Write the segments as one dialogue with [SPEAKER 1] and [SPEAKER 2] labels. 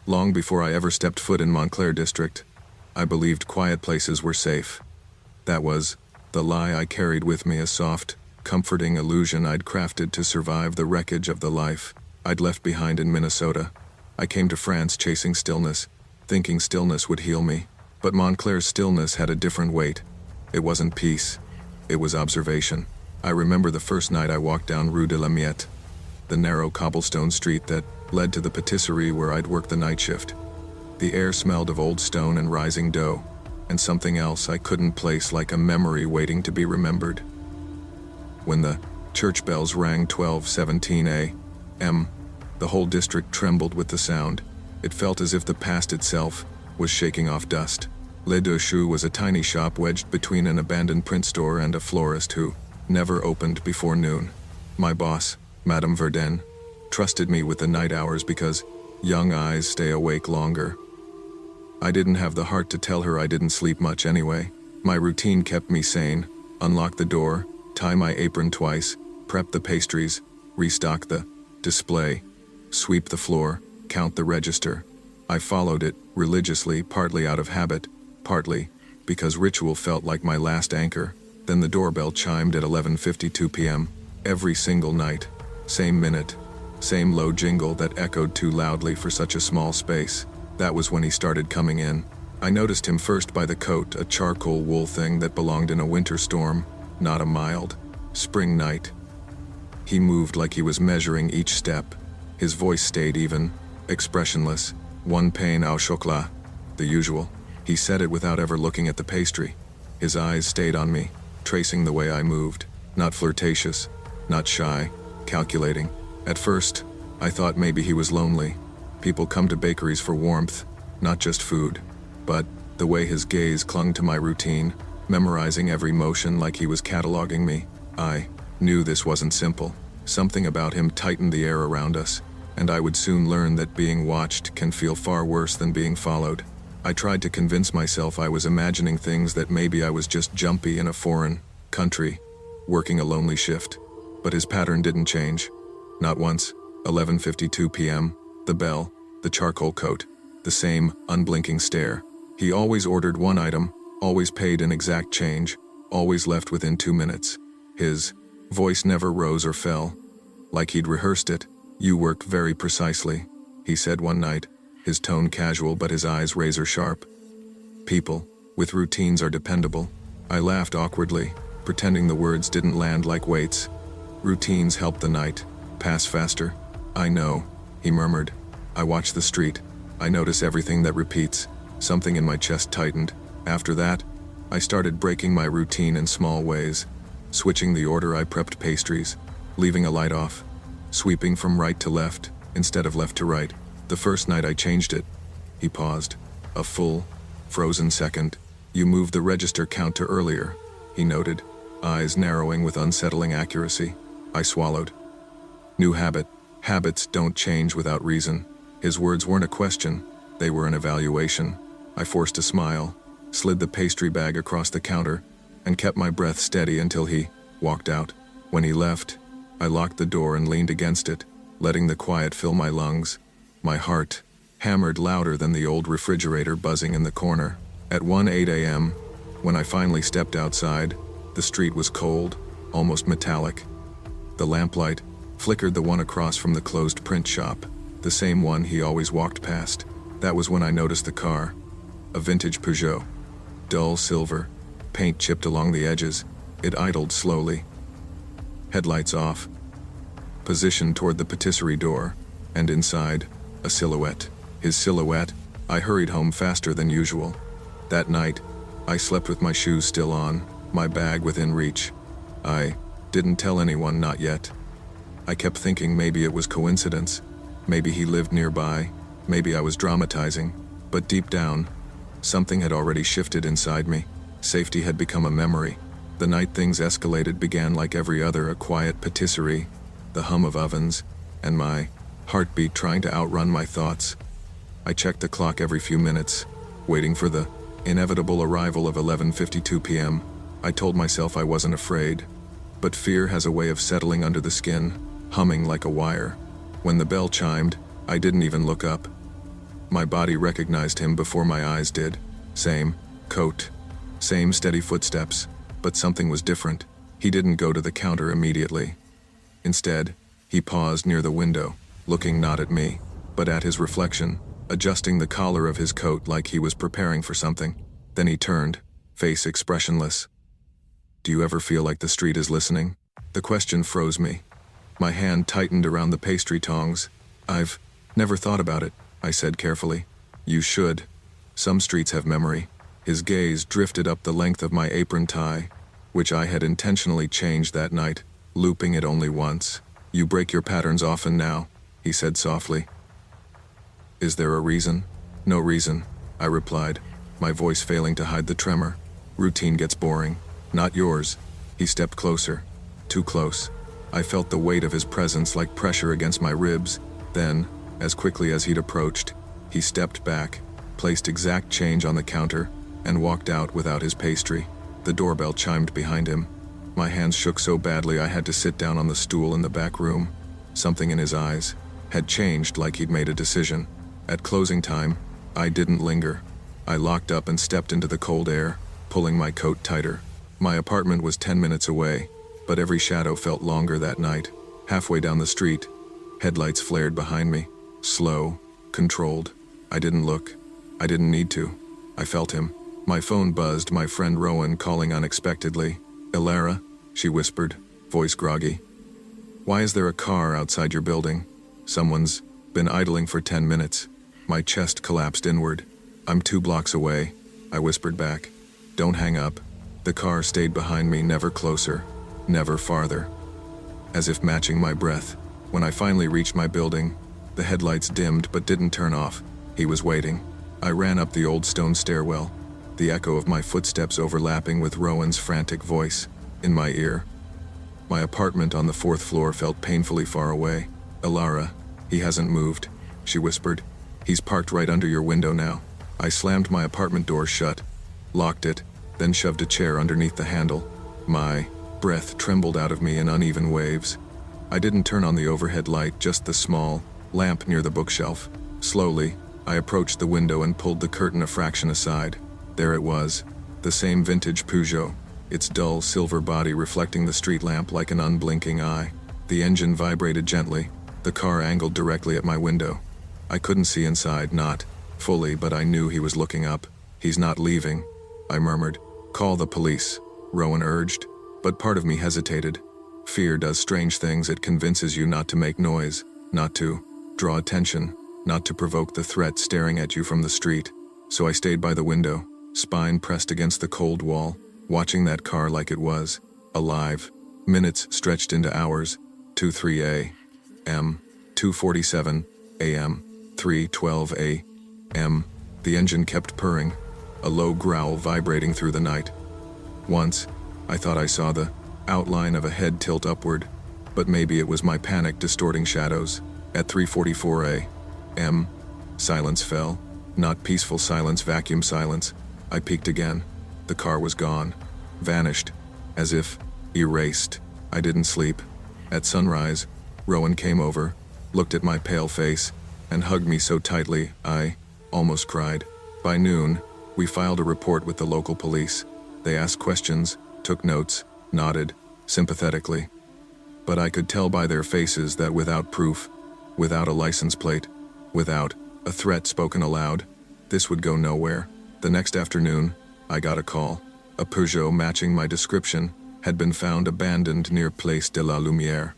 [SPEAKER 1] Long before I ever stepped foot in Montclair district, I believed quiet places were safe. That was the lie I carried with me, a soft, comforting illusion I'd crafted to survive the wreckage of the life I'd left behind in Minnesota. I came to France chasing stillness, thinking stillness would heal me. But Montclair's stillness had a different weight. It wasn't peace. It was observation. I remember the first night I walked down Rue de la Miette, the narrow cobblestone street that led to the patisserie where I'd worked the night shift. The air smelled of old stone and rising dough, and something else I couldn't place, like a memory waiting to be remembered. When the church bells rang 12:17 a.m., the whole district trembled with the sound. It felt as if the past itself was shaking off dust. Les Deux Choux was a tiny shop wedged between an abandoned print store and a florist who never opened before noon. My boss, Madame Verdun, trusted me with the night hours because young eyes stay awake longer. I didn't have the heart to tell her I didn't sleep much anyway. My routine kept me sane: unlock the door, tie my apron twice, prep the pastries, restock the display, sweep the floor, count the register. I followed it religiously, partly out of habit, partly because ritual felt like my last anchor. Then the doorbell chimed at 11:52 p.m. every single night. Same minute, same low jingle that echoed too loudly for such a small space. That was when he started coming in. I noticed him first by the coat, a charcoal wool thing that belonged in a winter storm, not a mild spring night. He moved like he was measuring each step. His voice stayed even, expressionless. One pain au chocolat, the usual. He said it without ever looking at the pastry. His eyes stayed on me, tracing the way I moved. Not flirtatious, not shy, calculating. At first, I thought maybe he was lonely. People come to bakeries for warmth, not just food. But the way his gaze clung to my routine, memorizing every motion like he was cataloging me, I knew this wasn't simple. Something about him tightened the air around us, and I would soon learn that being watched can feel far worse than being followed. I tried to convince myself I was imagining things, that maybe I was just jumpy in a foreign country, working a lonely shift. But his pattern didn't change. Not once. 11:52 p.m., the bell, the charcoal coat, the same unblinking stare. He always ordered one item, always paid in exact change, always left within 2 minutes. His voice never rose or fell, like he'd rehearsed it. "You worked very precisely," he said one night, his tone casual but his eyes razor sharp. People with routines are dependable. I laughed awkwardly, pretending the words didn't land like weights. Routines help the night pass faster. "I know," he murmured. I watched the street. I notice everything that repeats. Something in my chest tightened. After that, I started breaking my routine in small ways. Switching the order I prepped pastries, leaving a light off, sweeping from right to left instead of left to right. The first night I changed it. He paused. A full, frozen second. "You moved the register counter earlier," he noted, eyes narrowing with unsettling accuracy. I swallowed. New habit. Habits don't change without reason. His words weren't a question, they were an evaluation. I forced a smile, slid the pastry bag across the counter, and kept my breath steady until he walked out. When he left, I locked the door and leaned against it, letting the quiet fill my lungs. My heart hammered louder than the old refrigerator buzzing in the corner. At 1:08 a.m., when I finally stepped outside, the street was cold, almost metallic. The lamplight flickered the one across from the closed print shop, the same one he always walked past. That was when I noticed the car. A vintage Peugeot. Dull silver, paint chipped along the edges. It idled slowly. Headlights off. Positioned toward the patisserie door, and inside, a silhouette. His silhouette. I hurried home faster than usual. That night, I slept with my shoes still on, my bag within reach. I didn't tell anyone, not yet. I kept thinking maybe it was coincidence. Maybe he lived nearby. Maybe I was dramatizing. But deep down, something had already shifted inside me. Safety had become a memory. The night things escalated began like every other, a quiet patisserie, the hum of ovens, and my heartbeat trying to outrun my thoughts. I checked the clock every few minutes, waiting for the inevitable arrival of 11:52 p.m. I told myself I wasn't afraid, but fear has a way of settling under the skin, humming like a wire. When the bell chimed, I didn't even look up. My body recognized him before my eyes did. Same coat, same steady footsteps, but something was different. He didn't go to the counter immediately. Instead, he paused near the window, looking not at me, but at his reflection, adjusting the collar of his coat like he was preparing for something. Then he turned, face expressionless. "Do you ever feel like the street is listening?" The question froze me. My hand tightened around the pastry tongs. "I've never thought about it," I said carefully. "You should. Some streets have memory." His gaze drifted up the length of my apron tie, which I had intentionally changed that night, looping it only once. "You break your patterns often now," he said softly. "Is there a reason?" "No reason," I replied, my voice failing to hide the tremor. "Routine gets boring. Not yours." He stepped closer. Too close. I felt the weight of his presence like pressure against my ribs. Then, as quickly as he'd approached, he stepped back, placed exact change on the counter, and walked out without his pastry. The doorbell chimed behind him. My hands shook so badly I had to sit down on the stool in the back room. Something in his eyes had changed, like he'd made a decision. At closing time, I didn't linger. I locked up and stepped into the cold air, pulling my coat tighter. My apartment was 10 minutes away, but every shadow felt longer that night. Halfway down the street, headlights flared behind me. Slow, controlled. I didn't look. I didn't need to. I felt him. My phone buzzed, my friend Rowan calling unexpectedly. "Elara," she whispered, voice groggy. "Why is there a car outside your building?" "Someone's been idling for 10 minutes. My chest collapsed inward. "I'm 2 blocks away," I whispered back. "Don't hang up." The car stayed behind me, never closer, never farther. As if matching my breath, when I finally reached my building, the headlights dimmed but didn't turn off. He was waiting. I ran up the old stone stairwell, the echo of my footsteps overlapping with Rowan's frantic voice in my ear. My apartment on the 4th floor felt painfully far away. "Elara, he hasn't moved," she whispered. "He's parked right under your window now." I slammed my apartment door shut, locked it, then shoved a chair underneath the handle. My breath trembled out of me in uneven waves. I didn't turn on the overhead light, just the small lamp near the bookshelf. Slowly, I approached the window and pulled the curtain a fraction aside. There it was, the same vintage Peugeot, its dull silver body reflecting the street lamp like an unblinking eye. The engine vibrated gently, the car angled directly at my window. I couldn't see inside, not fully, but I knew he was looking up. "He's not leaving," I murmured. "Call the police," Rowan urged, but part of me hesitated. Fear does strange things. It convinces you not to make noise, not to draw attention, not to provoke the threat staring at you from the street. So I stayed by the window, spine pressed against the cold wall, watching that car like it was alive. Minutes stretched into hours. 2:03 a.m., 2:47 a.m., 3:12 a.m. The engine kept purring, a low growl vibrating through the night. Once, I thought I saw the outline of a head tilt upward, but maybe it was my panic distorting shadows. At 3:44 a.m., silence fell. Not peaceful silence, vacuum silence. I peeked again. The car was gone, vanished, as if erased. I didn't sleep. At sunrise, Rowan came over, looked at my pale face, and hugged me so tightly I almost cried. By noon, we filed a report with the local police. They asked questions, took notes, nodded, sympathetically. But I could tell by their faces that without proof, without a license plate, without a threat spoken aloud, this would go nowhere. The next afternoon, I got a call. A Peugeot matching my description had been found abandoned near Place de la Lumière.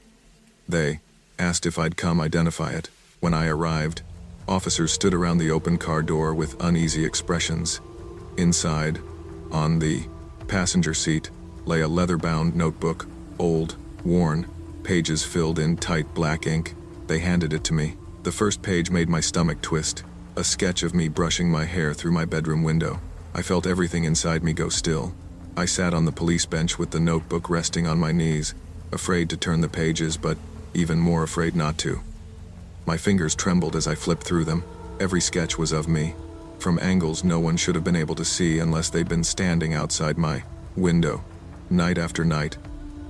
[SPEAKER 1] They asked if I'd come identify it. When I arrived, officers stood around the open car door with uneasy expressions. Inside, on the passenger seat, lay a leather-bound notebook, old, worn, pages filled in tight black ink. They handed it to me. The first page made my stomach twist, a sketch of me brushing my hair through my bedroom window. I felt everything inside me go still. I sat on the police bench with the notebook resting on my knees, afraid to turn the pages, but even more afraid not to. My fingers trembled as I flipped through them. Every sketch was of me, from angles no one should have been able to see unless they'd been standing outside my window, night after night,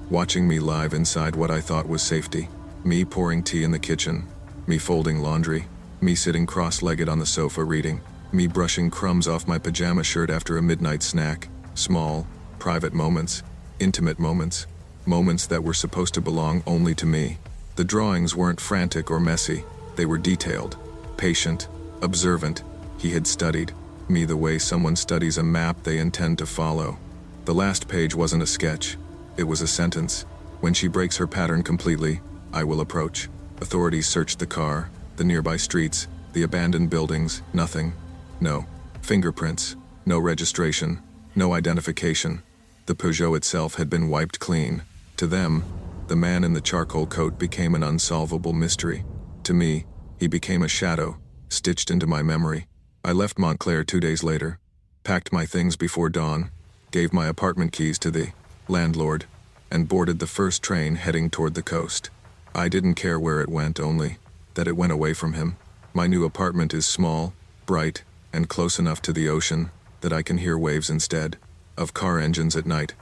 [SPEAKER 1] watching me live inside what I thought was safety. Me pouring tea in the kitchen, me folding laundry, Me sitting cross-legged on the sofa reading. Me brushing crumbs off my pajama shirt after a midnight snack. Small, private moments. Intimate moments. Moments that were supposed to belong only to me. The drawings weren't frantic or messy. They were detailed, patient, observant. He had studied me the way someone studies a map they intend to follow. The last page wasn't a sketch. It was a sentence. When she breaks her pattern completely, I will approach. Authorities searched the car, the nearby streets, the abandoned buildings. Nothing. No fingerprints, no registration, no identification. The Peugeot itself had been wiped clean. To them, the man in the charcoal coat became an unsolvable mystery. To me, he became a shadow, stitched into my memory. I left Montclair 2 days later, packed my things before dawn, gave my apartment keys to the landlord, and boarded the first train heading toward the coast. I didn't care where it went, only that it went away from him. My new apartment is small, bright, and close enough to the ocean that I can hear waves instead of car engines at night.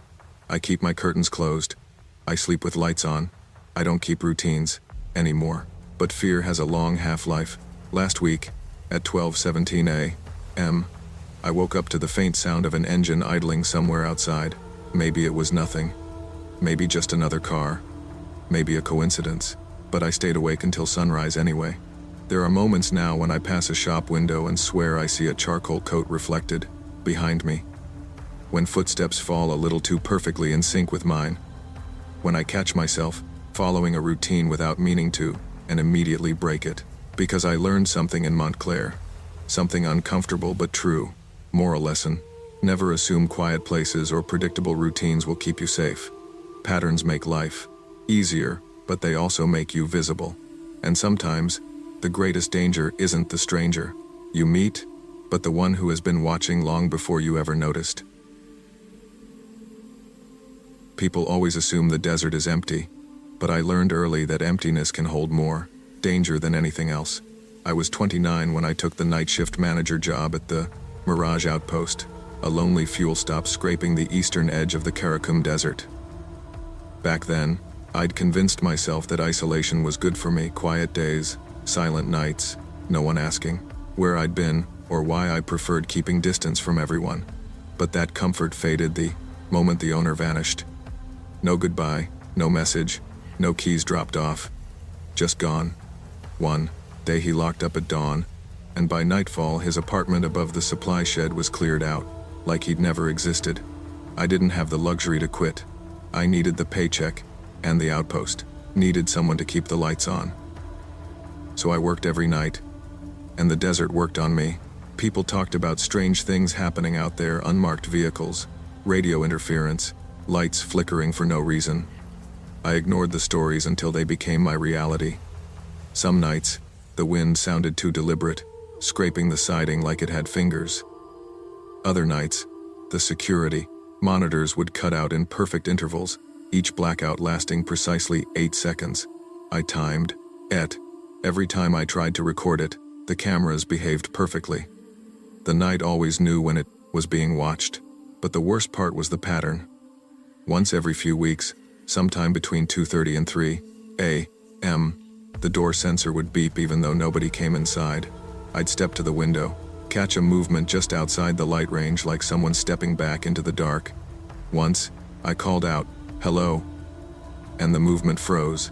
[SPEAKER 1] I keep my curtains closed. I sleep with lights on. I don't keep routines anymore. But fear has a long half-life. Last week, at 12:17 a.m., I woke up to the faint sound of an engine idling somewhere outside. Maybe it was nothing. Maybe just another car. Maybe a coincidence. But I stayed awake until sunrise anyway. There are moments now when I pass a shop window and swear I see a charcoal coat reflected behind me. When footsteps fall a little too perfectly in sync with mine. When I catch myself following a routine without meaning to, and immediately break it. Because I learned something in Montclair. Something uncomfortable but true. Moral lesson: never assume quiet places or predictable routines will keep you safe. Patterns make life easier, but they also make you visible. And sometimes, the greatest danger isn't the stranger you meet, but the one who has been watching long before you ever noticed. People always assume the desert is empty, but I learned early that emptiness can hold more danger than anything else. I was 29 when I took the night shift manager job at the Mirage Outpost, a lonely fuel stop scraping the eastern edge of the Karakum Desert. Back then, I'd convinced myself that isolation was good for me. Quiet days, silent nights, no one asking where I'd been or why I preferred keeping distance from everyone. But that comfort faded the moment the owner vanished. No goodbye, no message, no keys dropped off. Just gone. One day he locked up at dawn, and by nightfall his apartment above the supply shed was cleared out, like he'd never existed. I didn't have the luxury to quit. I needed the paycheck, and the outpost needed someone to keep the lights on. So I worked every night, and the desert worked on me. People talked about strange things happening out there: unmarked vehicles, radio interference, lights flickering for no reason. I ignored the stories until they became my reality. Some nights, the wind sounded too deliberate, scraping the siding like it had fingers. Other nights, the security monitors would cut out in perfect intervals, each blackout lasting precisely 8 seconds. I timed it. Every time I tried to record it, the cameras behaved perfectly. The night always knew when it was being watched, but the worst part was the pattern. Once every few weeks, sometime between 2:30 and 3 a.m., the door sensor would beep even though nobody came inside. I'd step to the window, catch a movement just outside the light range like someone stepping back into the dark. Once, I called out, "Hello," and the movement froze.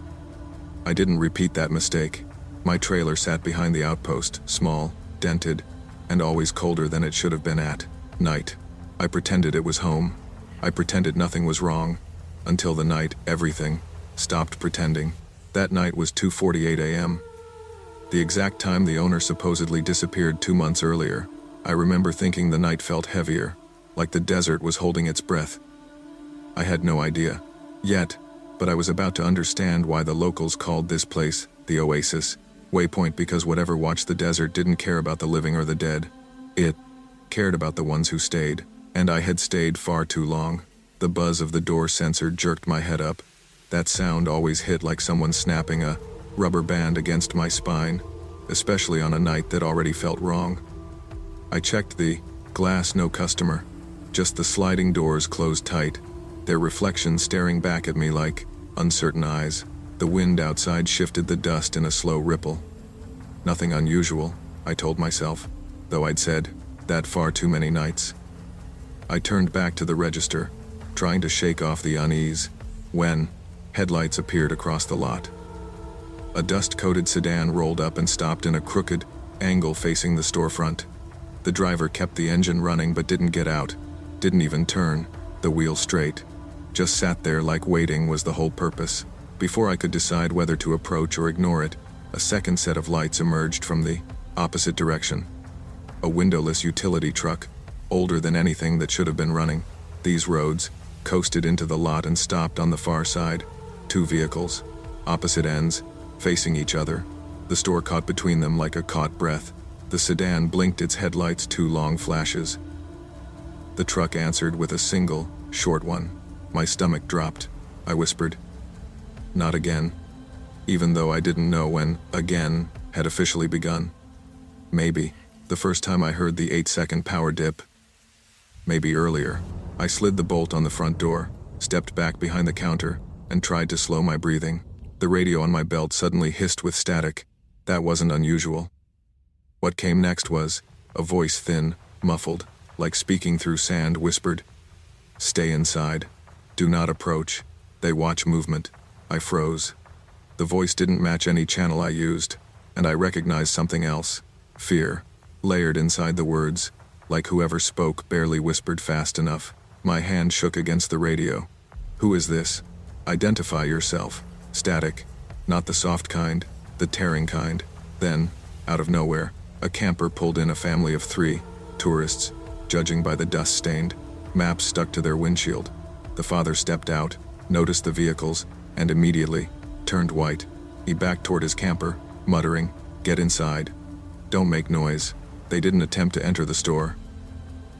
[SPEAKER 1] I didn't repeat that mistake. My trailer sat behind the outpost, small, dented, and always colder than it should have been at night. I pretended it was home. I pretended nothing was wrong, until the night everything stopped pretending. That night was 2:48 a.m. The exact time the owner supposedly disappeared 2 months earlier. I remember thinking the night felt heavier, like the desert was holding its breath. I had no idea yet, but I was about to understand why the locals called this place the Oasis Waypoint, because whatever watched the desert didn't care about the living or the dead. It cared about the ones who stayed, and I had stayed far too long. The buzz of the door sensor jerked my head up. That sound always hit like someone snapping a rubber band against my spine, especially on a night that already felt wrong. I checked the glass, no customer. Just the sliding doors closed tight, their reflections staring back at me like uncertain eyes. The wind outside shifted the dust in a slow ripple. Nothing unusual, I told myself, though I'd said that far too many nights. I turned back to the register, trying to shake off the unease, when headlights appeared across the lot. A dust-coated sedan rolled up and stopped in a crooked angle facing the storefront. The driver kept the engine running but didn't get out, didn't even turn the wheel straight. Just sat there like waiting was the whole purpose. Before I could decide whether to approach or ignore it, a second set of lights emerged from the opposite direction. A windowless utility truck, older than anything that should have been running these roads, coasted into the lot and stopped on the far side. Two vehicles, opposite ends, facing each other. The store caught between them like a caught breath. The sedan blinked its headlights 2 long flashes. The truck answered with a single, short one. My stomach dropped. I whispered, "Not again," even though I didn't know when "again" had officially begun. Maybe the first time I heard the 8-second power dip. Maybe earlier. I slid the bolt on the front door, stepped back behind the counter, and tried to slow my breathing. The radio on my belt suddenly hissed with static. That wasn't unusual. What came next was a voice, thin, muffled, like speaking through sand, whispered, "Stay inside. Do not approach. They watch movement." I froze. The voice didn't match any channel I used, and I recognized something else. Fear, layered inside the words, like whoever spoke barely whispered fast enough. My hand shook against the radio. "Who is this? Identify yourself." Static. Not the soft kind, the tearing kind. Then, out of nowhere, a camper pulled in, a family of 3 tourists, judging by the dust-stained maps stuck to their windshield. The father stepped out, noticed the vehicles, and immediately turned white. He backed toward his camper, muttering, "Get inside. Don't make noise." They didn't attempt to enter the store.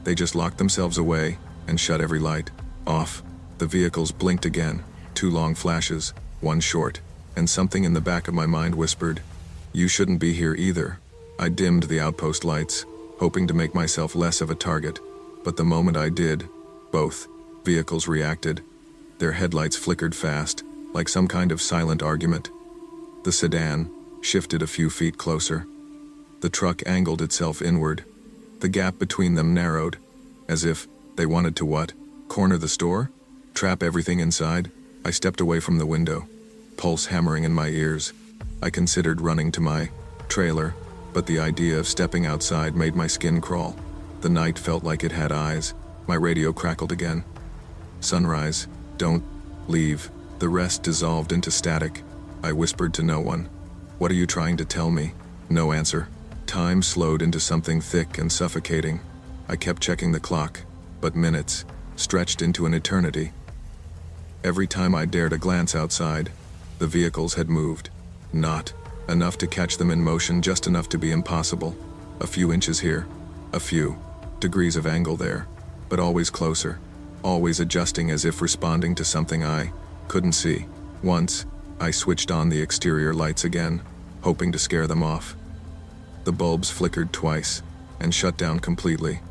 [SPEAKER 1] They just locked themselves away and shut every light off. The vehicles blinked again, 2 long flashes, 1 short, and something in the back of my mind whispered, "You shouldn't be here either." I dimmed the outpost lights, hoping to make myself less of a target, but the moment I did, both vehicles reacted. Their headlights flickered fast, like some kind of silent argument. The sedan shifted a few feet closer. The truck angled itself inward. The gap between them narrowed, as if they wanted to what? Corner the store? Trap everything inside? I stepped away from the window, pulse hammering in my ears. I considered running to my trailer, but the idea of stepping outside made my skin crawl. The night felt like it had eyes. My radio crackled again. "Sunrise. Don't leave." The rest dissolved into static. I whispered to no one. "What are you trying to tell me?" No answer. Time slowed into something thick and suffocating. I kept checking the clock, but minutes stretched into an eternity. Every time I dared a glance outside, the vehicles had moved. Not enough to catch them in motion, just enough to be impossible. A few inches here, a few degrees of angle there, but always closer, always adjusting as if responding to something I couldn't see. Once, I switched on the exterior lights again, hoping to scare them off. The bulbs flickered twice and shut down completely,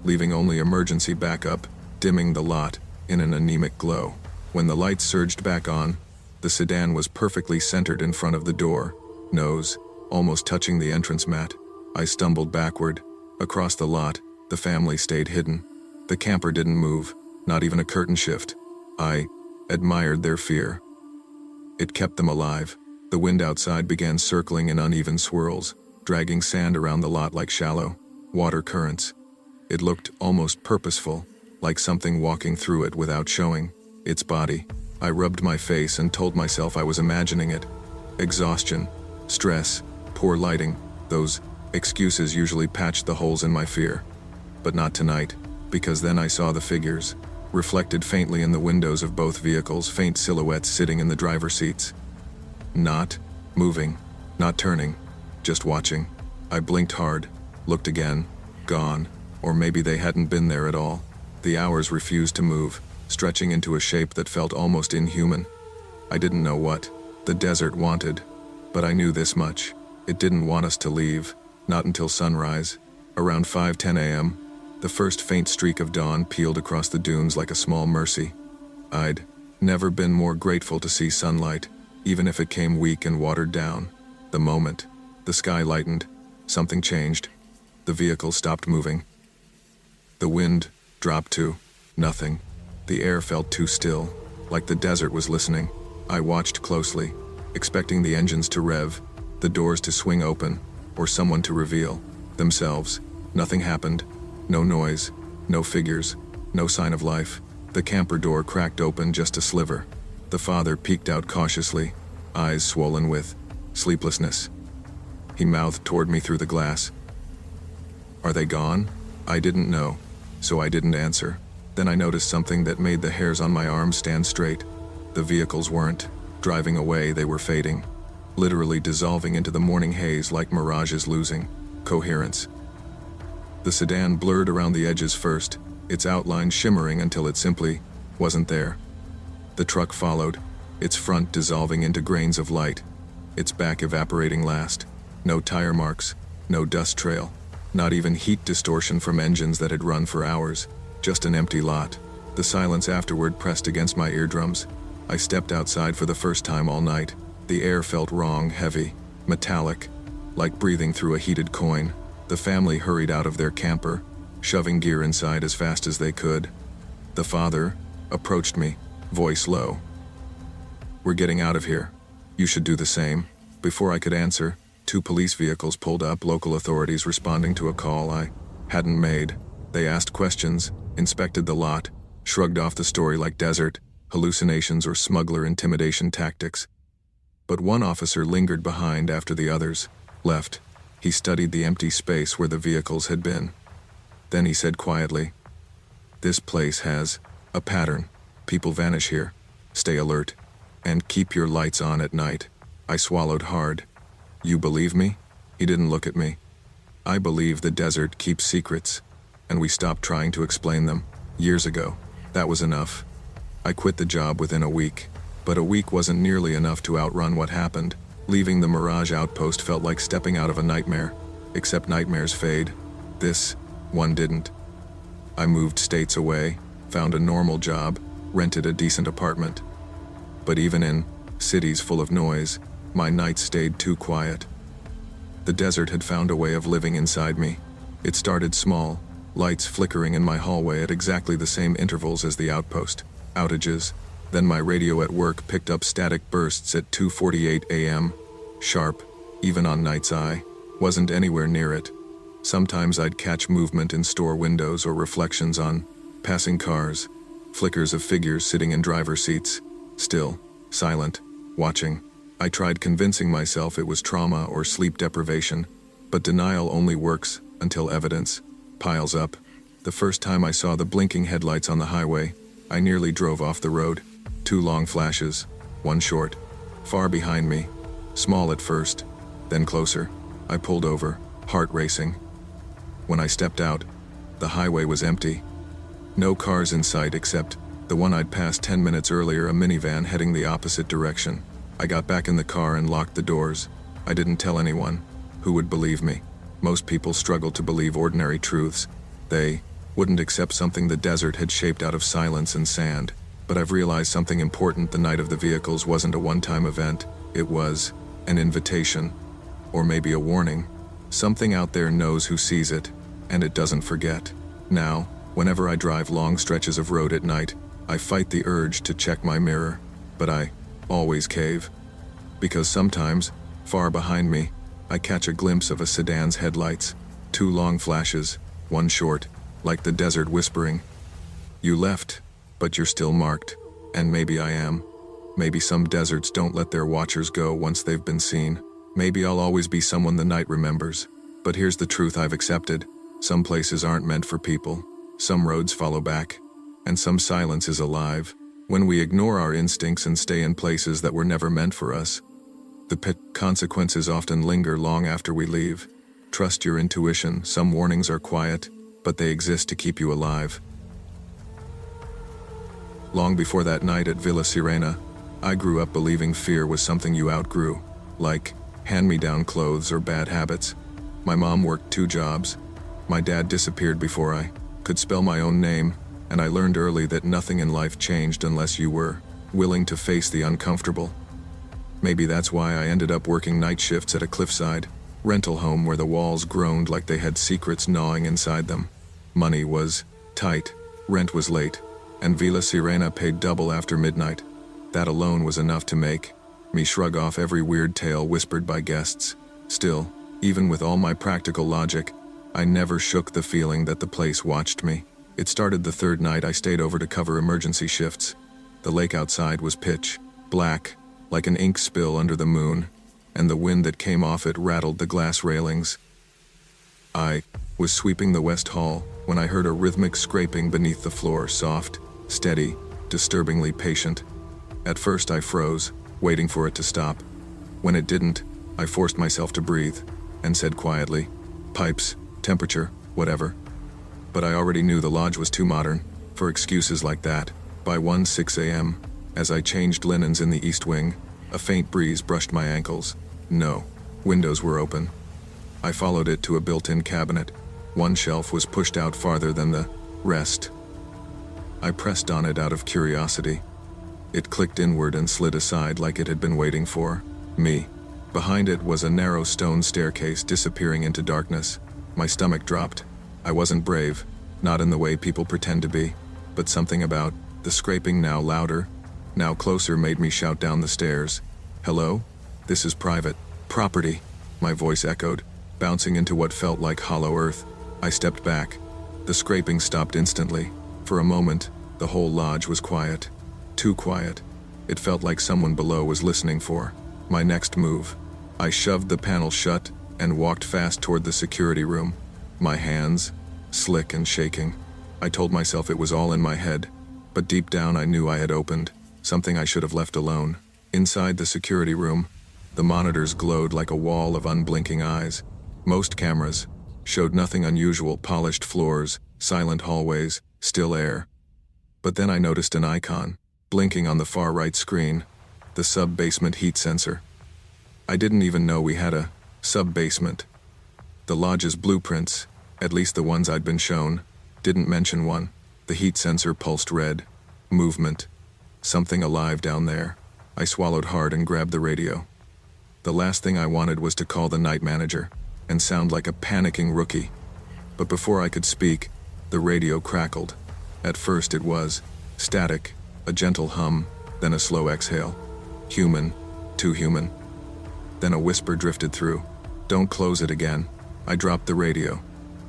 [SPEAKER 1] leaving only emergency backup, dimming the lot in an anemic glow. When the lights surged back on, the sedan was perfectly centered in front of the door, nose almost touching the entrance mat. I stumbled backward. Across the lot, the family stayed hidden. The camper didn't move, not even a curtain shift. I admired their fear. It kept them alive. The wind outside began circling in uneven swirls, dragging sand around the lot like shallow water currents. It looked almost purposeful, like something walking through it without showing its body. I rubbed my face and told myself I was imagining it. Exhaustion, stress, poor lighting, those excuses usually patched the holes in my fear. But not tonight, because then I saw the figures, reflected faintly in the windows of both vehicles, faint silhouettes sitting in the driver's seats. Not moving, not turning, just watching. I blinked hard, looked again, gone, or maybe they hadn't been there at all. The hours refused to move, stretching into a shape that felt almost inhuman. I didn't know what the desert wanted, but I knew this much. It didn't want us to leave, not until sunrise. Around 5:10 a.m., the first faint streak of dawn peeled across the dunes like a small mercy. I'd never been more grateful to see sunlight, even if it came weak and watered down. The moment The sky lightened. Something changed. The vehicle stopped moving. The wind dropped to nothing. The air felt too still, like the desert was listening. I watched closely, expecting the engines to rev, the doors to swing open, or someone to reveal themselves. Nothing happened. No noise, no figures, no sign of life. The camper door cracked open just a sliver. The father peeked out cautiously, eyes swollen with sleeplessness. He mouthed toward me through the glass. "Are they gone?" I didn't know, so I didn't answer. Then I noticed something that made the hairs on my arms stand straight. The vehicles weren't driving away, they were fading, literally dissolving into the morning haze like mirages losing coherence. The sedan blurred around the edges first, its outline shimmering until it simply wasn't there. The truck followed, its front dissolving into grains of light, its back evaporating last. No tire marks, no dust trail, not even heat distortion from engines that had run for hours, just an empty lot. The silence afterward pressed against my eardrums. I stepped outside for the first time all night. The air felt wrong, heavy, metallic, like breathing through a heated coin. The family hurried out of their camper, shoving gear inside as fast as they could. The father approached me, voice low. "We're getting out of here. You should do the same." Before I could answer, 2 police vehicles pulled up, local authorities responding to a call I hadn't made. They asked questions, inspected the lot, shrugged off the story like desert, hallucinations, or smuggler intimidation tactics. But one officer lingered behind after the others left. He studied the empty space where the vehicles had been. Then he said quietly, "This place has a pattern. People vanish here. Stay alert. And keep your lights on at night." I swallowed hard. "You believe me?" He didn't look at me. "I believe the desert keeps secrets, and we stopped trying to explain them years ago. That was enough." I quit the job within a week, but a week wasn't nearly enough to outrun what happened. Leaving the Mirage outpost felt like stepping out of a nightmare, except nightmares fade. This one didn't. I moved states away, found a normal job, rented a decent apartment. But even in cities full of noise, my nights stayed too quiet. The desert had found a way of living inside me. It started small, lights flickering in my hallway at exactly the same intervals as the outpost. Outages. Then my radio at work picked up static bursts at 2:48 a.m. Sharp, even on nights I wasn't anywhere near it. Sometimes I'd catch movement in store windows or reflections on passing cars, flickers of figures sitting in driver's seats, still, silent, watching. I tried convincing myself it was trauma or sleep deprivation, but denial only works until evidence piles up. The first time I saw the blinking headlights on the highway, I nearly drove off the road. 2 long flashes, one short, far behind me, small at first, then closer. I pulled over, heart racing. When I stepped out, the highway was empty. No cars in sight except the one I'd passed 10 minutes earlier, a minivan heading the opposite direction. I got back in the car and locked the doors. I didn't tell anyone. Who would believe me? Most people struggle to believe ordinary truths. They wouldn't accept something the desert had shaped out of silence and sand. But I've realized something important. The night of the vehicles wasn't a one-time event. It was an invitation, or maybe a warning. Something out there knows who sees it, and it doesn't forget. Now, whenever I drive long stretches of road at night, I fight the urge to check my mirror, but I always cave. Because sometimes, far behind me, I catch a glimpse of a sedan's headlights. 2 long flashes, one short, like the desert whispering, "You left, but you're still marked." And maybe I am. Maybe some deserts don't let their watchers go once they've been seen. Maybe I'll always be someone the night remembers. But here's the truth I've accepted. Some places aren't meant for people. Some roads follow back. And some silence is alive. When we ignore our instincts and stay in places that were never meant for us, the consequences often linger long after we leave. Trust your intuition. Some warnings are quiet, but they exist to keep you alive. Long before that night at Villa Sirena, I grew up believing fear was something you outgrew, like hand-me-down clothes or bad habits. My mom worked 2 jobs. My dad disappeared before I could spell my own name, and I learned early that nothing in life changed unless you were willing to face the uncomfortable. Maybe that's why I ended up working night shifts at a cliffside, rental home where the walls groaned like they had secrets gnawing inside them. Money was tight, rent was late, and Villa Sirena paid double after midnight. That alone was enough to make me shrug off every weird tale whispered by guests. Still, even with all my practical logic, I never shook the feeling that the place watched me. It started the third night I stayed over to cover emergency shifts. The lake outside was pitch black, like an ink spill under the moon, and the wind that came off it rattled the glass railings. I was sweeping the West Hall when I heard a rhythmic scraping beneath the floor, soft, steady, disturbingly patient. At first I froze, waiting for it to stop. When it didn't, I forced myself to breathe and said quietly, "Pipes, temperature, whatever." But I already knew the lodge was too modern for excuses like that. By 1:06 a.m., as I changed linens in the east wing, a faint breeze brushed my ankles. No, windows were open. I followed it to a built-in cabinet. One shelf was pushed out farther than the rest. I pressed on it out of curiosity. It clicked inward and slid aside like it had been waiting for me. Behind it was a narrow stone staircase disappearing into darkness. My stomach dropped. I wasn't brave, not in the way people pretend to be, but something about the scraping, now louder, now closer, made me shout down the stairs. "Hello? This is private property," my voice echoed, bouncing into what felt like hollow earth. I stepped back. The scraping stopped instantly. For a moment, the whole lodge was quiet. Too quiet. It felt like someone below was listening for my next move. I shoved the panel shut and walked fast toward the security room, my hands slick and shaking. I told myself it was all in my head, but deep down I knew I had opened something I should have left alone. Inside the security room, the monitors glowed like a wall of unblinking eyes. Most cameras showed nothing unusual: polished floors, silent hallways, still air. But then I noticed an icon blinking on the far right screen, the sub-basement heat sensor. I didn't even know we had a sub-basement. The lodge's blueprints, at least the ones I'd been shown, didn't mention one. The heat sensor pulsed red. Movement. Something alive down there. I swallowed hard and grabbed the radio. The last thing I wanted was to call the night manager and sound like a panicking rookie. But before I could speak, the radio crackled. At first it was static, a gentle hum, then a slow exhale. Human, too human. Then a whisper drifted through. "Don't close it again." I dropped the radio.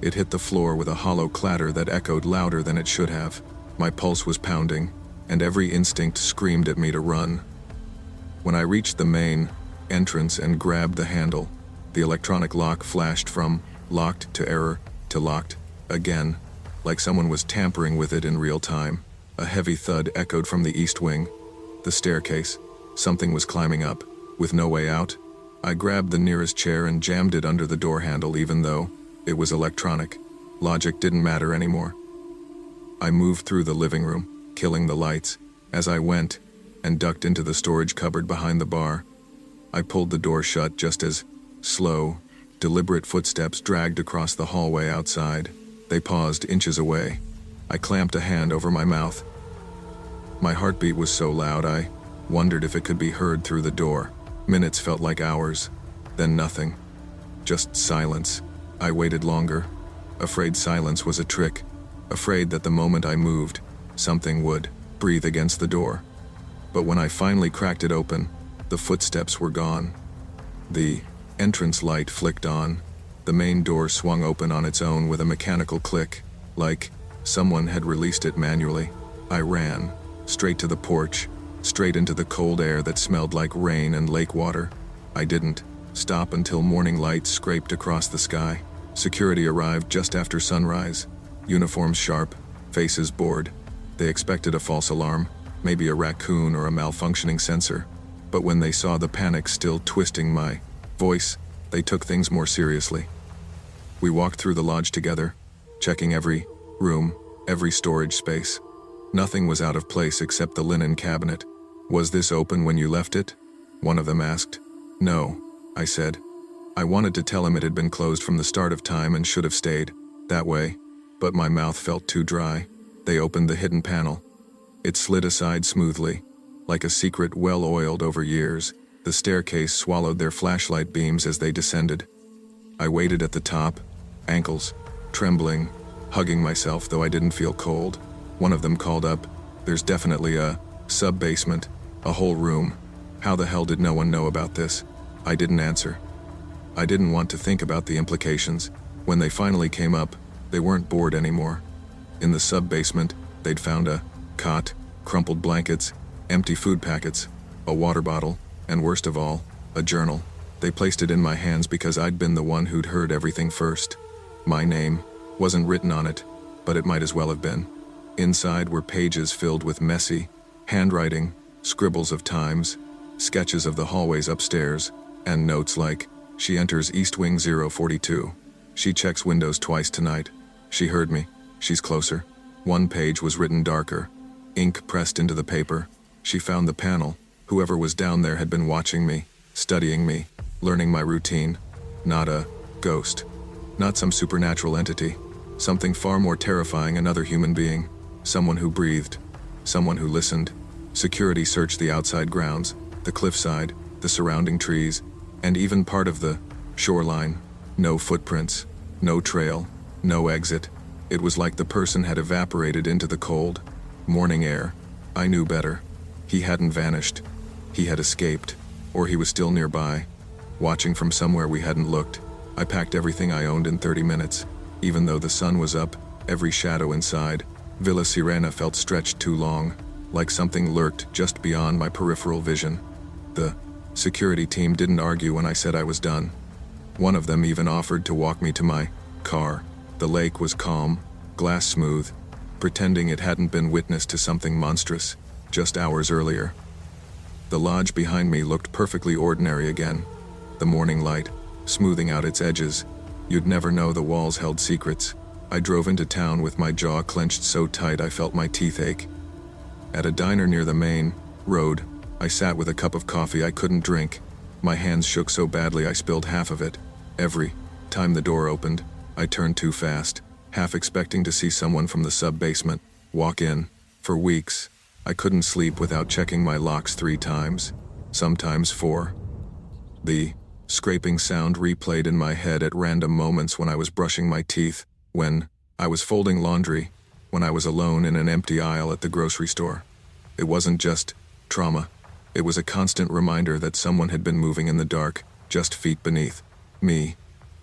[SPEAKER 1] It hit the floor with a hollow clatter that echoed louder than it should have. My pulse was pounding, and every instinct screamed at me to run. When I reached the main entrance and grabbed the handle, the electronic lock flashed from locked to error to locked again, like someone was tampering with it in real time. A heavy thud echoed from the east wing. The staircase. Something was climbing up. With no way out, I grabbed the nearest chair and jammed it under the door handle. Even though it was electronic, logic didn't matter anymore. I moved through the living room, killing the lights, as I went, and ducked into the storage cupboard behind the bar. I pulled the door shut just as slow, deliberate footsteps dragged across the hallway outside. They paused inches away. I clamped a hand over my mouth. My heartbeat was so loud I wondered if it could be heard through the door. Minutes felt like hours, then nothing. Just silence. I waited longer, afraid silence was a trick, afraid that the moment I moved, something would breathe against the door. But when I finally cracked it open, the footsteps were gone. The entrance light flicked on. The main door swung open on its own with a mechanical click, like someone had released it manually. I ran, straight to the porch, straight into the cold air that smelled like rain and lake water. I didn't stop until morning light scraped across the sky. Security arrived just after sunrise, uniforms sharp, faces bored. They expected a false alarm, maybe a raccoon or a malfunctioning sensor. But when they saw the panic still twisting my voice, they took things more seriously. We walked through the lodge together, checking every room, every storage space. Nothing was out of place except the linen cabinet. "Was this open when you left it?" one of them asked. "No," I said. I wanted to tell him it had been closed from the start of time and should have stayed that way, but my mouth felt too dry. They opened the hidden panel. It slid aside smoothly, like a secret well oiled over years. The staircase swallowed their flashlight beams as they descended. I waited at the top, ankles trembling, hugging myself though I didn't feel cold. One of them called up, "There's definitely a sub-basement, a whole room. How the hell did no one know about this?" I didn't answer. I didn't want to think about the implications. When they finally came up, they weren't bored anymore. In the sub-basement, they'd found a cot, crumpled blankets, empty food packets, a water bottle, and worst of all, a journal. They placed it in my hands because I'd been the one who'd heard everything first. My name wasn't written on it, but it might as well have been. Inside were pages filled with messy handwriting, scribbles of times, sketches of the hallways upstairs, and notes like, "She enters East Wing 042. She checks windows twice tonight. She heard me. She's closer." One page was written darker, ink pressed into the paper. "She found the panel. Whoever was down there had been watching me, studying me, learning my routine. Not a ghost. Not some supernatural entity. Something far more terrifying, another human being. Someone who breathed. Someone who listened." Security searched the outside grounds, the cliffside, the surrounding trees, and even part of the shoreline. No footprints, no trail, no exit. It was like the person had evaporated into the cold morning air. I knew better. He hadn't vanished. He had escaped, or he was still nearby, watching from somewhere we hadn't looked. I packed everything I owned in 30 minutes. Even though the sun was up, every shadow inside Villa Sirena felt stretched too long, like something lurked just beyond my peripheral vision. The security team didn't argue when I said I was done. One of them even offered to walk me to my car. The lake was calm, glass smooth, pretending it hadn't been witness to something monstrous just hours earlier. The lodge behind me looked perfectly ordinary again. The morning light, smoothing out its edges. You'd never know the walls held secrets. I drove into town with my jaw clenched so tight I felt my teeth ache. At a diner near the main road, I sat with a cup of coffee I couldn't drink. My hands shook so badly I spilled half of it. Every time the door opened, I turned too fast, half expecting to see someone from the sub-basement walk in. For weeks, I couldn't sleep without checking my locks 3 times, sometimes 4. The scraping sound replayed in my head at random moments when I was brushing my teeth, when I was folding laundry, when I was alone in an empty aisle at the grocery store. It wasn't just trauma. It was a constant reminder that someone had been moving in the dark, just feet beneath me,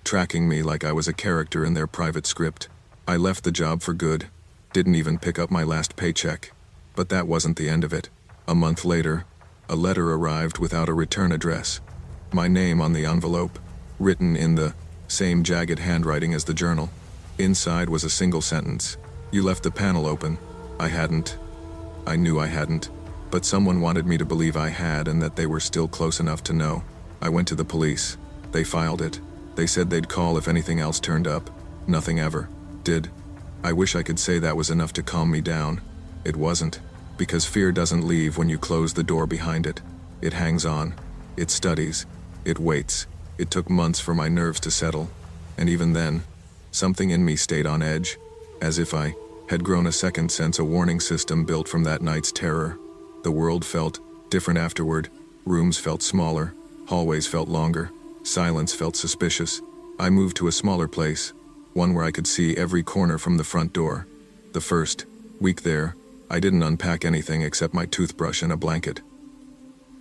[SPEAKER 1] tracking me like I was a character in their private script. I left the job for good, didn't even pick up my last paycheck. But that wasn't the end of it. A month later, a letter arrived without a return address. My name on the envelope, written in the same jagged handwriting as the journal. Inside was a single sentence. "You left the panel open." I hadn't. I knew I hadn't. But someone wanted me to believe I had and that they were still close enough to know. I went to the police. They filed it. They said they'd call if anything else turned up. Nothing ever did. I wish I could say that was enough to calm me down. It wasn't. Because fear doesn't leave when you close the door behind it. It hangs on. It studies. It waits. It took months for my nerves to settle. And even then, something in me stayed on edge, as if I had grown a second sense, a warning system built from that night's terror. The world felt different afterward. Rooms felt smaller. Hallways felt longer. Silence felt suspicious. I moved to a smaller place, one where I could see every corner from the front door. The first week there, I didn't unpack anything except my toothbrush and a blanket.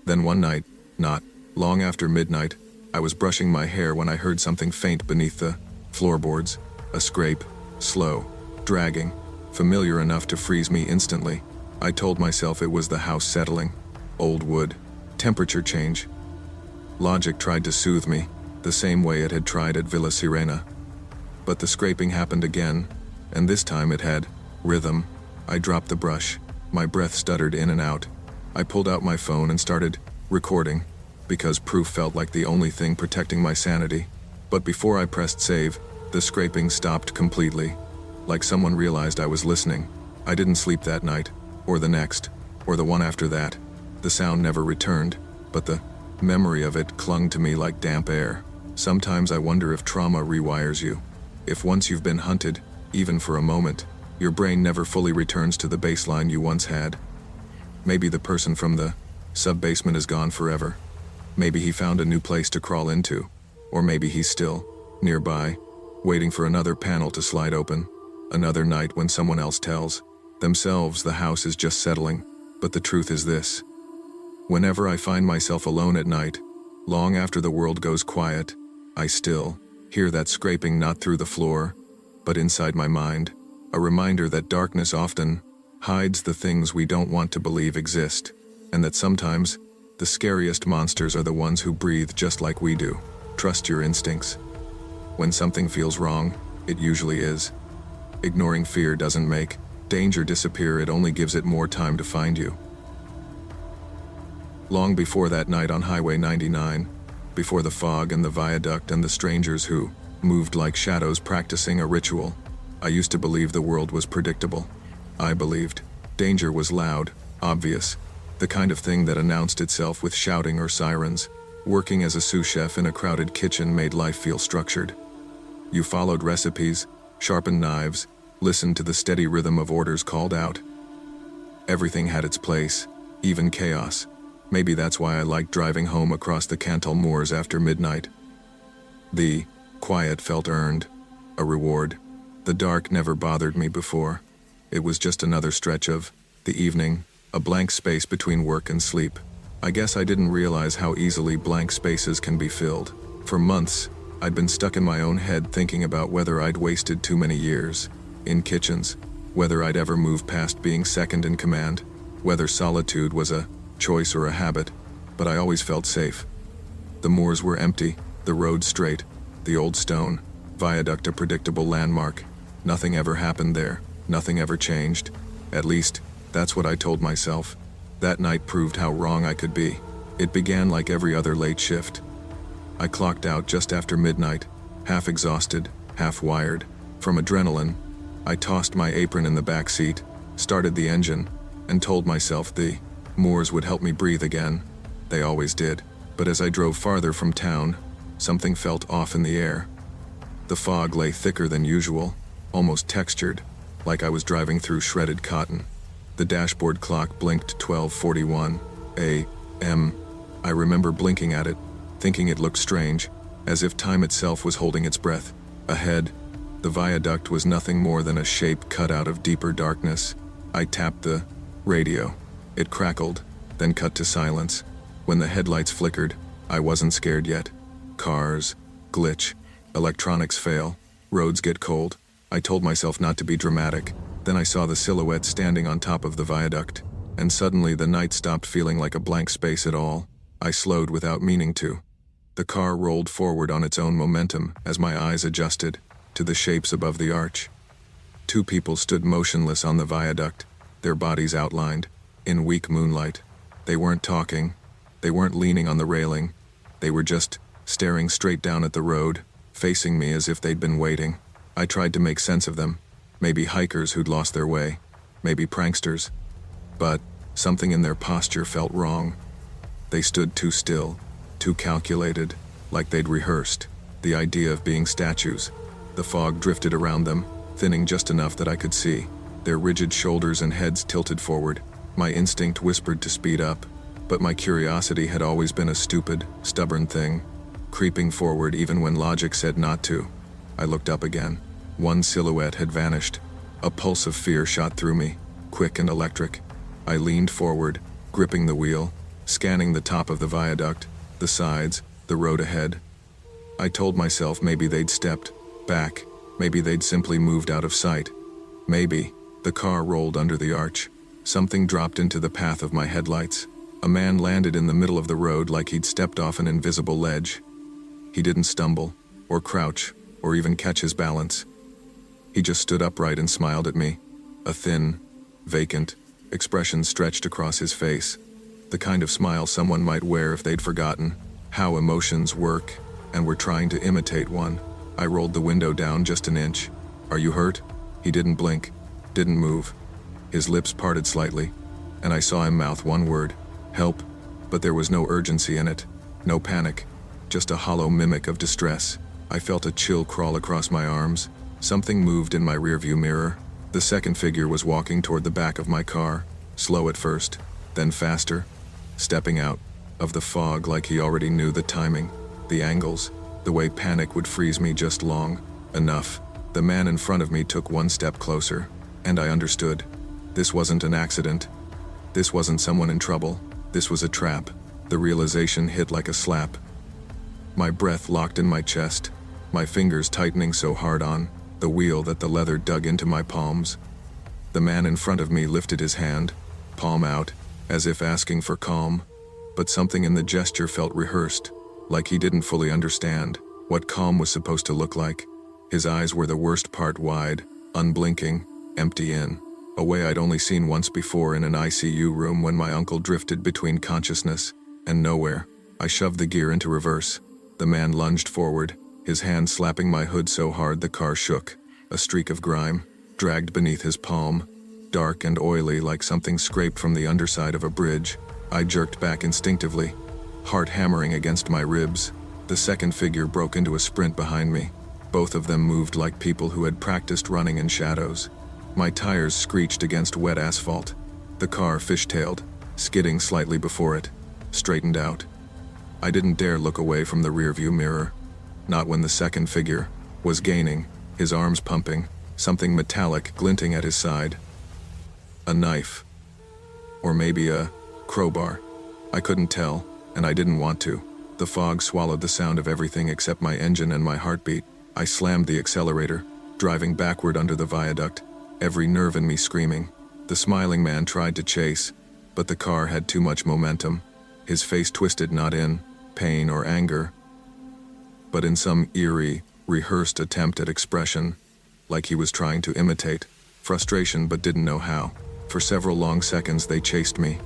[SPEAKER 1] Then one night, not long after midnight, I was brushing my hair when I heard something faint beneath the floorboards. A scrape, slow, dragging, familiar enough to freeze me instantly. I told myself it was the house settling. Old wood, temperature change. Logic tried to soothe me, the same way it had tried at Villa Sirena. But the scraping happened again, and this time it had rhythm. I dropped the brush. My breath stuttered in and out. I pulled out my phone and started recording, because proof felt like the only thing protecting my sanity. But before I pressed save, the scraping stopped completely. Like someone realized I was listening. I didn't sleep that night, or the next, or the one after that. The sound never returned, but the memory of it clung to me like damp air. Sometimes I wonder if trauma rewires you. If once you've been hunted, even for a moment, your brain never fully returns to the baseline you once had. Maybe the person from the sub-basement is gone forever. Maybe he found a new place to crawl into. Or maybe he's still nearby, waiting for another panel to slide open, another night when someone else tells themselves the house is just settling. But the truth is this: whenever I find myself alone at night, long after the world goes quiet, I still hear that scraping not through the floor, but inside my mind, a reminder that darkness often hides the things we don't want to believe exist, and that sometimes the scariest monsters are the ones who breathe just like we do. Trust your instincts. When something feels wrong, it usually is. Ignoring fear doesn't make danger disappear, it only gives it more time to find you. Long before that night on Highway 99, before the fog and the viaduct and the strangers who moved like shadows practicing a ritual, I used to believe the world was predictable. I believed danger was loud, obvious, the kind of thing that announced itself with shouting or sirens. Working as a sous chef in a crowded kitchen made life feel structured. You followed recipes, sharpened knives, listened to the steady rhythm of orders called out. Everything had its place, even chaos. Maybe that's why I liked driving home across the Cantal moors after midnight. The quiet felt earned, a reward. The dark never bothered me before. It was just another stretch of the evening, a blank space between work and sleep. I guess I didn't realize how easily blank spaces can be filled. For months, I'd been stuck in my own head thinking about whether I'd wasted too many years in kitchens, whether I'd ever move past being second in command, whether solitude was a choice or a habit, but I always felt safe. The moors were empty, the road straight, the old stone viaduct a predictable landmark. Nothing ever happened there, nothing ever changed. At least, that's what I told myself. That night proved how wrong I could be. It began like every other late shift. I clocked out just after midnight, half exhausted, half wired. From adrenaline, I tossed my apron in the back seat, started the engine, and told myself the moors would help me breathe again. They always did. But as I drove farther from town, something felt off in the air. The fog lay thicker than usual, almost textured, like I was driving through shredded cotton. The dashboard clock blinked 12:41 a.m. I remember blinking at it, thinking it looked strange, as if time itself was holding its breath. Ahead, the viaduct was nothing more than a shape cut out of deeper darkness. I tapped the radio. It crackled, then cut to silence. When the headlights flickered, I wasn't scared yet. Cars glitch, electronics fail, roads get cold. I told myself not to be dramatic. Then I saw the silhouette standing on top of the viaduct, and suddenly the night stopped feeling like a blank space at all. I slowed without meaning to. The car rolled forward on its own momentum as my eyes adjusted to the shapes above the arch. Two people stood motionless on the viaduct, their bodies outlined in weak moonlight. They weren't talking, they weren't leaning on the railing, they were just staring straight down at the road, facing me as if they'd been waiting. I tried to make sense of them. Maybe hikers who'd lost their way, maybe pranksters. But something in their posture felt wrong. They stood too still, too calculated, like they'd rehearsed the idea of being statues. The fog drifted around them, thinning just enough that I could see. Their rigid shoulders and heads tilted forward. My instinct whispered to speed up, but my curiosity had always been a stupid, stubborn thing, creeping forward even when logic said not to. I looked up again. One silhouette had vanished. A pulse of fear shot through me, quick and electric. I leaned forward, gripping the wheel, scanning the top of the viaduct, the sides, the road ahead. I told myself maybe they'd stepped back, maybe they'd simply moved out of sight. Maybe. The car rolled under the arch. Something dropped into the path of my headlights. A man landed in the middle of the road like he'd stepped off an invisible ledge. He didn't stumble, or crouch, or even catch his balance. He just stood upright and smiled at me. A thin, vacant expression stretched across his face. The kind of smile someone might wear if they'd forgotten how emotions work and were trying to imitate one. I rolled the window down just an inch. "Are you hurt?" He didn't blink, didn't move. His lips parted slightly, and I saw him mouth one word: "Help." But there was no urgency in it, no panic, just a hollow mimic of distress. I felt a chill crawl across my arms. Something moved in my rearview mirror. The second figure was walking toward the back of my car, slow at first, then faster, stepping out of the fog like he already knew the timing, the angles, The way panic would freeze me just long enough. The man in front of me took one step closer, and I understood. This wasn't an accident. This wasn't someone in trouble. This was a trap. The realization hit like a slap. My breath locked in my chest, my fingers tightening so hard on the wheel that the leather dug into my palms. The man in front of me lifted his hand, palm out, as if asking for calm, but something in the gesture felt rehearsed, like he didn't fully understand what calm was supposed to look like. His eyes were the worst part, wide, unblinking, empty in a way I'd only seen once before in an ICU room when my uncle drifted between consciousness and nowhere. I shoved the gear into reverse. The man lunged forward, his hand slapping my hood so hard the car shook. A streak of grime dragged beneath his palm, dark and oily like something scraped from the underside of a bridge. I jerked back instinctively, heart hammering against my ribs. The second figure broke into a sprint behind me. Both of them moved like people who had practiced running in shadows. My tires screeched against wet asphalt. The car fishtailed, skidding slightly before it, straightened out. I didn't dare look away from the rearview mirror. Not when the second figure was gaining, his arms pumping, something metallic glinting at his side. A knife. Or maybe a crowbar. I couldn't tell, and I didn't want to. The fog swallowed the sound of everything except my engine and my heartbeat. I slammed the accelerator, driving backward under the viaduct, every nerve in me screaming. The smiling man tried to chase, but the car had too much momentum. His face twisted not in pain or anger, but in some eerie, rehearsed attempt at expression, like he was trying to imitate frustration but didn't know how. For several long seconds they chased me,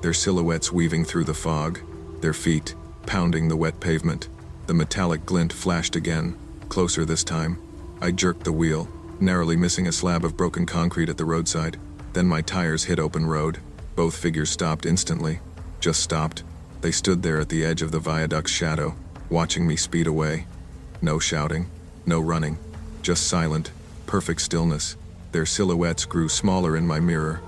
[SPEAKER 1] their silhouettes weaving through the fog, their feet pounding the wet pavement. The metallic glint flashed again, closer this time. I jerked the wheel, narrowly missing a slab of broken concrete at the roadside. Then my tires hit open road. Both figures stopped instantly. Just stopped. They stood there at the edge of the viaduct's shadow, watching me speed away. No shouting, no running, just silent, perfect stillness. Their silhouettes grew smaller in my mirror,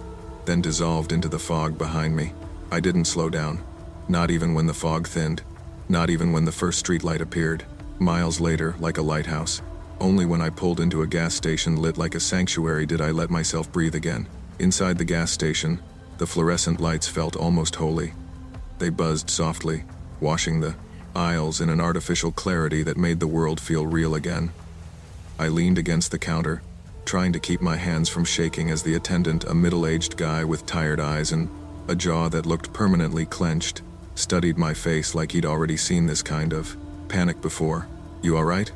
[SPEAKER 1] then dissolved into the fog behind me. I didn't slow down, not even when the fog thinned, not even when the first streetlight appeared. Miles later, like a lighthouse, only when I pulled into a gas station lit like a sanctuary did I let myself breathe again. Inside the gas station, the fluorescent lights felt almost holy. They buzzed softly, washing the aisles in an artificial clarity that made the world feel real again. I leaned against the counter, trying to keep my hands from shaking as the attendant, a middle-aged guy with tired eyes and a jaw that looked permanently clenched, studied my face like he'd already seen this kind of panic before. "You all right?"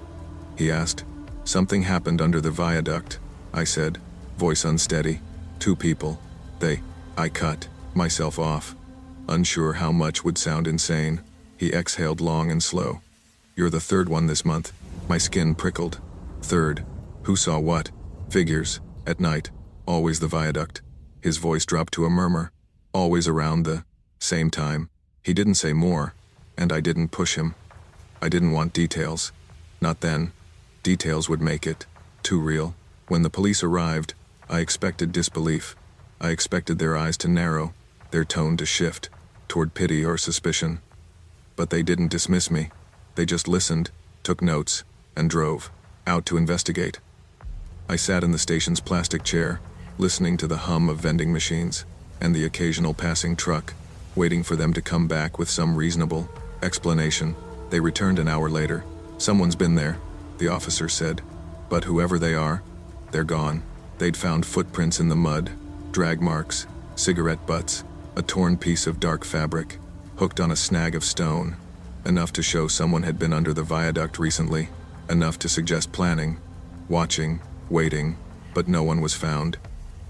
[SPEAKER 1] he asked. "Something happened under the viaduct," I said, voice unsteady. "Two people. I cut myself off." Unsure how much would sound insane, he exhaled long and slow. "You're the third one this month." My skin prickled. "Third? Who saw what?" "Figures. At night. Always the viaduct." His voice dropped to a murmur. "Always around the same time." He didn't say more, and I didn't push him. I didn't want details. Not then. Details would make it too real. When the police arrived, I expected disbelief. I expected their eyes to narrow, their tone to shift toward pity or suspicion. But they didn't dismiss me. They just listened, took notes, and drove out to investigate. I sat in the station's plastic chair, listening to the hum of vending machines and the occasional passing truck, waiting for them to come back with some reasonable explanation. They returned an hour later. "Someone's been there," the officer said. "But whoever they are, they're gone." They'd found footprints in the mud, drag marks, cigarette butts, a torn piece of dark fabric, hooked on a snag of stone, enough to show someone had been under the viaduct recently, enough to suggest planning, watching, waiting, but no one was found.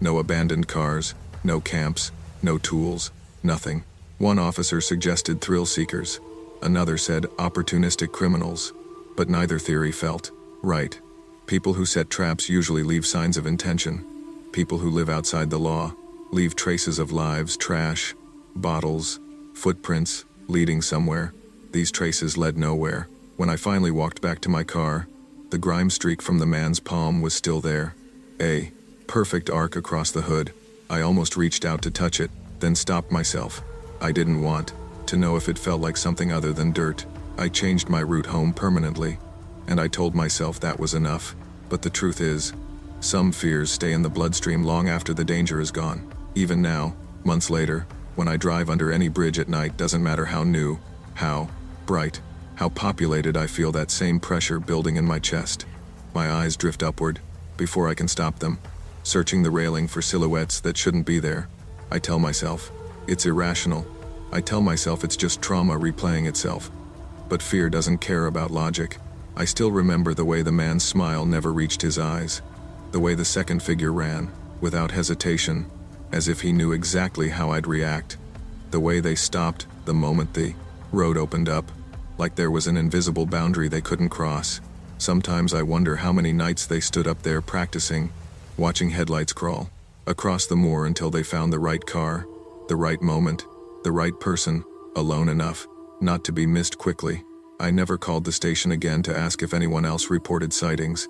[SPEAKER 1] No abandoned cars, no camps, no tools, nothing. One officer suggested thrill seekers, another said opportunistic criminals, but neither theory felt right. People who set traps usually leave signs of intention. People who live outside the law leave traces of lives, trash, bottles, footprints, leading somewhere. These traces led nowhere. When I finally walked back to my car, the grime streak from the man's palm was still there. A perfect arc across the hood. I almost reached out to touch it, then stopped myself. I didn't want to know if it felt like something other than dirt. I changed my route home permanently, and I told myself that was enough. But the truth is, some fears stay in the bloodstream long after the danger is gone. Even now, months later, when I drive under any bridge at night, doesn't matter how new, how bright, how populated, I feel that same pressure building in my chest. My eyes drift upward before I can stop them, searching the railing for silhouettes that shouldn't be there. I tell myself, it's irrational. I tell myself it's just trauma replaying itself. But fear doesn't care about logic. I still remember the way the man's smile never reached his eyes, the way the second figure ran, without hesitation, as if he knew exactly how I'd react, the way they stopped the moment the road opened up, like there was an invisible boundary they couldn't cross. Sometimes I wonder how many nights they stood up there practicing, watching headlights crawl across the moor until they found the right car, the right moment, the right person, alone enough not to be missed quickly. I never called the station again to ask if anyone else reported sightings.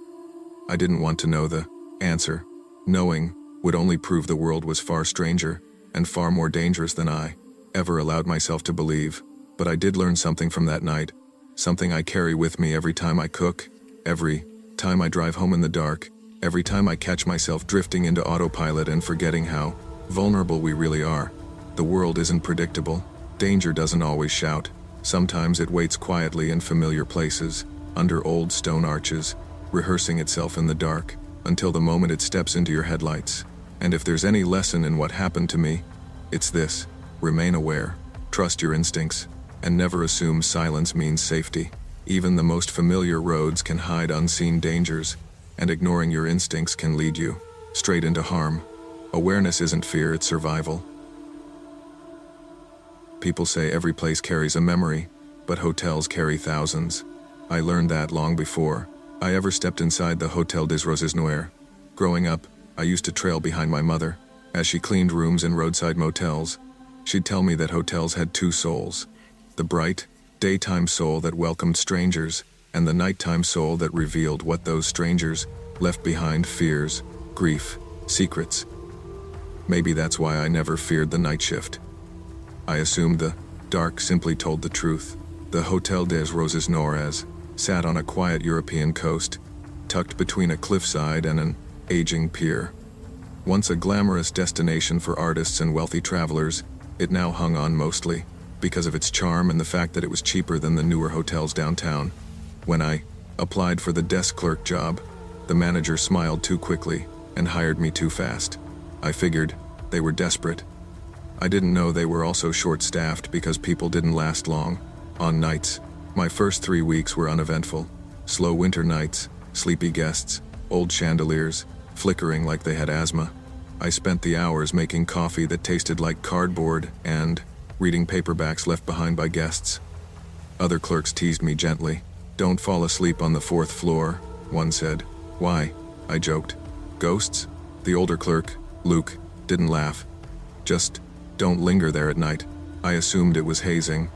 [SPEAKER 1] I didn't want to know the answer. Knowing would only prove the world was far stranger and far more dangerous than I ever allowed myself to believe. But I did learn something from that night, something I carry with me every time I cook, every time I drive home in the dark, every time I catch myself drifting into autopilot and forgetting how vulnerable we really are. The world isn't predictable. Danger doesn't always shout. Sometimes it waits quietly in familiar places, under old stone arches, rehearsing itself in the dark, until the moment it steps into your headlights. And if there's any lesson in what happened to me, it's this: remain aware, trust your instincts, and never assume silence means safety. Even the most familiar roads can hide unseen dangers, and ignoring your instincts can lead you straight into harm. Awareness isn't fear, it's survival. People say every place carries a memory, but hotels carry thousands. I learned that long before I ever stepped inside the Hotel des Roses Noires. Growing up, I used to trail behind my mother as she cleaned rooms in roadside motels. She'd tell me that hotels had two souls: the bright, daytime soul that welcomed strangers, and the nighttime soul that revealed what those strangers left behind: fears, grief, secrets. Maybe that's why I never feared the night shift. I assumed the dark simply told the truth. The Hotel des Roses Noires sat on a quiet European coast, tucked between a cliffside and an aging pier. Once a glamorous destination for artists and wealthy travelers, it now hung on mostly because of its charm and the fact that it was cheaper than the newer hotels downtown. When I applied for the desk clerk job, the manager smiled too quickly and hired me too fast. I figured they were desperate. I didn't know they were also short-staffed because people didn't last long. On nights, my first 3 weeks were uneventful. Slow winter nights, sleepy guests, old chandeliers, flickering like they had asthma. I spent the hours making coffee that tasted like cardboard and reading paperbacks left behind by guests. Other clerks teased me gently. "Don't fall asleep on the 4th floor," one said. "Why?" I joked. "Ghosts?" The older clerk, Luke, didn't laugh. "Just don't linger there at night." I assumed it was hazing.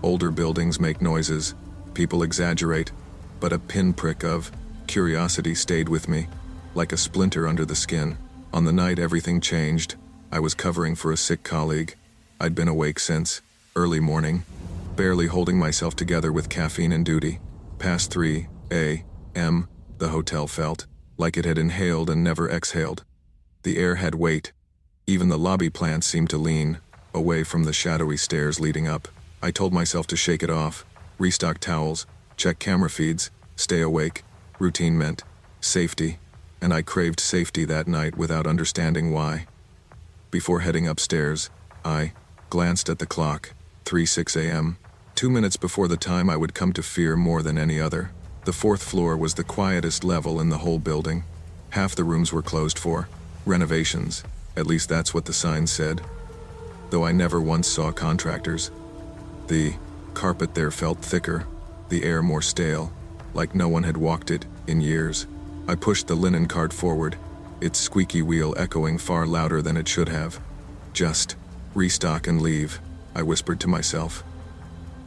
[SPEAKER 1] Older buildings make noises, people exaggerate, but a pinprick of curiosity stayed with me, like a splinter under the skin. On the night everything changed, I was covering for a sick colleague. I'd been awake since early morning, barely holding myself together with caffeine and duty. Past 3 a.m., the hotel felt like it had inhaled and never exhaled. The air had weight. Even the lobby plants seemed to lean away from the shadowy stairs leading up. I told myself to shake it off, restock towels, check camera feeds, stay awake. Routine meant safety, and I craved safety that night without understanding why. Before heading upstairs, I glanced at the clock. 3:06 a.m., 2 minutes before the time I would come to fear more than any other. The 4th floor was the quietest level in the whole building. Half the rooms were closed for renovations. At least that's what the sign said, though I never once saw contractors. The carpet there felt thicker, the air more stale, like no one had walked it in years. I pushed the linen cart forward, its squeaky wheel echoing far louder than it should have. "Just restock and leave," I whispered to myself.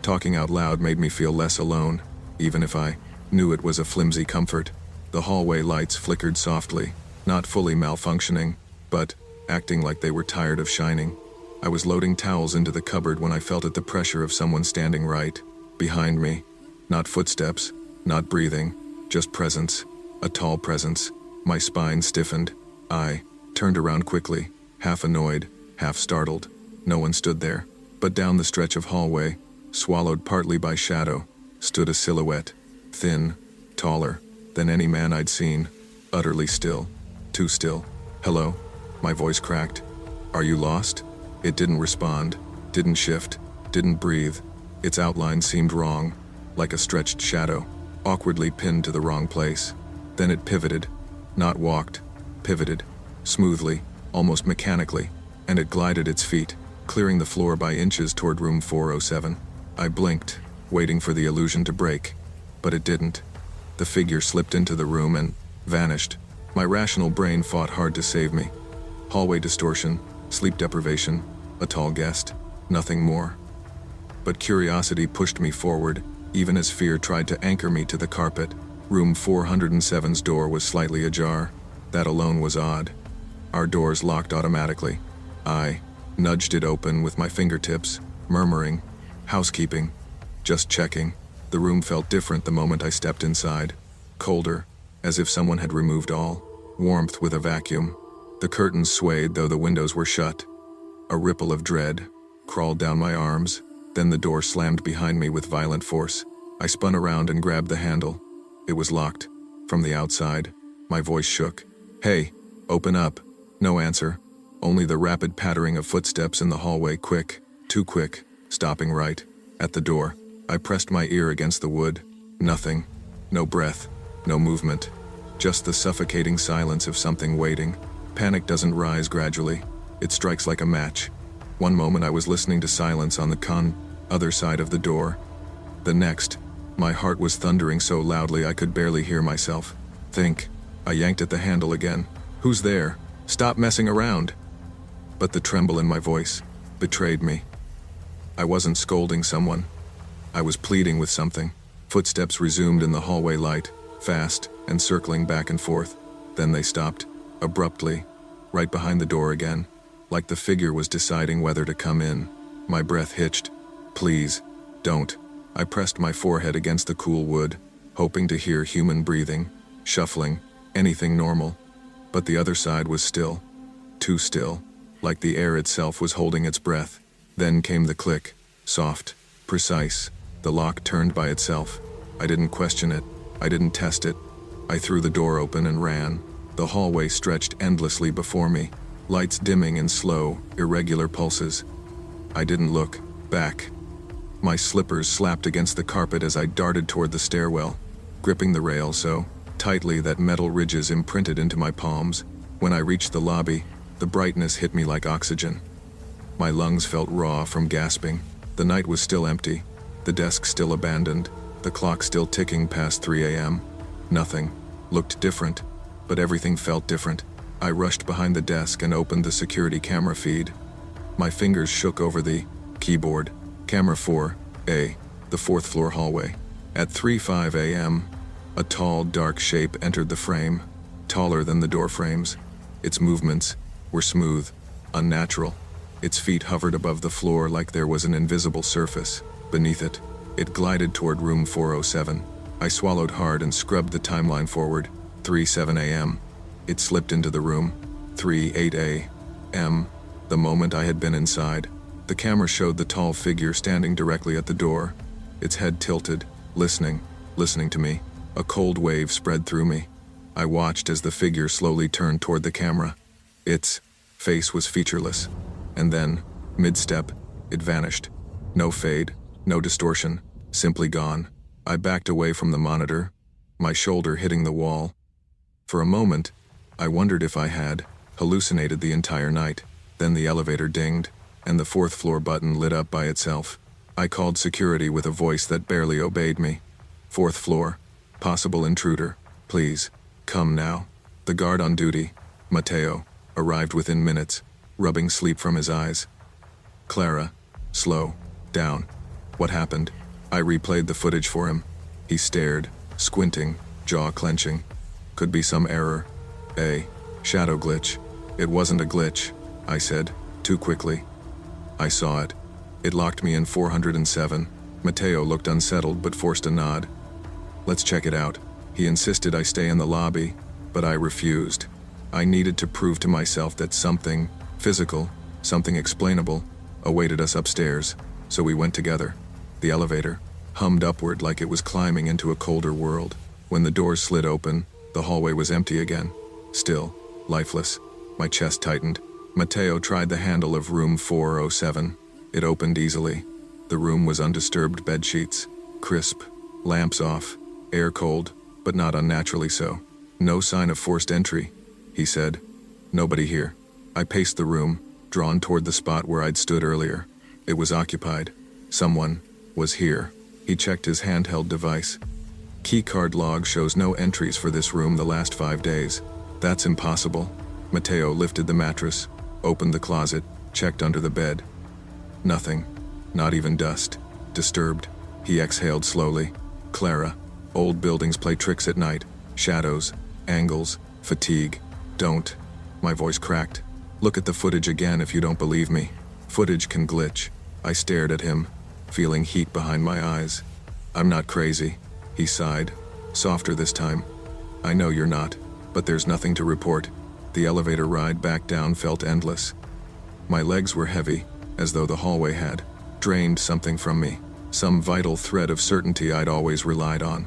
[SPEAKER 1] Talking out loud made me feel less alone, even if I knew it was a flimsy comfort. The hallway lights flickered softly, not fully malfunctioning, but acting like they were tired of shining. I was loading towels into the cupboard when I felt at the pressure of someone standing right Behind me. Not footsteps, not breathing, just presence. A tall presence. My spine stiffened. I turned around quickly, half annoyed, half startled. No one stood there. But down the stretch of hallway, swallowed partly by shadow, stood a silhouette. Thin, taller than any man I'd seen. Utterly still. Too still. "Hello?" My voice cracked. "Are you lost?" It didn't respond, didn't shift, didn't breathe. Its outline seemed wrong, like a stretched shadow, awkwardly pinned to the wrong place. Then it pivoted. Not walked, pivoted. Smoothly, almost mechanically, and it glided its feet, clearing the floor by inches toward room 407. I blinked, waiting for the illusion to break. But it didn't. The figure slipped into the room and vanished. My rational brain fought hard to save me. Hallway distortion, sleep deprivation, a tall guest, nothing more. But curiosity pushed me forward, even as fear tried to anchor me to the carpet. Room 407's door was slightly ajar. That alone was odd. Our doors locked automatically. I nudged it open with my fingertips, murmuring, "Housekeeping." Just checking. The room felt different the moment I stepped inside. Colder, as if someone had removed all warmth with a vacuum. The curtains swayed though the windows were shut. A ripple of dread crawled down my arms, then the door slammed behind me with violent force. I spun around and grabbed the handle. It was locked. From the outside, my voice shook. "Hey, open up." No answer. Only the rapid pattering of footsteps in the hallway, quick, too quick, stopping right at the door. I pressed my ear against the wood. Nothing. No breath. No movement. Just the suffocating silence of something waiting. Panic doesn't rise gradually. It strikes like a match. One moment I was listening to silence on the other side of the door. The next, my heart was thundering so loudly I could barely hear myself. Think. I yanked at the handle again. "Who's there? Stop messing around." But the tremble in my voice betrayed me. I wasn't scolding someone. I was pleading with something. Footsteps resumed in the hallway light, fast and circling back and forth. Then they stopped, abruptly, right behind the door again, like the figure was deciding whether to come in. My breath hitched. "Please, don't." I pressed my forehead against the cool wood, hoping to hear human breathing, shuffling, anything normal. But the other side was still. Too still, like the air itself was holding its breath. Then came the click, soft, precise. The lock turned by itself. I didn't question it. I didn't test it. I threw the door open and ran. The hallway stretched endlessly before me, lights dimming in slow, irregular pulses. I didn't look back. My slippers slapped against the carpet as I darted toward the stairwell, gripping the rail so tightly that metal ridges imprinted into my palms. When I reached the lobby, the brightness hit me like oxygen. My lungs felt raw from gasping. The night was still empty, the desk still abandoned, the clock still ticking past 3 a.m. Nothing looked different, but everything felt different. I rushed behind the desk and opened the security camera feed. My fingers shook over the keyboard. Camera 4A, the fourth floor hallway. At 3:05 a.m., a tall, dark shape entered the frame, taller than the door frames. Its movements were smooth, unnatural. Its feet hovered above the floor like there was an invisible surface beneath it. It glided toward room 407. I swallowed hard and scrubbed the timeline forward. 3:07 a.m. It slipped into the room. 3:08 a.m. The moment I had been inside. The camera showed the tall figure standing directly at the door, its head tilted, listening to me. A cold wave spread through me. I watched as the figure slowly turned toward the camera. Its face was featureless. And then, mid-step, it vanished. No fade, no distortion, simply gone. I backed away from the monitor, my shoulder hitting the wall. For a moment, I wondered if I had hallucinated the entire night. Then the elevator dinged, and the fourth floor button lit up by itself. I called security with a voice that barely obeyed me. "Fourth floor. Possible intruder. Please, come now." The guard on duty, Mateo, arrived within minutes, rubbing sleep from his eyes. "Clara, slow down. What happened?" I replayed the footage for him. He stared, squinting, jaw clenching. "Could be some error. A shadow glitch." "It wasn't a glitch," I said, too quickly. "I saw it. It locked me in 407. Mateo looked unsettled but forced a nod. Let's check it out. He insisted I stay in the lobby, but I refused. I needed to prove to myself that something physical, something explainable, awaited us upstairs, so we went together. The elevator hummed upward like it was climbing into a colder world. When the doors slid open, the hallway was empty again. Still, lifeless. My chest tightened. Mateo tried the handle of room 407. It opened easily. The room was undisturbed bedsheets, crisp, lamps off, air cold, but not unnaturally so. No sign of forced entry, he said. Nobody here. I paced the room, drawn toward the spot where I'd stood earlier. It was occupied. Someone was here. He checked his handheld device. Keycard log shows no entries for this room the last 5 days. That's impossible. Mateo lifted the mattress, opened the closet, checked under the bed. Nothing. Not even dust. Disturbed. He exhaled slowly. Clara. Old buildings play tricks at night. Shadows. Angles. Fatigue. Don't. My voice cracked. Look at the footage again if you don't believe me. Footage can glitch. I stared at him, feeling heat behind my eyes. I'm not crazy, he sighed, softer this time. I know you're not, but there's nothing to report. The elevator ride back down felt endless. My legs were heavy, as though the hallway had drained something from me, some vital thread of certainty I'd always relied on.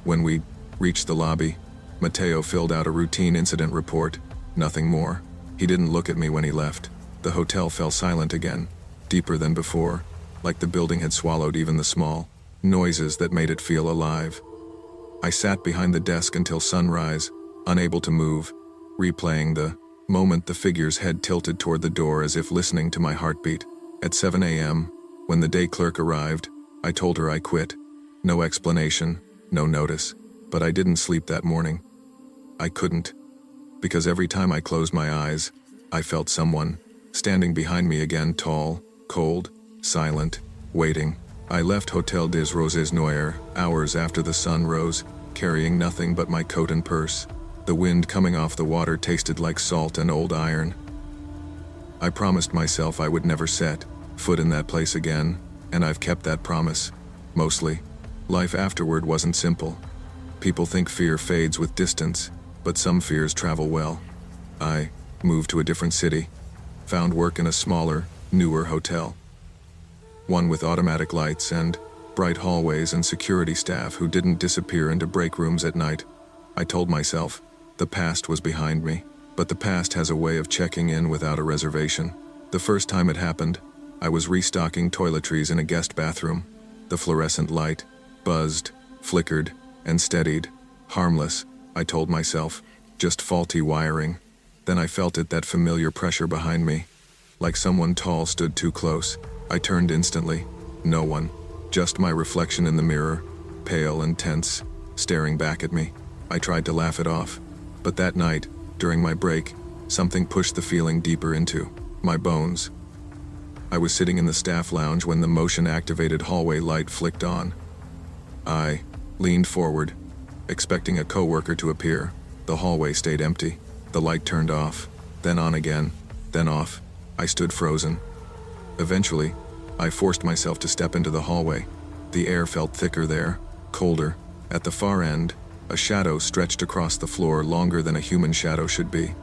[SPEAKER 1] When we reached the lobby, Mateo filled out a routine incident report, nothing more. He didn't look at me when he left. The hotel fell silent again, deeper than before, like the building had swallowed even the small noises that made it feel alive. I sat behind the desk until sunrise, unable to move, replaying the moment the figure's head tilted toward the door as if listening to my heartbeat. At 7 a.m., when the day clerk arrived, I told her I quit. No explanation, no notice, but I didn't sleep that morning. I couldn't, because every time I closed my eyes, I felt someone standing behind me again, tall, cold, silent, waiting. I left Hotel des Roses Noires hours after the sun rose, carrying nothing but my coat and purse. The wind coming off the water tasted like salt and old iron. I promised myself I would never set foot in that place again, and I've kept that promise, mostly. Life afterward wasn't simple. People think fear fades with distance, but some fears travel well. I moved to a different city, found work in a smaller, newer hotel. One with automatic lights and bright hallways and security staff who didn't disappear into break rooms at night. I told myself, the past was behind me, but the past has a way of checking in without a reservation. The first time it happened, I was restocking toiletries in a guest bathroom. The fluorescent light buzzed, flickered, and steadied. Harmless, I told myself, just faulty wiring. Then I felt it, that familiar pressure behind me. Like someone tall stood too close. I turned instantly. No one. Just my reflection in the mirror, pale and tense, staring back at me. I tried to laugh it off. But that night, during my break, something pushed the feeling deeper into my bones. I was sitting in the staff lounge when the motion-activated hallway light flicked on. I leaned forward, expecting a coworker to appear. The hallway stayed empty. The light turned off, then on again, then off. I stood frozen. Eventually, I forced myself to step into the hallway. The air felt thicker there, colder. At the far end, a shadow stretched across the floor longer than a human shadow should be.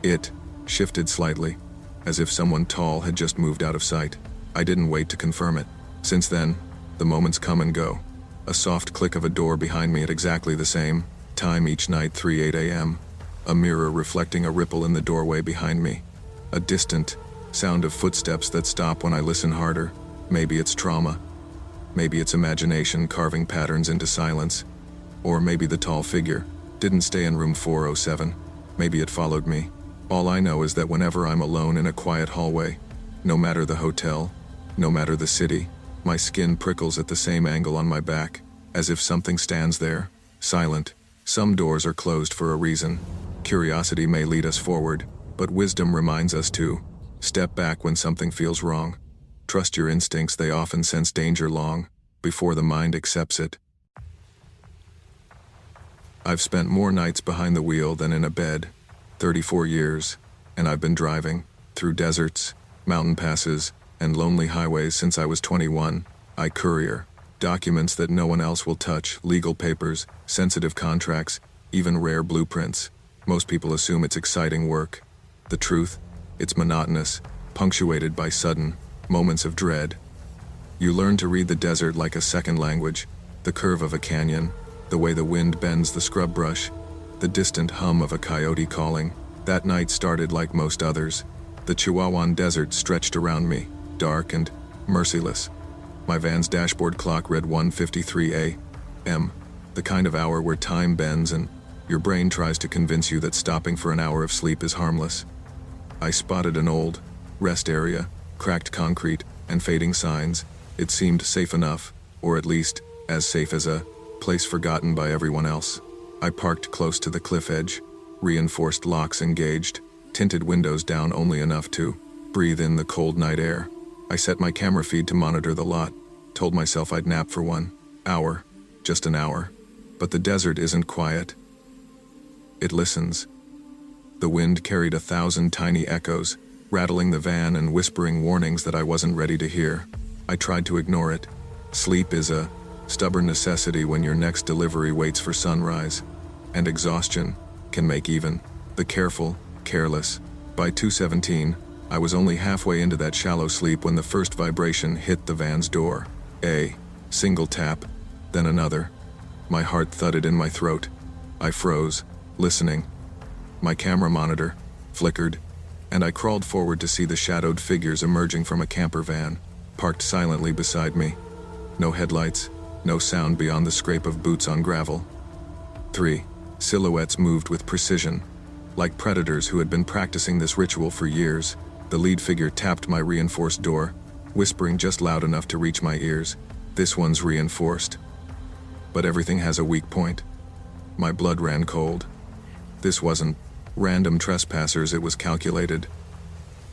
[SPEAKER 1] It shifted slightly, as if someone tall had just moved out of sight. I didn't wait to confirm it. Since then, the moments come and go. A soft click of a door behind me at exactly the same time each night, 3:08 a.m. A mirror reflecting a ripple in the doorway behind me. A distant sound of footsteps that stop when I listen harder. Maybe it's trauma. Maybe it's imagination carving patterns into silence. Or maybe the tall figure didn't stay in room 407. Maybe it followed me. All I know is that whenever I'm alone in a quiet hallway, no matter the hotel, no matter the city, my skin prickles at the same angle on my back, as if something stands there, silent. Some doors are closed for a reason. Curiosity may lead us forward, but wisdom reminds us to step back when something feels wrong. Trust your instincts, they often sense danger long before the mind accepts it. I've spent more nights behind the wheel than in a bed, 34 years, and I've been driving through deserts, mountain passes, and lonely highways since I was 21. I courier. Documents that no one else will touch, legal papers, sensitive contracts, even rare blueprints. Most people assume it's exciting work. The truth? It's monotonous, punctuated by sudden moments of dread. You learn to read the desert like a second language, the curve of a canyon, the way the wind bends the scrub brush, the distant hum of a coyote calling. That night started like most others. The Chihuahuan desert stretched around me, dark and merciless. My van's dashboard clock read 1:53 a.m., the kind of hour where time bends and your brain tries to convince you that stopping for an hour of sleep is harmless. I spotted an old rest area, cracked concrete, and fading signs. It seemed safe enough, or at least as safe as a place forgotten by everyone else. I parked close to the cliff edge, reinforced locks engaged, tinted windows down only enough to breathe in the cold night air. I set my camera feed to monitor the lot, told myself I'd nap for 1 hour, just an hour. But the desert isn't quiet. It listens. The wind carried 1,000 tiny echoes, rattling the van and whispering warnings that I wasn't ready to hear. I tried to ignore it. Sleep is a stubborn necessity when your next delivery waits for sunrise, and exhaustion can make even the careful careless. By 2:17, I was only halfway into that shallow sleep when the first vibration hit the van's door. A single tap, then another. My heart thudded in my throat. I froze, listening. My camera monitor flickered, and I crawled forward to see the shadowed figures emerging from a camper van, parked silently beside me. No headlights, no sound beyond the scrape of boots on gravel. 3 silhouettes moved with precision, like predators who had been practicing this ritual for years. The lead figure tapped my reinforced door, whispering just loud enough to reach my ears. This one's reinforced. But everything has a weak point. My blood ran cold. This wasn't random trespassers, it was calculated.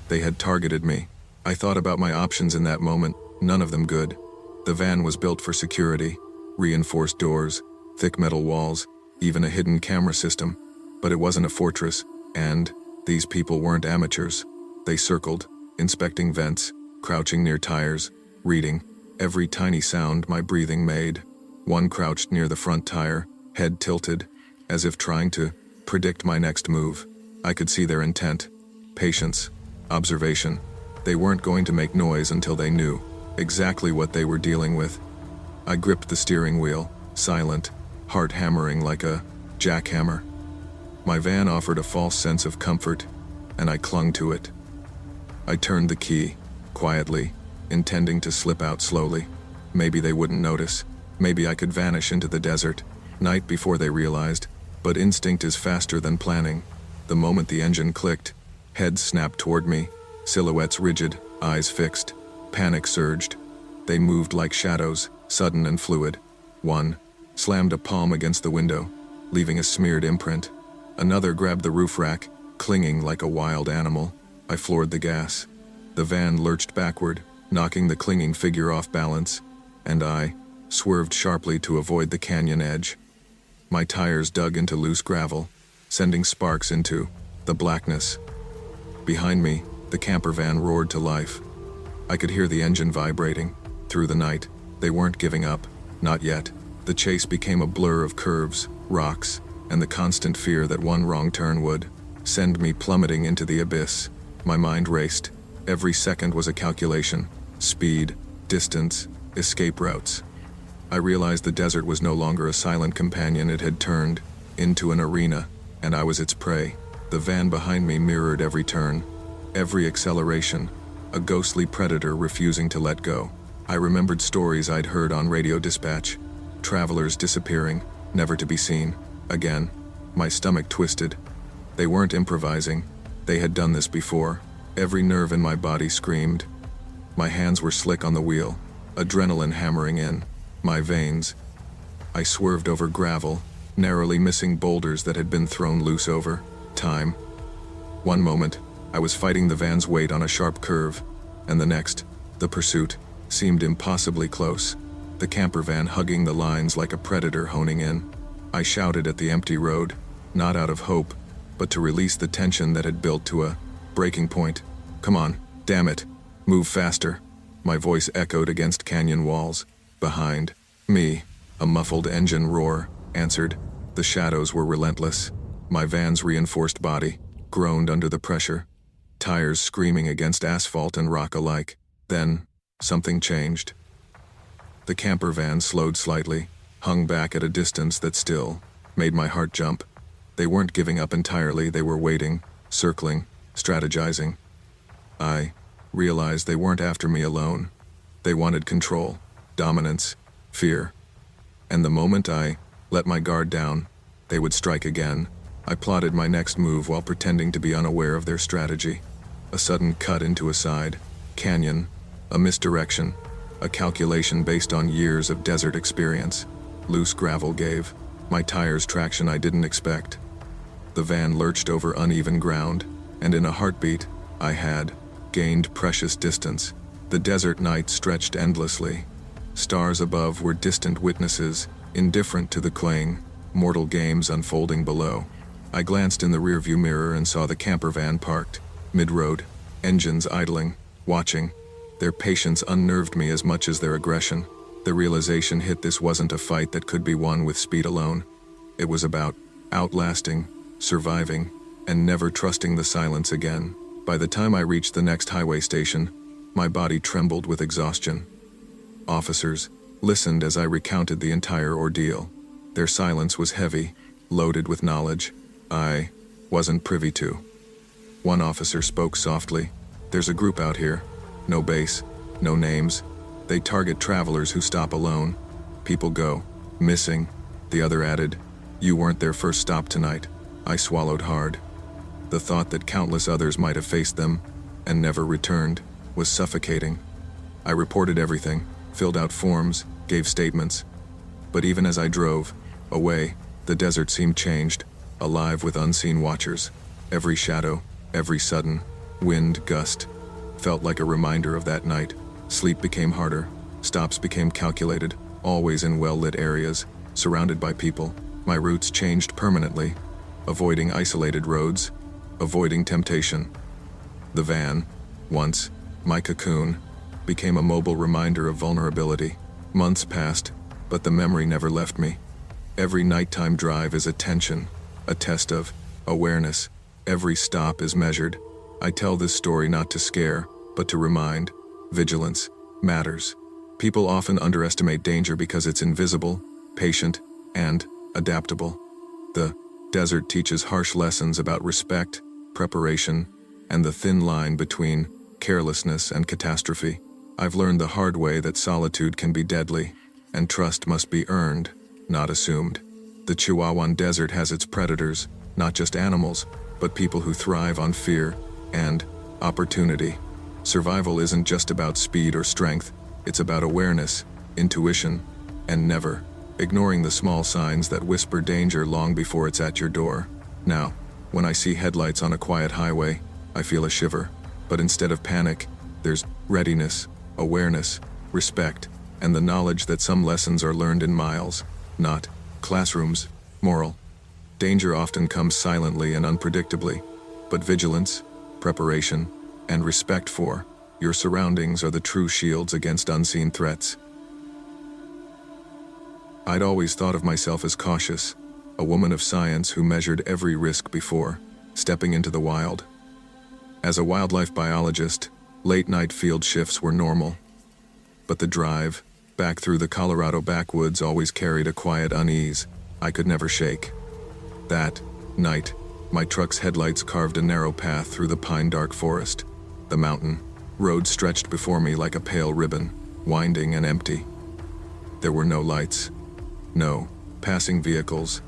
[SPEAKER 1] They had targeted me. I thought about my options in that moment, none of them good. The van was built for security, reinforced doors, thick metal walls, even a hidden camera system. But it wasn't a fortress, and these people weren't amateurs. They circled, inspecting vents, crouching near tires, reading every tiny sound my breathing made. One crouched near the front tire, head tilted, as if trying to predict my next move. I could see their intent, patience, observation. They weren't going to make noise until they knew exactly what they were dealing with. I gripped the steering wheel, silent, heart hammering like a jackhammer. My van offered a false sense of comfort, and I clung to it. I turned the key, quietly, intending to slip out slowly. Maybe they wouldn't notice. Maybe I could vanish into the desert, night before they realized. But instinct is faster than planning. The moment the engine clicked, heads snapped toward me, silhouettes rigid, eyes fixed. Panic surged. They moved like shadows, sudden and fluid. One slammed a palm against the window, leaving a smeared imprint. Another grabbed the roof rack, clinging like a wild animal. I floored the gas. The van lurched backward, knocking the clinging figure off balance, and I swerved sharply to avoid the canyon edge. My tires dug into loose gravel, sending sparks into the blackness. Behind me, the camper van roared to life. I could hear the engine vibrating. Through the night, they weren't giving up, not yet. The chase became a blur of curves, rocks, and the constant fear that one wrong turn would send me plummeting into the abyss. My mind raced. Every second was a calculation. Speed, distance, escape routes. I realized the desert was no longer a silent companion. It had turned into an arena, and I was its prey. The van behind me mirrored every turn, every acceleration, a ghostly predator refusing to let go. I remembered stories I'd heard on radio dispatch, travelers disappearing, never to be seen again. My stomach twisted. They weren't improvising. They had done this before. Every nerve in my body screamed. My hands were slick on the wheel, adrenaline hammering in my veins. I swerved over gravel, narrowly missing boulders that had been thrown loose over time. One moment, I was fighting the van's weight on a sharp curve, and the next, the pursuit seemed impossibly close, the camper van hugging the lines like a predator honing in. I shouted at the empty road, not out of hope, but to release the tension that had built to a breaking point. Come on, damn it, move faster. My voice echoed against canyon walls. Behind me, a muffled engine roar answered. The shadows were relentless. My van's reinforced body groaned under the pressure, tires screaming against asphalt and rock alike. Then, something changed. The camper van slowed slightly, hung back at a distance that still made my heart jump. They weren't giving up entirely, they were waiting, circling, strategizing. I realized they weren't after me alone. They wanted control, dominance, fear. And the moment I let my guard down, they would strike again. I plotted my next move while pretending to be unaware of their strategy. A sudden cut into a side canyon, a misdirection, a calculation based on years of desert experience. Loose gravel gave my tires traction I didn't expect. The van lurched over uneven ground, and in a heartbeat, I had gained precious distance. The desert night stretched endlessly. Stars above were distant witnesses, indifferent to the clang, mortal games unfolding below. I glanced in the rearview mirror and saw the camper van parked, mid-road, engines idling, watching. Their patience unnerved me as much as their aggression. The realization hit this wasn't a fight that could be won with speed alone. It was about outlasting, surviving, and never trusting the silence again. By the time I reached the next highway station, my body trembled with exhaustion. Officers listened as I recounted the entire ordeal. Their silence was heavy, loaded with knowledge I wasn't privy to. One officer spoke softly. "There's a group out here. No base, no names. They target travelers who stop alone. People go missing." The other added, "You weren't their first stop tonight." I swallowed hard. The thought that countless others might have faced them and never returned was suffocating. I reported everything, filled out forms, gave statements. But even as I drove away, the desert seemed changed, alive with unseen watchers. Every shadow, every sudden wind gust felt like a reminder of that night. Sleep became harder, stops became calculated, always in well-lit areas, surrounded by people. My routes changed permanently, avoiding isolated roads, avoiding temptation. The van, once my cocoon, became a mobile reminder of vulnerability. Months passed, but the memory never left me. Every nighttime drive is a tension, a test of awareness. Every stop is measured. I tell this story not to scare, but to remind. Vigilance matters. People often underestimate danger because it's invisible, patient, and adaptable. The desert teaches harsh lessons about respect, preparation, and the thin line between carelessness and catastrophe. I've learned the hard way that solitude can be deadly, and trust must be earned, not assumed. The Chihuahuan Desert has its predators, not just animals, but people who thrive on fear and opportunity. Survival isn't just about speed or strength, it's about awareness, intuition, and never ignoring the small signs that whisper danger long before it's at your door. Now, when I see headlights on a quiet highway, I feel a shiver. But instead of panic, there's readiness, awareness, respect, and the knowledge that some lessons are learned in miles, not classrooms. Moral: danger often comes silently and unpredictably, but vigilance, preparation, and respect for your surroundings are the true shields against unseen threats. I'd always thought of myself as cautious, a woman of science who measured every risk before stepping into the wild. As a wildlife biologist, late-night field shifts were normal. But the drive back through the Colorado backwoods always carried a quiet unease I could never shake. That night, my truck's headlights carved a narrow path through the pine-dark forest. The mountain road stretched before me like a pale ribbon, winding and empty. There were no lights, no passing vehicles,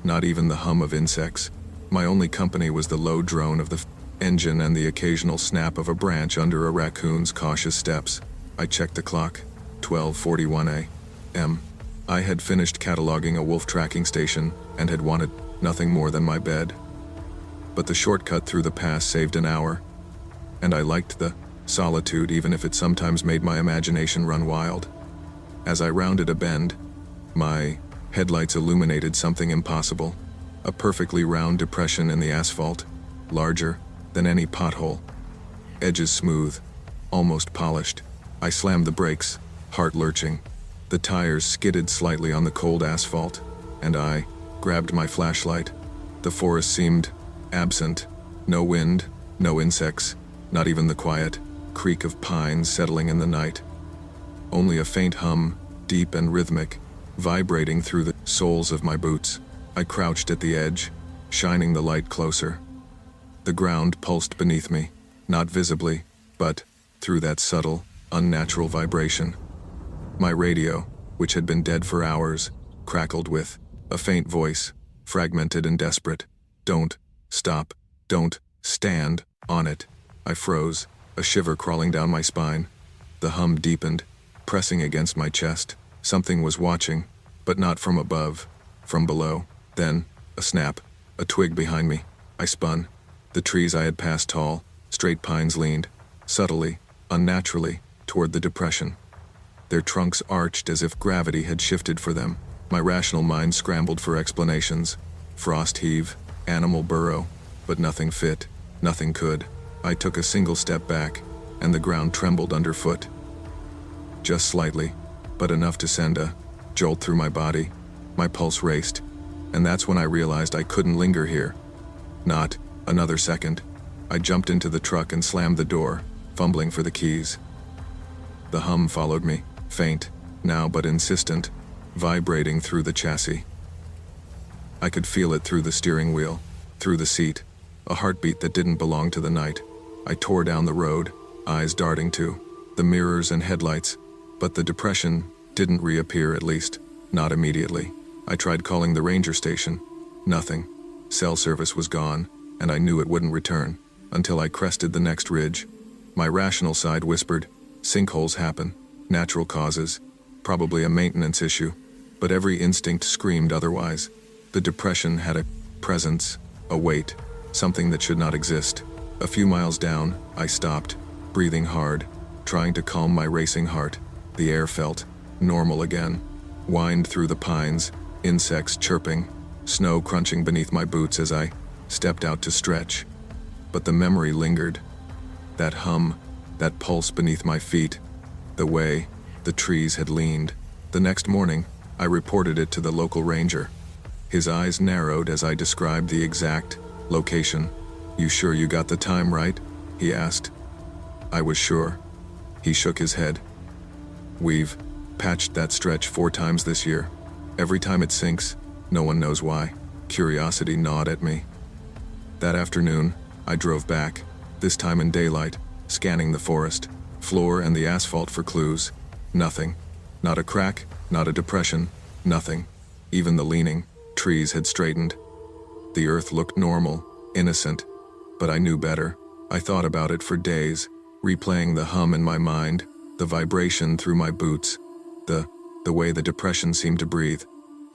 [SPEAKER 1] not even the hum of insects. My only company was the low drone of the engine and the occasional snap of a branch under a raccoon's cautious steps. I checked the clock, 12:41 a.m. I had finished cataloging a wolf tracking station and had wanted nothing more than my bed. But the shortcut through the pass saved an hour, and I liked the solitude even if it sometimes made my imagination run wild. As I rounded a bend, my headlights illuminated something impossible, a perfectly round depression in the asphalt, larger than any pothole. Edges smooth, almost polished, I slammed the brakes, heart lurching. The tires skidded slightly on the cold asphalt, and I grabbed my flashlight. The forest seemed absent. No wind, no insects, not even the quiet creak of pines settling in the night. Only a faint hum, deep and rhythmic, vibrating through the soles of my boots. I crouched at the edge, shining the light closer. The ground pulsed beneath me, not visibly, but through that subtle, unnatural vibration. My radio, which had been dead for hours, crackled with a faint voice, fragmented and desperate. Don't stop, don't stand on it. I froze, a shiver crawling down my spine. The hum deepened, pressing against my chest. Something was watching, but not from above, from below. Then, a snap, a twig behind me. I spun. The trees I had passed tall, straight pines leaned, subtly, unnaturally, toward the depression. Their trunks arched as if gravity had shifted for them. My rational mind scrambled for explanations. Frost heave, animal burrow, but nothing fit, nothing could. I took a single step back, and the ground trembled underfoot. Just slightly, but enough to send a jolt through my body. My pulse raced, and that's when I realized I couldn't linger here. Not another second. I jumped into the truck and slammed the door, fumbling for the keys. The hum followed me, faint, now but insistent, vibrating through the chassis. I could feel it through the steering wheel, through the seat, a heartbeat that didn't belong to the night. I tore down the road, eyes darting to the mirrors and headlights, but the depression didn't reappear, at least, not immediately. I tried calling the ranger station. Nothing. Cell service was gone, and I knew it wouldn't return until I crested the next ridge. My rational side whispered, sinkholes happen, natural causes, probably a maintenance issue, but every instinct screamed otherwise. The depression had a presence, a weight, something that should not exist. A few miles down, I stopped, breathing hard, trying to calm my racing heart. The air felt normal again, whined through the pines, insects chirping, snow crunching beneath my boots as I stepped out to stretch. But the memory lingered. That hum, that pulse beneath my feet, the way the trees had leaned. The next morning, I reported it to the local ranger. His eyes narrowed as I described the exact location. "You sure you got the time right?" he asked. I was sure. He shook his head. "We've patched that stretch 4 times this year. Every time it sinks, no one knows why." Curiosity gnawed at me. That afternoon, I drove back, this time in daylight, scanning the forest, floor and the asphalt for clues. Nothing. Not a crack, not a depression, nothing. Even the leaning trees had straightened. The earth looked normal, innocent, but I knew better. I thought about it for days, replaying the hum in my mind, the vibration through my boots, the way the depression seemed to breathe.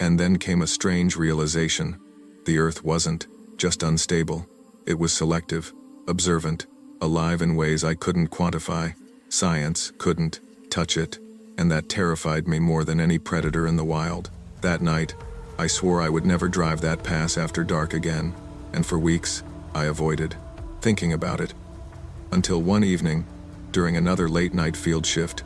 [SPEAKER 1] And then came a strange realization. The earth wasn't just unstable. It was selective, observant, alive in ways I couldn't quantify. Science couldn't touch it, and that terrified me more than any predator in the wild. That night, I swore I would never drive that pass after dark again, and for weeks, I avoided thinking about it. Until one evening, during another late-night field shift,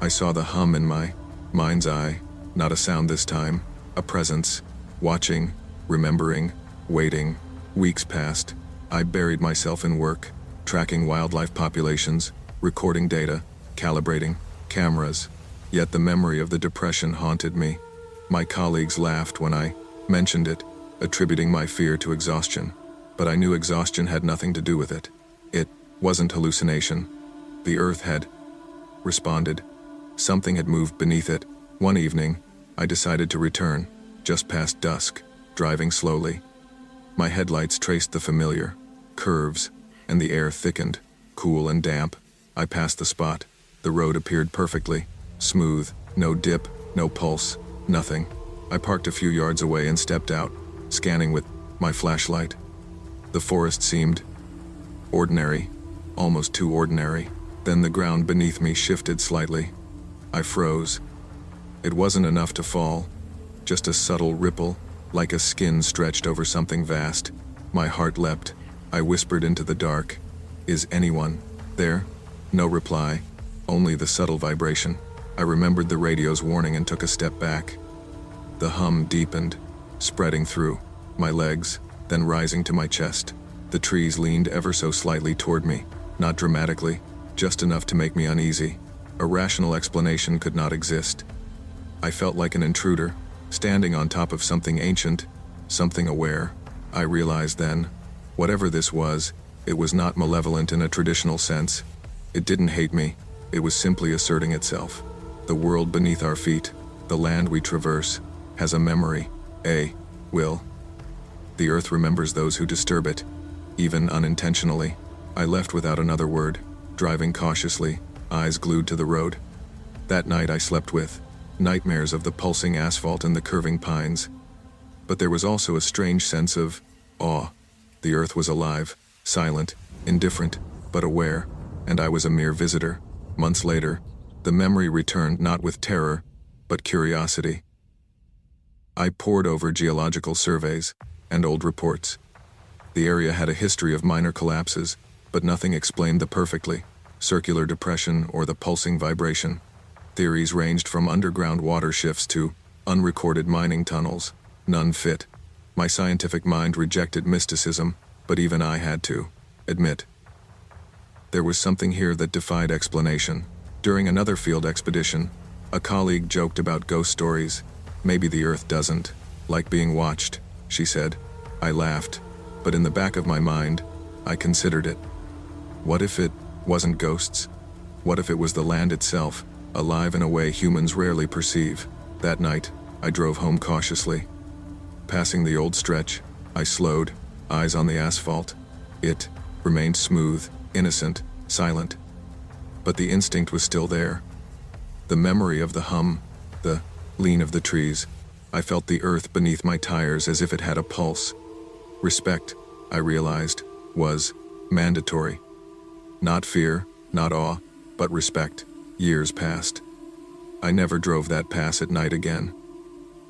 [SPEAKER 1] I saw the hum in my mind's eye, not a sound this time, a presence, watching, remembering, waiting. Weeks passed. I buried myself in work, tracking wildlife populations, recording data, calibrating cameras. Yet the memory of the depression haunted me. My colleagues laughed when I mentioned it, attributing my fear to exhaustion. But I knew exhaustion had nothing to do with it. It wasn't hallucination. The earth had responded. Something had moved beneath it. One evening, I decided to return, just past dusk, driving slowly. My headlights traced the familiar curves, and the air thickened, cool and damp. I passed the spot. The road appeared perfectly smooth, no dip, no pulse, nothing. I parked a few yards away and stepped out, scanning with my flashlight. The forest seemed ordinary, almost too ordinary. Then the ground beneath me shifted slightly. I froze. It wasn't enough to fall, just a subtle ripple, like a skin stretched over something vast. My heart leapt. I whispered into the dark, "Is anyone there?" No reply. only the subtle vibration. I remembered the radio's warning and took a step back. The hum deepened, spreading through my legs, then rising to my chest. The trees leaned ever so slightly toward me, not dramatically, just enough to make me uneasy. A rational explanation could not exist. I felt like an intruder, standing on top of something ancient, something aware. I realized then, whatever this was, it was not malevolent in a traditional sense. It didn't hate me, it was simply asserting itself. The world beneath our feet, the land we traverse, has a memory, a will. The earth remembers those who disturb it, even unintentionally. I left without another word, driving cautiously, eyes glued to the road. That night I slept with nightmares of the pulsing asphalt and the curving pines. But there was also a strange sense of awe. The earth was alive, silent, indifferent, but aware, and I was a mere visitor. Months later, the memory returned not with terror, but curiosity. I pored over geological surveys and old reports. The area had a history of minor collapses, but nothing explained the perfectly circular depression or the pulsing vibration. Theories ranged from underground water shifts to unrecorded mining tunnels. None fit. My scientific mind rejected mysticism, but even I had to admit there was something here that defied explanation. During another field expedition, a colleague joked about ghost stories. Maybe the earth doesn't like being watched, she said. I laughed, but in the back of my mind, I considered it. What if it wasn't ghosts? What if it was the land itself, alive in a way humans rarely perceive? That night, I drove home cautiously. Passing the old stretch, I slowed, eyes on the asphalt. It remained smooth, innocent, silent. But the instinct was still there. The memory of the hum, the lean of the trees. I felt the earth beneath my tires as if it had a pulse. Respect, I realized, was mandatory. Not fear, not awe, but respect. Years passed. I never drove that pass at night again.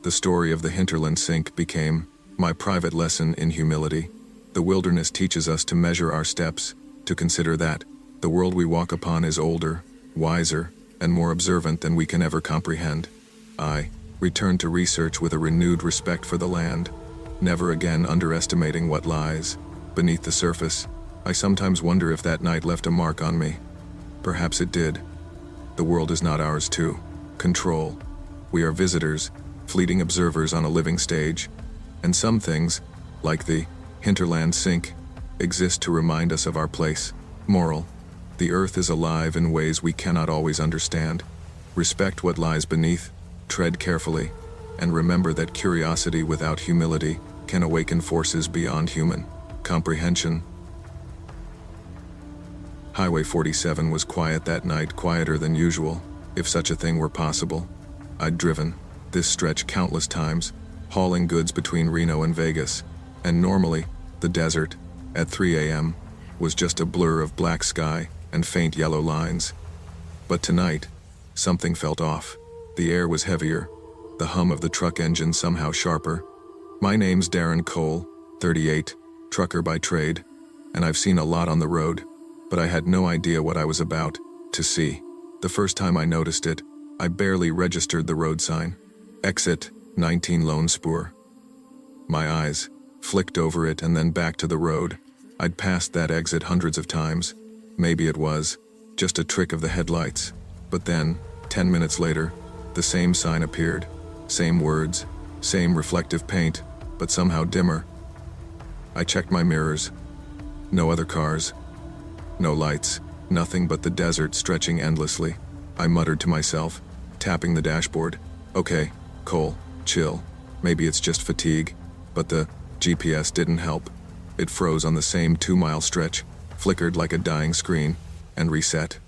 [SPEAKER 1] The story of the hinterland sink became my private lesson in humility. The wilderness teaches us to measure our steps, to consider that the world we walk upon is older, wiser, and more observant than we can ever comprehend. I returned to research with a renewed respect for the land, never again underestimating what lies beneath the surface. I sometimes wonder if that night left a mark on me. Perhaps it did. The world is not ours to control. We are visitors, fleeting observers on a living stage, and some things, like the hinterland sink, exist to remind us of our place. Moral: the earth is alive in ways we cannot always understand. Respect what lies beneath, tread carefully, and remember that curiosity without humility can awaken forces beyond human comprehension. Highway 47 was quiet that night, quieter than usual, if such a thing were possible. I'd driven this stretch countless times, hauling goods between Reno and Vegas, and normally, the desert, at 3 a.m., was just a blur of black sky and faint yellow lines. But tonight, something felt off. The air was heavier, the hum of the truck engine somehow sharper. My name's Darren Cole, 38, trucker by trade, and I've seen a lot on the road, but I had no idea what I was about to see. The first time I noticed it, I barely registered the road sign. Exit 19 Lone Spur. My eyes flicked over it and then back to the road. I'd passed that exit hundreds of times. Maybe it was just a trick of the headlights. But then, 10 minutes later, the same sign appeared. Same words, same reflective paint, but somehow dimmer. I checked my mirrors. No other cars. No lights. Nothing but the desert stretching endlessly. I muttered to myself, tapping the dashboard. Okay, Cole, chill. Maybe it's just fatigue. But the GPS didn't help. It froze on the same 2-mile stretch, flickered like a dying screen, and reset.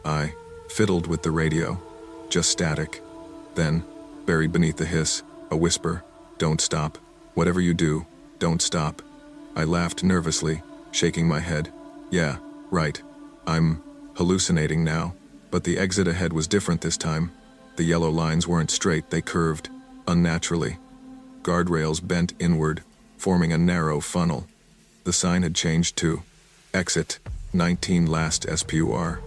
[SPEAKER 1] I fiddled with the radio. Just static. Then, buried beneath the hiss, a whisper. Don't stop. Whatever you do, don't stop. I laughed nervously, shaking my head. Yeah, right. I'm hallucinating now. But the exit ahead was different this time. The yellow lines weren't straight, they curved, unnaturally. Guardrails bent inward, forming a narrow funnel. The sign had changed too. Exit 19 last SPUR.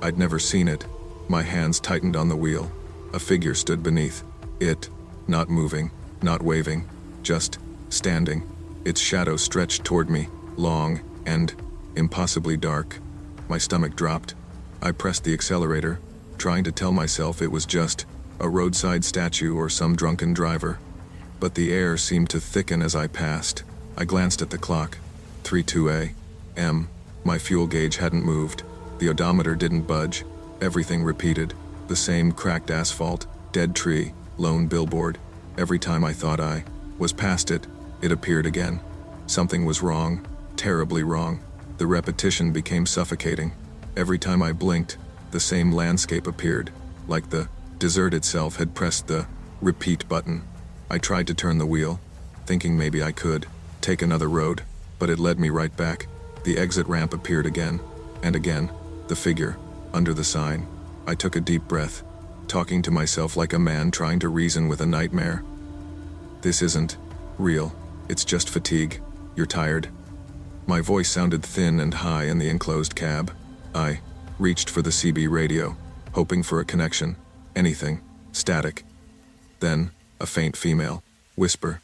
[SPEAKER 1] I'd never seen it. My hands tightened on the wheel. A figure stood beneath it, not moving, not waving, just standing. Its shadow stretched toward me, long and impossibly dark. My stomach dropped. I pressed the accelerator, trying to tell myself it was just a roadside statue or some drunken driver. But the air seemed to thicken as I passed. I glanced at the clock. 3:02 a.m. My fuel gauge hadn't moved. The odometer didn't budge. Everything repeated. The same cracked asphalt, dead tree, lone billboard. Every time I thought I was past it, it appeared again. Something was wrong, terribly wrong. The repetition became suffocating. Every time I blinked, the same landscape appeared, like the desert itself had pressed the repeat button. I tried to turn the wheel, thinking maybe I could take another road, but it led me right back. The exit ramp appeared again, and again, the figure, under the sign. I took a deep breath, talking to myself like a man trying to reason with a nightmare. This isn't real, it's just fatigue. You're tired. My voice sounded thin and high in the enclosed cab. I reached for the CB radio, hoping for a connection. Anything. Static. Then, a faint female whisper.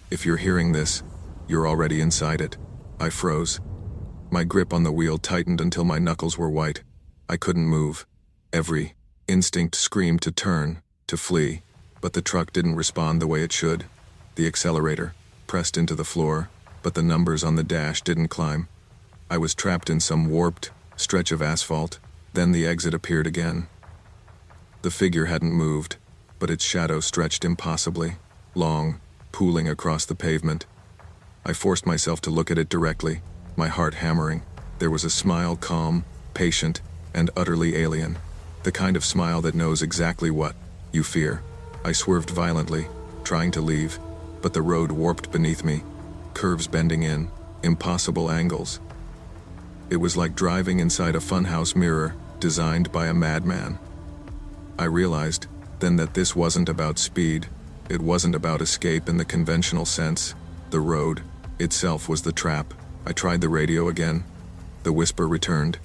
[SPEAKER 1] If you're hearing this, you're already inside it. I froze. My grip on the wheel tightened until my knuckles were white. I couldn't move. Every instinct screamed to turn, to flee, but the truck didn't respond the way it should. The accelerator pressed into the floor, but the numbers on the dash didn't climb. I was trapped in some warped stretch of asphalt. Then the exit appeared again. The figure hadn't moved, but its shadow stretched impossibly, long, pooling across the pavement. I forced myself to look at it directly, my heart hammering. There was a smile, calm, patient, and utterly alien. The kind of smile that knows exactly what you fear. I swerved violently, trying to leave, but the road warped beneath me, curves bending in, impossible angles. It was like driving inside a funhouse mirror designed by a madman. I realized then that this wasn't about speed. It wasn't about escape in the conventional sense. The road itself was the trap. I tried the radio again. The whisper returned.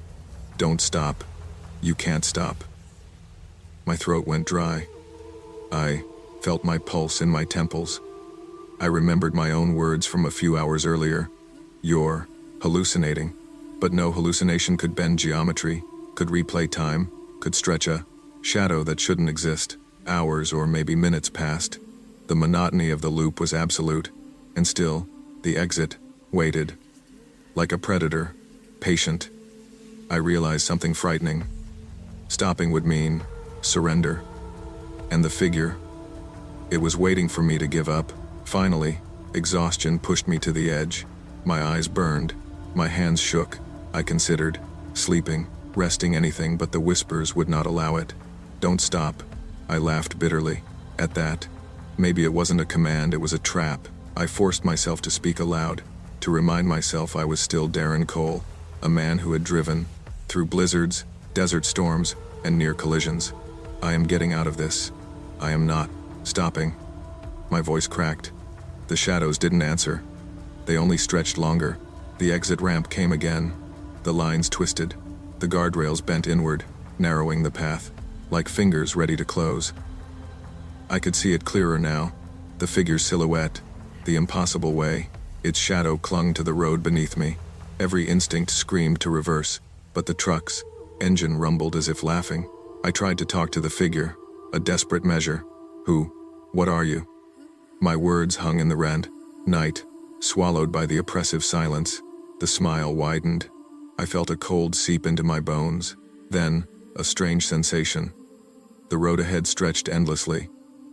[SPEAKER 1] Don't stop. You can't stop. My throat went dry. I felt my pulse in my temples. I remembered my own words from a few hours earlier. You're hallucinating. But no hallucination could bend geometry, could replay time, could stretch a shadow that shouldn't exist. Hours or maybe minutes passed. The monotony of the loop was absolute, and still, the exit waited. Like a predator, patient. I realized something frightening. Stopping would mean surrender. And the figure, it was waiting for me to give up. Finally, exhaustion pushed me to the edge. My eyes burned, my hands shook. I considered sleeping, resting, anything, but the whispers would not allow it. Don't stop. I laughed bitterly. At that, maybe it wasn't a command, it was a trap. I forced myself to speak aloud, to remind myself I was still Darren Cole, a man who had driven through blizzards, desert storms, and near collisions. I am getting out of this. I am not stopping. My voice cracked. The shadows didn't answer. They only stretched longer. The exit ramp came again. The lines twisted. The guardrails bent inward, narrowing the path, like fingers ready to close. I could see it clearer now. The figure's silhouette, the impossible way. Its shadow clung to the road beneath me. Every instinct screamed to reverse, but the truck's engine rumbled as if laughing. I tried to talk to the figure, a desperate measure. Who? What are you? My words hung in the rent. Night, swallowed by the oppressive silence. The smile widened. I felt a cold seep into my bones. Then, a strange sensation. The road ahead stretched endlessly.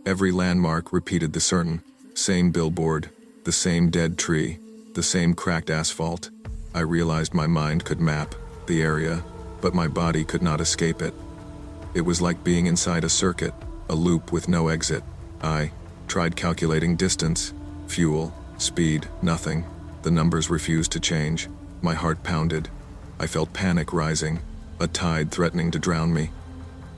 [SPEAKER 1] Every landmark repeated the same billboard, the same dead tree, the same cracked asphalt. I realized my mind could map the area, but my body could not escape it. It was like being inside a circuit, a loop with no exit. I tried calculating distance, fuel, speed, nothing. The numbers refused to change. My heart pounded. I felt panic rising, a tide threatening to drown me.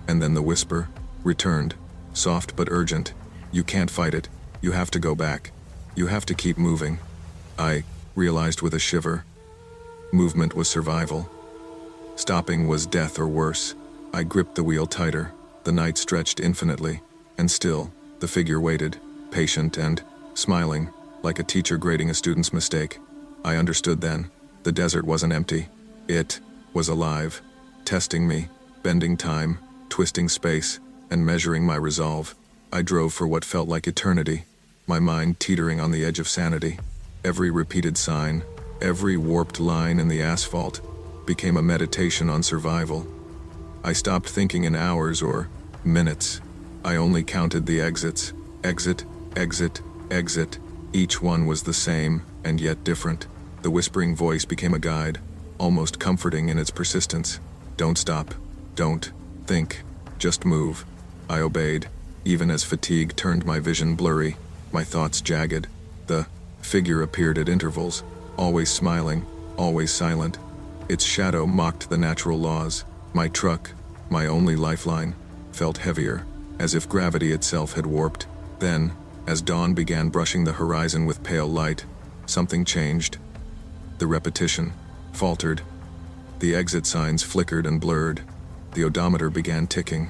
[SPEAKER 1] And then the whisper returned, soft but urgent. You can't fight it. You have to go back. You have to keep moving. I realized with a shiver. Movement was survival. Stopping was death or worse. I gripped the wheel tighter. The night stretched infinitely, and still, the figure waited, patient and smiling, like a teacher grading a student's mistake. I understood then. The desert wasn't empty. It was alive, testing me, bending time, twisting space, and measuring my resolve. I drove for what felt like eternity, my mind teetering on the edge of sanity. Every repeated sign, every warped line in the asphalt, became a meditation on survival. I stopped thinking in hours or minutes. I only counted the exits. Exit, exit, exit. Each one was the same, and yet different. The whispering voice became a guide, almost comforting in its persistence. Don't stop. Don't think. Just move. I obeyed, even as fatigue turned my vision blurry, my thoughts jagged. The figure appeared at intervals, always smiling, always silent. Its shadow mocked the natural laws. My truck, my only lifeline, felt heavier, as if gravity itself had warped. Then, as dawn began brushing the horizon with pale light, something changed. The repetition faltered. The exit signs flickered and blurred. The odometer began ticking.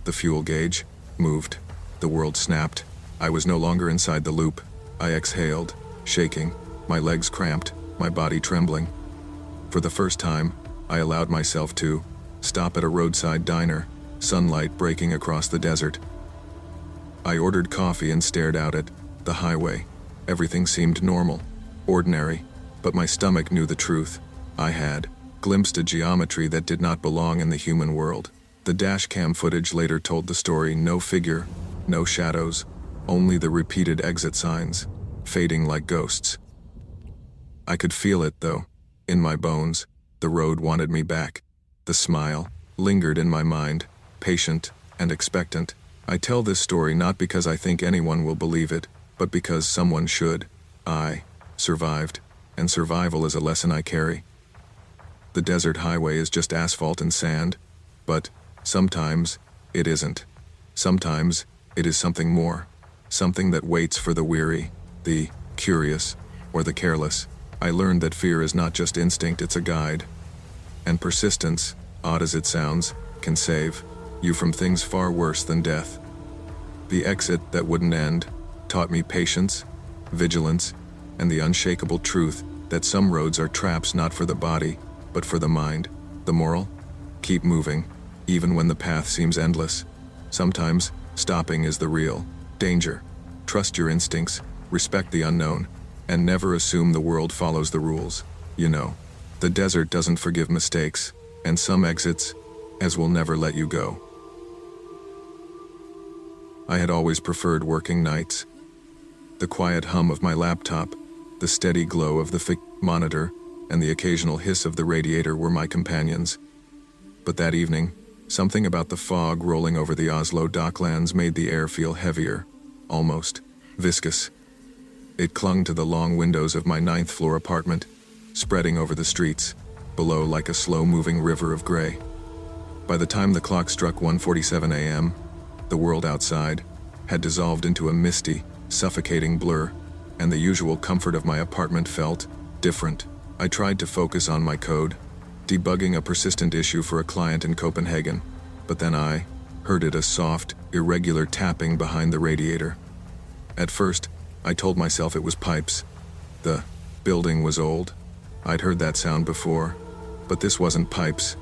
[SPEAKER 1] The fuel gauge moved. The world snapped. I was no longer inside the loop. I exhaled, shaking, my legs cramped, my body trembling. For the first time, I allowed myself to stop at a roadside diner, sunlight breaking across the desert. I ordered coffee and stared out at the highway. Everything seemed normal, ordinary, but my stomach knew the truth. I had glimpsed a geometry that did not belong in the human world. The dashcam footage later told the story: no figure, no shadows, only the repeated exit signs, fading like ghosts. I could feel it, though, in my bones. The road wanted me back. The smile lingered in my mind, patient and expectant. I tell this story not because I think anyone will believe it, but because someone should. I survived, and survival is a lesson I carry. The desert highway is just asphalt and sand, but sometimes it isn't. Sometimes it is something more, something that waits for the weary, the curious, or the careless. I learned that fear is not just instinct, it's a guide. And persistence, odd as it sounds, can save you from things far worse than death. The exit that wouldn't end taught me patience, vigilance, and the unshakable truth that some roads are traps not for the body, but for the mind. The moral? Keep moving, even when the path seems endless. Sometimes, stopping is the real danger. Trust your instincts, respect the unknown, and never assume the world follows the rules. You know, the desert doesn't forgive mistakes, and some exits, as will never let you go. I had always preferred working nights. The quiet hum of my laptop, the steady glow of the monitor, and the occasional hiss of the radiator were my companions. But that evening, something about the fog rolling over the Oslo docklands made the air feel heavier, almost viscous. It clung to the long windows of my 9th-floor apartment, spreading over the streets, below like a slow-moving river of gray. By the time the clock struck 1:47 a.m., the world outside had dissolved into a misty, suffocating blur, and the usual comfort of my apartment felt different. I tried to focus on my code, debugging a persistent issue for a client in Copenhagen, but then I heard a soft, irregular tapping behind the radiator. At first, I told myself it was pipes. The building was old. I'd heard that sound before, but this wasn't pipes.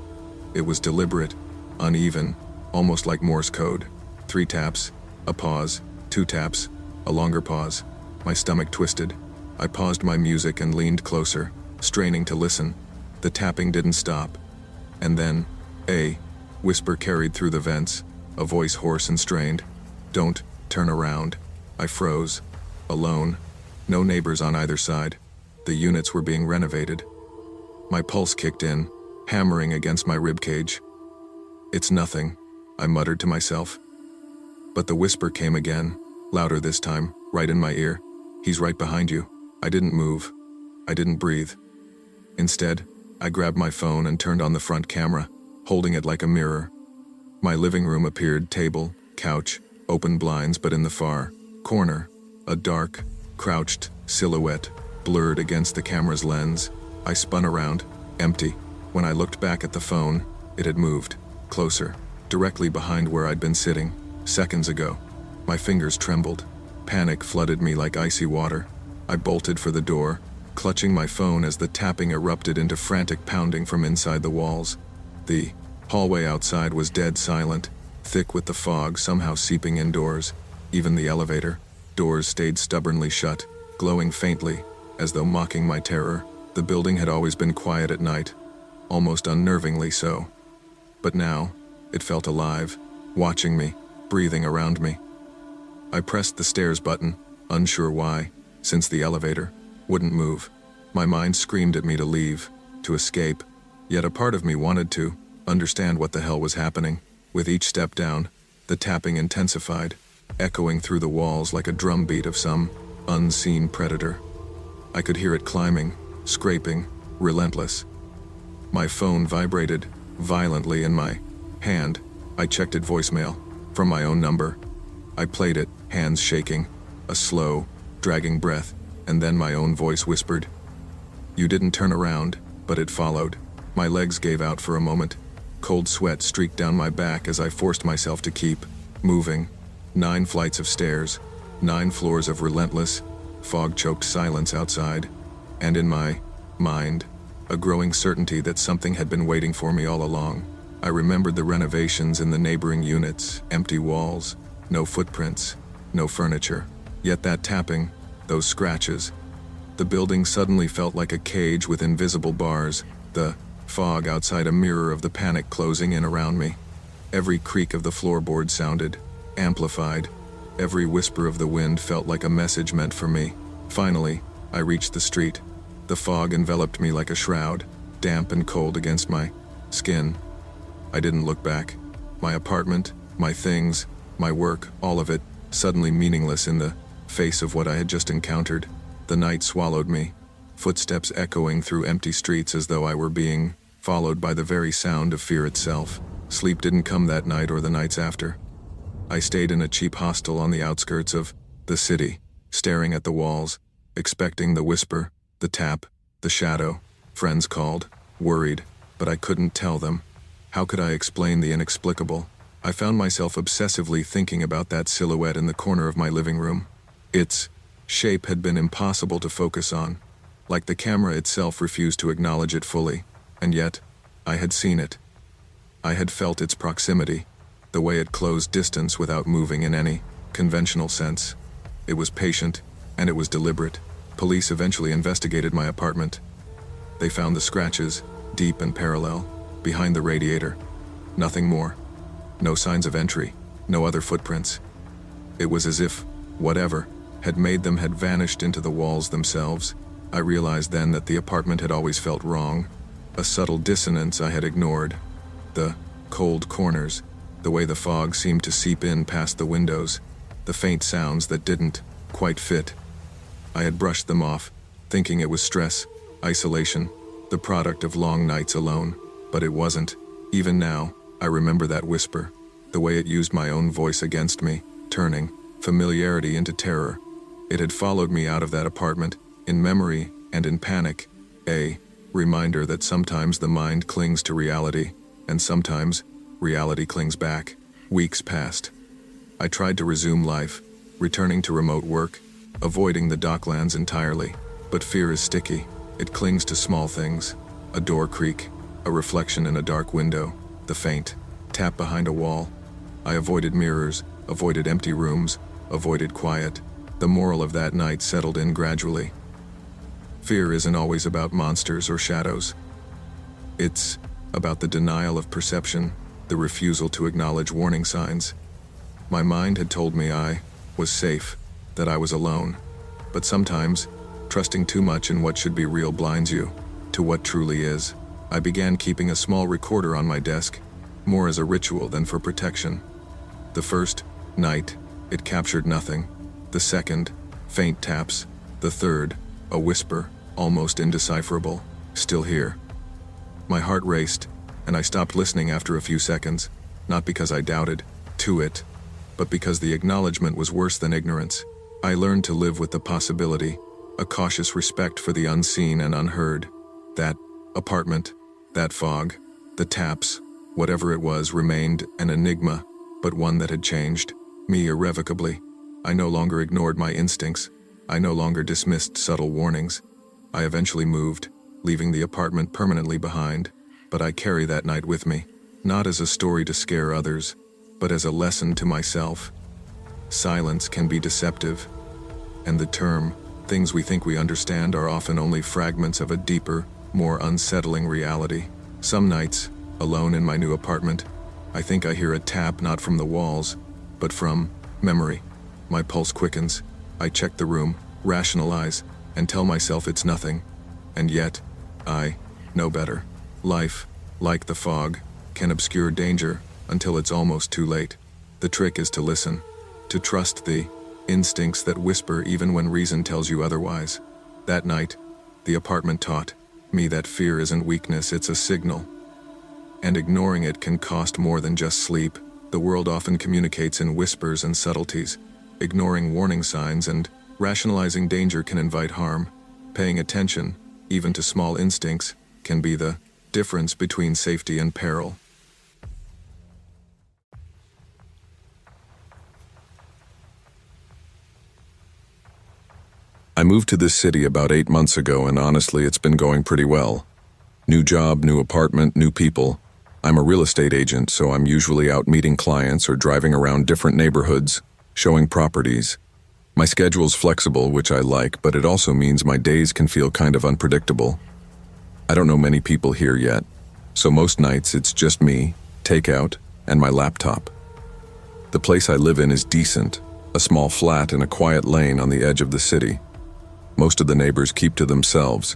[SPEAKER 1] It was deliberate, uneven, almost like Morse code. 3 taps, a pause, 2 taps, a longer pause. My stomach twisted. I paused my music and leaned closer, straining to listen. The tapping didn't stop. And then, a whisper carried through the vents, a voice hoarse and strained. "Don't turn around." I froze. Alone. No neighbors on either side. The units were being renovated. My pulse kicked in, hammering against my ribcage. "It's nothing," I muttered to myself. But the whisper came again, louder this time, right in my ear. "He's right behind you." I didn't move. I didn't breathe. Instead, I grabbed my phone and turned on the front camera, holding it like a mirror. My living room appeared: table, couch, open blinds, but in the far corner, a dark, crouched silhouette blurred against the camera's lens. I spun around, empty. When I looked back at the phone, it had moved, closer, directly behind where I'd been sitting, seconds ago. My fingers trembled. Panic flooded me like icy water. I bolted for the door, clutching my phone as the tapping erupted into frantic pounding from inside the walls. The hallway outside was dead silent, thick with the fog somehow seeping indoors. Even the elevator doors stayed stubbornly shut, glowing faintly, as though mocking my terror. The building had always been quiet at night, almost unnervingly so. But now, it felt alive, watching me, breathing around me. I pressed the stairs button, unsure why, since the elevator wouldn't move. My mind screamed at me to leave, to escape, yet a part of me wanted to understand what the hell was happening. With each step down, the tapping intensified, echoing through the walls like a drumbeat of some unseen predator. I could hear it climbing, scraping, relentless. My phone vibrated violently in my hand. I checked it voicemail, from my own number. I played it, hands shaking, a slow, dragging breath, and then my own voice whispered. You didn't turn around, but it followed. My legs gave out for a moment. Cold sweat streaked down my back as I forced myself to keep moving. 9 flights of stairs, 9 floors of relentless, fog-choked silence outside, and in my mind, a growing certainty that something had been waiting for me all along. I remembered the renovations in the neighboring units, empty walls, no footprints, no furniture. Yet that tapping, those scratches, the building suddenly felt like a cage with invisible bars, the fog outside a mirror of the panic closing in around me. Every creak of the floorboard sounded, amplified. Every whisper of the wind felt like a message meant for me. Finally, I reached the street. The fog enveloped me like a shroud, damp and cold against my skin. I didn't look back. My apartment, my things, my work, all of it, suddenly meaningless in the face of what I had just encountered. The night swallowed me, footsteps echoing through empty streets as though I were being followed by the very sound of fear itself. Sleep didn't come that night or the nights after. I stayed in a cheap hostel on the outskirts of the city, staring at the walls, expecting the whisper, the tap, the shadow. Friends called, worried, but I couldn't tell them. How could I explain the inexplicable? I found myself obsessively thinking about that silhouette in the corner of my living room. Its shape had been impossible to focus on, like the camera itself refused to acknowledge it fully, and yet, I had seen it. I had felt its proximity, the way it closed distance without moving in any conventional sense. It was patient, and it was deliberate. Police eventually investigated my apartment. They found the scratches, deep and parallel, behind the radiator. Nothing more. No signs of entry, no other footprints. It was as if whatever had made them had vanished into the walls themselves. I realized then that the apartment had always felt wrong, a subtle dissonance I had ignored. The cold corners, the way the fog seemed to seep in past the windows, the faint sounds that didn't quite fit. I had brushed them off, thinking it was stress, isolation, the product of long nights alone, but it wasn't. Even now, I remember that whisper, the way it used my own voice against me, turning familiarity into terror. It had followed me out of that apartment, in memory and in panic, a reminder that sometimes the mind clings to reality, and sometimes reality clings back. Weeks passed. I tried to resume life, returning to remote work, avoiding the docklands entirely, but fear is sticky. It clings to small things, a door creak, a reflection in a dark window, the faint tap behind a wall. I avoided mirrors, avoided empty rooms, avoided quiet. The moral of that night settled in gradually. Fear isn't always about monsters or shadows. It's about the denial of perception, the refusal to acknowledge warning signs. My mind had told me I was safe, that I was alone. But sometimes, trusting too much in what should be real blinds you to what truly is. I began keeping a small recorder on my desk, more as a ritual than for protection. The first night, it captured nothing. The second, faint taps. The third, a whisper, almost indecipherable, still here. My heart raced, and I stopped listening after a few seconds, not because I doubted it, but because the acknowledgement was worse than ignorance. I learned to live with the possibility, a cautious respect for the unseen and unheard. That apartment, that fog, the taps, Whatever it was remained an enigma, but one that had changed me irrevocably. I no longer ignored my instincts. I no longer dismissed subtle warnings. I eventually moved, leaving the apartment permanently behind, but I carry that night with me, not as a story to scare others, but as a lesson to myself. Silence can be deceptive, and the term, things we think we understand, are often only fragments of a deeper, more unsettling reality. Some nights, alone in my new apartment, I think I hear a tap not from the walls, but from memory. My pulse quickens. I check the room, rationalize, and tell myself it's nothing. And yet, I know better. Life, like the fog, can obscure danger until it's almost too late. The trick is to listen, to trust the instincts that whisper even when reason tells you otherwise. That night, the apartment taught me that fear isn't weakness, it's a signal. And ignoring it can cost more than just sleep. The world often communicates in whispers and subtleties. Ignoring warning signs and rationalizing danger can invite harm. Paying attention, even to small instincts, can be the difference between safety and peril.
[SPEAKER 2] I moved to this city about 8 months ago, and honestly, it's been going pretty well. New job, new apartment, new people. I'm a real estate agent, so I'm usually out meeting clients or driving around different neighborhoods, showing properties. My schedule's flexible, which I like, but it also means my days can feel kind of unpredictable. I don't know many people here yet, so most nights it's just me, takeout, and my laptop. The place I live in is decent, a small flat in a quiet lane on the edge of the city. Most of the neighbors keep to themselves.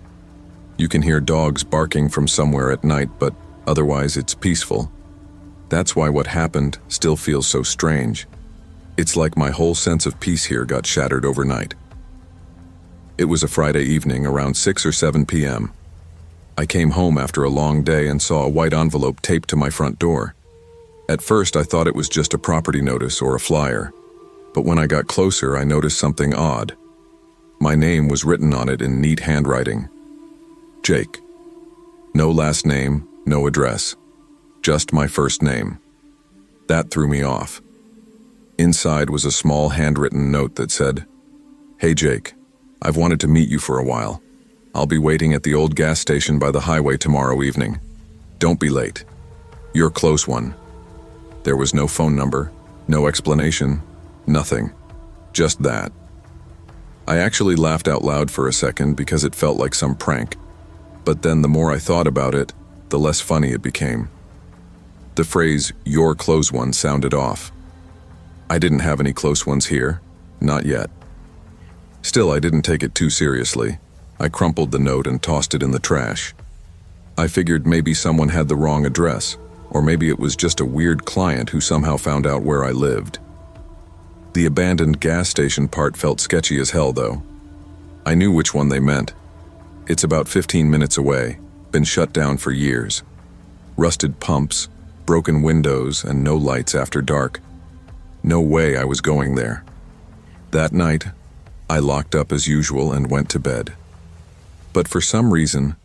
[SPEAKER 2] You can hear dogs barking from somewhere at night, but otherwise it's peaceful. That's why what happened still feels so strange. It's like my whole sense of peace here got shattered overnight. It was a Friday evening around 6 or 7 p.m. I came home after a long day and saw a white envelope taped to my front door. At first I thought it was just a property notice or a flyer, but when I got closer I noticed something odd. My name was written on it in neat handwriting. Jake. No last name, no address. Just my first name. That threw me off. Inside was a small handwritten note that said, "Hey Jake, I've wanted to meet you for a while. I'll be waiting at the old gas station by the highway tomorrow evening. Don't be late. Your close one." There was no phone number, no explanation, nothing. Just that. I actually laughed out loud for a second because it felt like some prank. But then the more I thought about it, the less funny it became. The phrase, "your close one," sounded off. I didn't have any close ones here, not yet. Still, I didn't take it too seriously. I crumpled the note and tossed it in the trash. I figured maybe someone had the wrong address, or maybe it was just a weird client who somehow found out where I lived. The abandoned gas station part felt sketchy as hell, though. I knew which one they meant. It's about 15 minutes away, been shut down for years. Rusted pumps, broken windows, and no lights after dark. No way I was going there. That night, I locked up as usual and went to bed. But for some reason,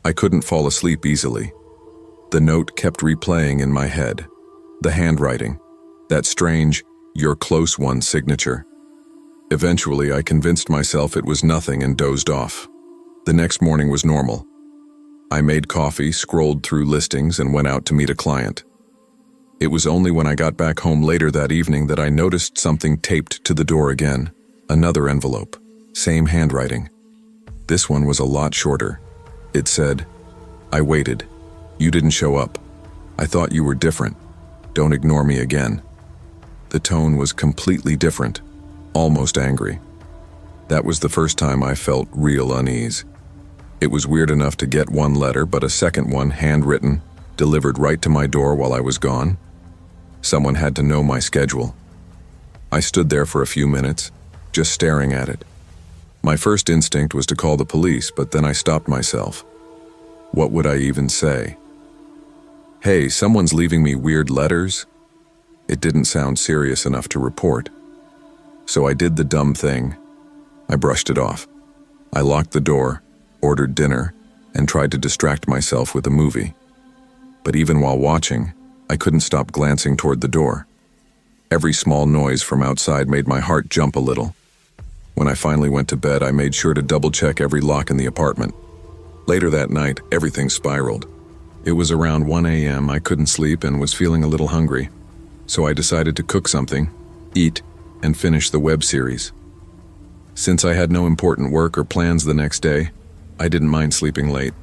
[SPEAKER 2] I couldn't fall asleep easily. The note kept replaying in my head. The handwriting, that strange, "your close one" signature. Eventually, I convinced myself it was nothing and dozed off. The next morning was normal. I made coffee, scrolled through listings, and went out to meet a client. It was only when I got back home later that evening that I noticed something taped to the door again. Another envelope. Same handwriting. This one was a lot shorter. It said, "I waited. You didn't show up. I thought you were different. Don't ignore me again." The tone was completely different, almost angry. That was the first time I felt real unease. It was weird enough to get one letter, but a second one, handwritten, delivered right to my door while I was gone. Someone had to know my schedule. I stood there for a few minutes, just staring at it. My first instinct was to call the police, but then I stopped myself. What would I even say? "Hey, someone's leaving me weird letters?" It didn't sound serious enough to report. So I did the dumb thing. I brushed it off. I locked the door, ordered dinner, and tried to distract myself with a movie. But even while watching, I couldn't stop glancing toward the door. Every small noise from outside made my heart jump a little. When I finally went to bed, I made sure to double-check every lock in the apartment. Later that night, everything spiraled. It was around 1 a.m., I couldn't sleep and was feeling a little hungry, so I decided to cook something, eat, and finish the web series. Since I had no important work or plans the next day, I didn't mind sleeping late.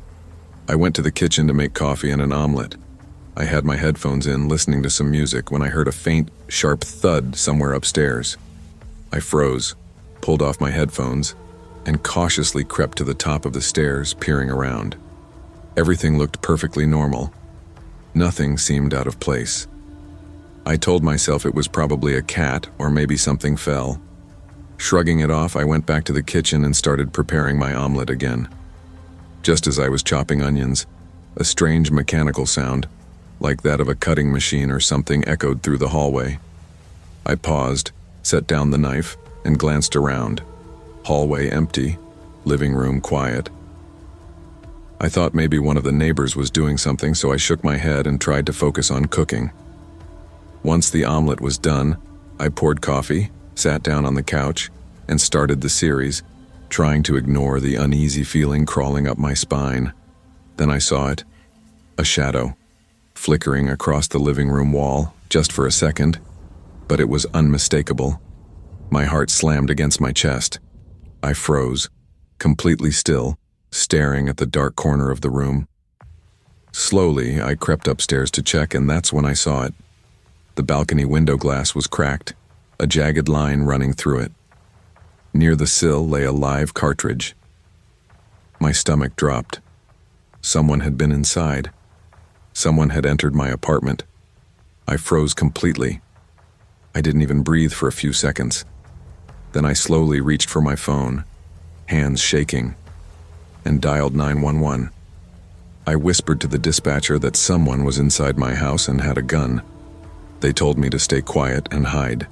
[SPEAKER 2] I went to the kitchen to make coffee and an omelet. I had my headphones in, listening to some music, when I heard a faint, sharp thud somewhere upstairs. I froze, pulled off my headphones, and cautiously crept to the top of the stairs, peering around. Everything looked perfectly normal. Nothing seemed out of place. I told myself it was probably a cat or maybe something fell. Shrugging it off, I went back to the kitchen and started preparing my omelet again. Just as I was chopping onions, a strange mechanical sound, like that of a cutting machine or something, echoed through the hallway. I paused, set down the knife, and glanced around. Hallway empty, living room quiet. I thought maybe one of the neighbors was doing something, so I shook my head and tried to focus on cooking. Once the omelet was done, I poured coffee, sat down on the couch, and started the series, trying to ignore the uneasy feeling crawling up my spine. Then I saw it, a shadow, flickering across the living room wall, just for a second, but it was unmistakable. My heart slammed against my chest. I froze, completely still, staring at the dark corner of the room. Slowly, I crept upstairs to check, and that's when I saw it. The balcony window glass was cracked, a jagged line running through it. Near the sill lay a live cartridge. My stomach dropped. Someone had been inside. Someone had entered my apartment. I froze completely. I didn't even breathe for a few seconds. Then I slowly reached for my phone, hands shaking, and dialed 911. I whispered to the dispatcher that someone was inside my house and had a gun. They told me to stay quiet and hide.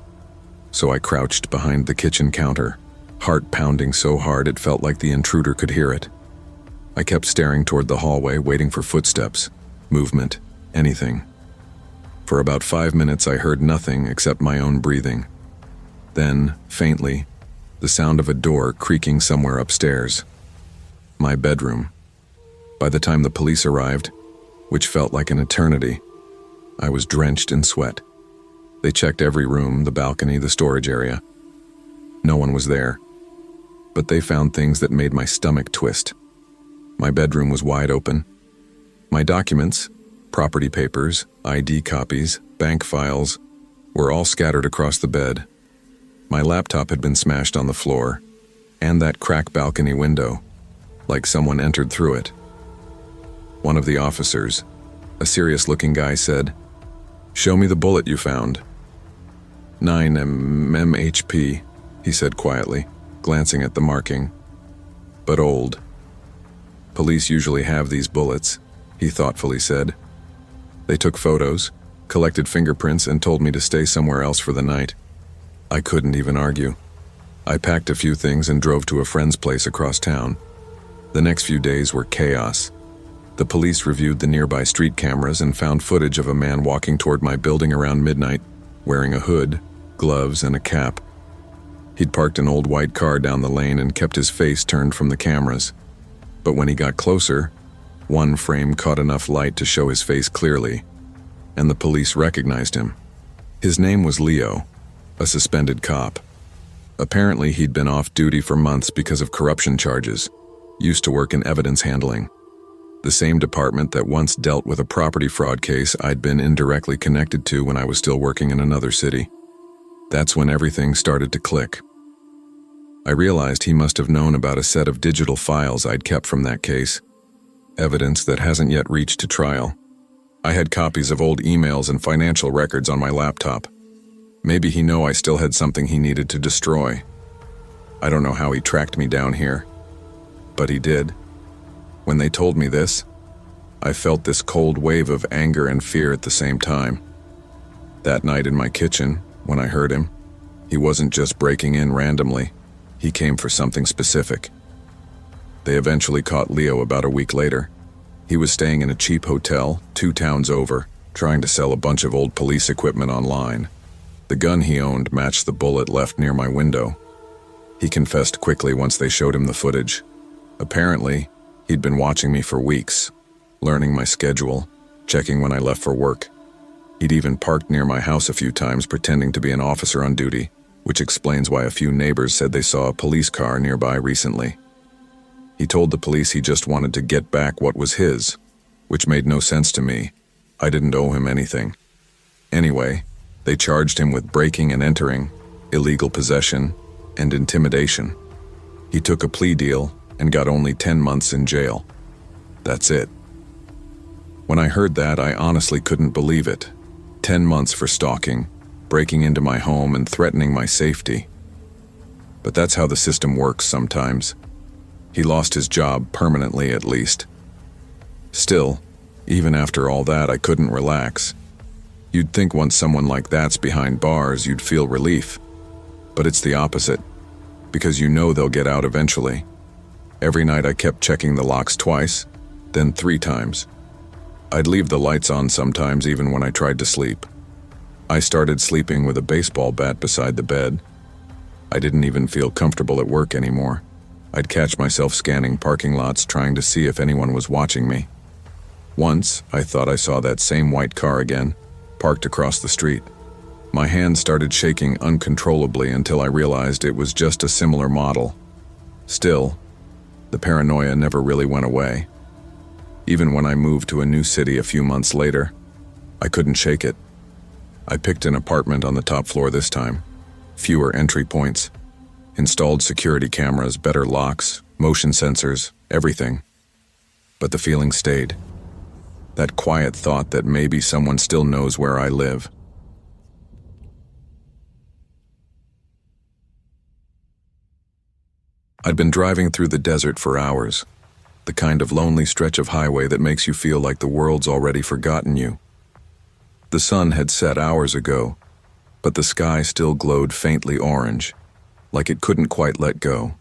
[SPEAKER 2] So I crouched behind the kitchen counter, heart pounding so hard it felt like the intruder could hear it. I kept staring toward the hallway, waiting for footsteps, movement, anything. For about 5 minutes I heard nothing except my own breathing. Then, faintly, the sound of a door creaking somewhere upstairs. My bedroom. By the time the police arrived, which felt like an eternity, I was drenched in sweat. They checked every room, the balcony, the storage area. No one was there. But they found things that made my stomach twist. My bedroom was wide open. My documents, property papers, ID copies, bank files, were all scattered across the bed. My laptop had been smashed on the floor, and that cracked balcony window, like someone entered through it. One of the officers, a serious-looking guy, said, "Show me the bullet you found." 9 mmHp, he said quietly, glancing at the marking. But old. Police usually have these bullets, he thoughtfully said. They took photos, collected fingerprints, and told me to stay somewhere else for the night. I couldn't even argue. I packed a few things and drove to a friend's place across town. The next few days were chaos. The police reviewed the nearby street cameras and found footage of a man walking toward my building around midnight, wearing a hood, gloves, and a cap. He'd parked an old white car down the lane and kept his face turned from the cameras. But when he got closer, one frame caught enough light to show his face clearly, and the police recognized him. His name was Leo, a suspended cop. Apparently, he'd been off duty for months because of corruption charges, used to work in evidence handling. The same department that once dealt with a property fraud case I'd been indirectly connected to when I was still working in another city. That's when everything started to click. I realized he must have known about a set of digital files I'd kept from that case, evidence that hasn't yet reached to trial. I had copies of old emails and financial records on my laptop. Maybe he knew I still had something he needed to destroy. I don't know how he tracked me down here, but he did. When they told me this, I felt this cold wave of anger and fear at the same time. That night in my kitchen, when I heard him, he wasn't just breaking in randomly. He came for something specific. They eventually caught Leo about a week later. He was staying in a cheap hotel 2 towns over, trying to sell a bunch of old police equipment online. The gun he owned matched the bullet left near my window. He confessed quickly once they showed him the footage. Apparently, he'd been watching me for weeks, learning my schedule, checking when I left for work. He'd even parked near my house a few times pretending to be an officer on duty, which explains why a few neighbors said they saw a police car nearby recently. He told the police he just wanted to get back what was his, which made no sense to me. I didn't owe him anything. Anyway, they charged him with breaking and entering, illegal possession, and intimidation. He took a plea deal and got only 10 months in jail. That's it. When I heard that, I honestly couldn't believe it. 10 months for stalking, breaking into my home and threatening my safety. But that's how the system works sometimes. He lost his job permanently, at least. Still, even after all that, I couldn't relax. You'd think once someone like that's behind bars, you'd feel relief. But it's the opposite, because you know they'll get out eventually. Every night I kept checking the locks twice, then 3 times. I'd leave the lights on sometimes even when I tried to sleep. I started sleeping with a baseball bat beside the bed. I didn't even feel comfortable at work anymore. I'd catch myself scanning parking lots trying to see if anyone was watching me. Once, I thought I saw that same white car again, parked across the street. My hands started shaking uncontrollably until I realized it was just a similar model. Still, the paranoia never really went away. Even when I moved to a new city a few months later, I couldn't shake it. I picked an apartment on the top floor this time. Fewer entry points. Installed security cameras, better locks, motion sensors, everything. But the feeling stayed. That quiet thought that maybe someone still knows where I live. I'd been driving through the desert for hours, the kind of lonely stretch of highway that makes you feel like the world's already forgotten you. The sun had set hours ago, but the sky still glowed faintly orange, like it couldn't quite let go.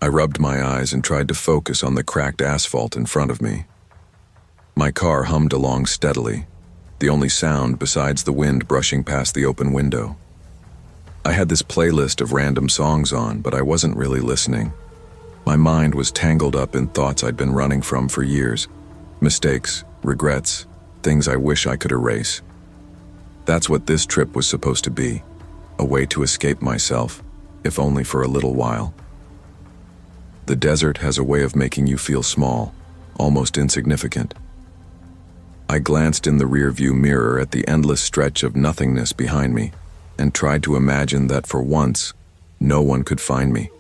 [SPEAKER 2] I rubbed my eyes and tried to focus on the cracked asphalt in front of me. My car hummed along steadily, the only sound besides the wind brushing past the open window. I had this playlist of random songs on, but I wasn't really listening. My mind was tangled up in thoughts I'd been running from for years. Mistakes, regrets, things I wish I could erase. That's what this trip was supposed to be, a way to escape myself, if only for a little while. The desert has a way of making you feel small, almost insignificant. I glanced in the rearview mirror at the endless stretch of nothingness behind me and tried to imagine that for once, no one could find me.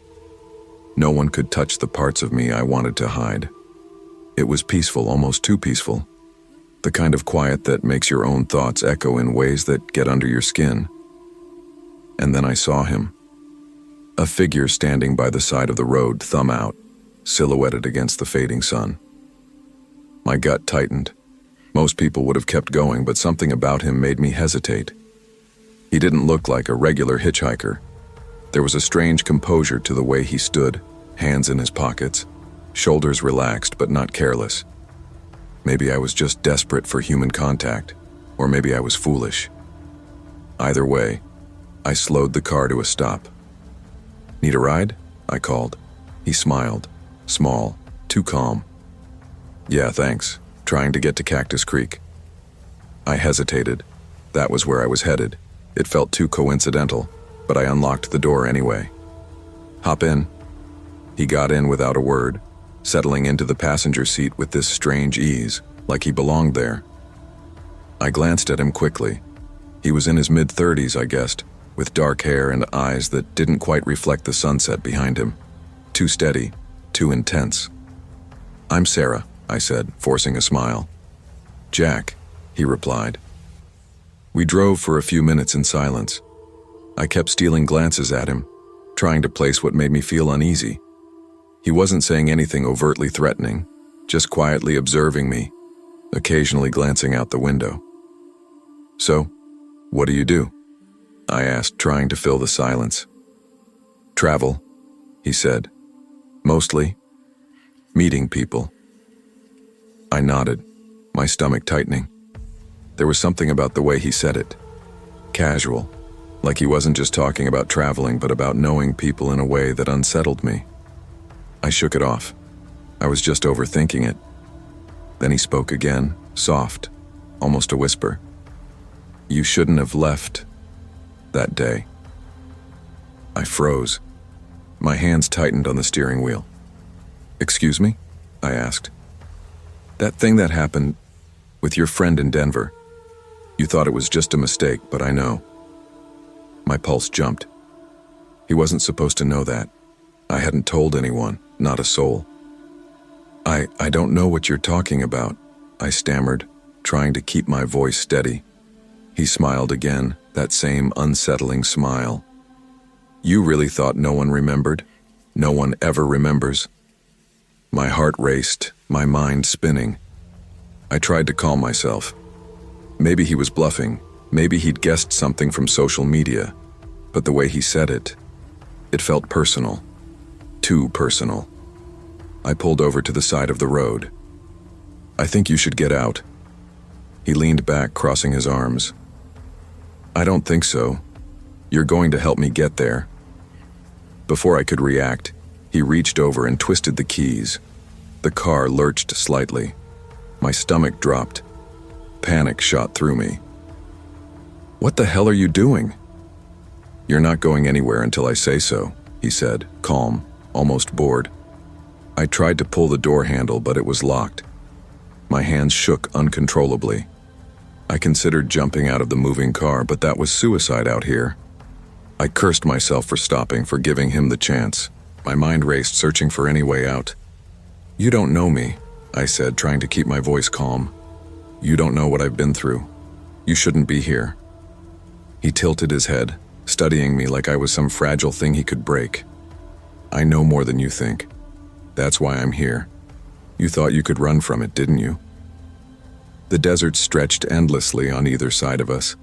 [SPEAKER 2] No one could touch the parts of me I wanted to hide. It was peaceful, almost too peaceful. The kind of quiet that makes your own thoughts echo in ways that get under your skin. And then I saw him. A figure standing by the side of the road, thumb out, silhouetted against the fading sun. My gut tightened. Most people would have kept going, but something about him made me hesitate. He didn't look like a regular hitchhiker. There was a strange composure to the way he stood, hands in his pockets, shoulders relaxed but not careless. Maybe I was just desperate for human contact, or maybe I was foolish. Either way, I slowed the car to a stop. "Need a ride?" I called. He smiled, small, too calm. "Yeah, thanks. Trying to get to Cactus Creek." I hesitated. That was where I was headed. It felt too coincidental, but I unlocked the door anyway. "Hop in." He got in without a word, settling into the passenger seat with this strange ease, like he belonged there. I glanced at him quickly. He was in his mid-30s, I guessed, with dark hair and eyes that didn't quite reflect the sunset behind him. Too steady, too intense. "I'm Sarah," I said, forcing a smile. "Jack," he replied. We drove for a few minutes in silence. I kept stealing glances at him, trying to place what made me feel uneasy. He wasn't saying anything overtly threatening, just quietly observing me, occasionally glancing out the window. "So, what do you do?" I asked, trying to fill the silence. "Travel," he said. "Mostly. Meeting people." I nodded, my stomach tightening. There was something about the way he said it. Casual, like he wasn't just talking about traveling, but about knowing people in a way that unsettled me. I shook it off. I was just overthinking it. Then he spoke again, soft, almost a whisper. You shouldn't have left that day. I froze. My hands tightened on the steering wheel. Excuse me? I asked. That thing that happened with your friend in Denver. You thought it was just a mistake, but I know. My pulse jumped. He wasn't supposed to know that. I hadn't told anyone, not a soul. I don't know what you're talking about, I stammered, trying to keep my voice steady. He smiled again, that same unsettling smile. You really thought no one remembered? No one ever remembers? My heart raced, my mind spinning. I tried to calm myself. Maybe he was bluffing, maybe he'd guessed something from social media, but the way he said it felt personal. Too personal. I pulled over to the side of the road. I think you should get out. He leaned back, crossing his arms. I don't think so. You're going to help me get there. Before I could react, he reached over and twisted the keys. The car lurched slightly. My stomach dropped. Panic shot through me. What the hell are you doing? You're not going anywhere until I say so, he said, calm, almost bored. I tried to pull the door handle, but it was locked. My hands shook uncontrollably. I considered jumping out of the moving car, but that was suicide out here. I cursed myself for stopping, for giving him the chance. My mind raced, searching for any way out. You don't know me, I said, trying to keep my voice calm. You don't know what I've been through. You shouldn't be here. He tilted his head, studying me like I was some fragile thing he could break. I know more than you think. That's why I'm here. You thought you could run from it, didn't you? The desert stretched endlessly on either side of us,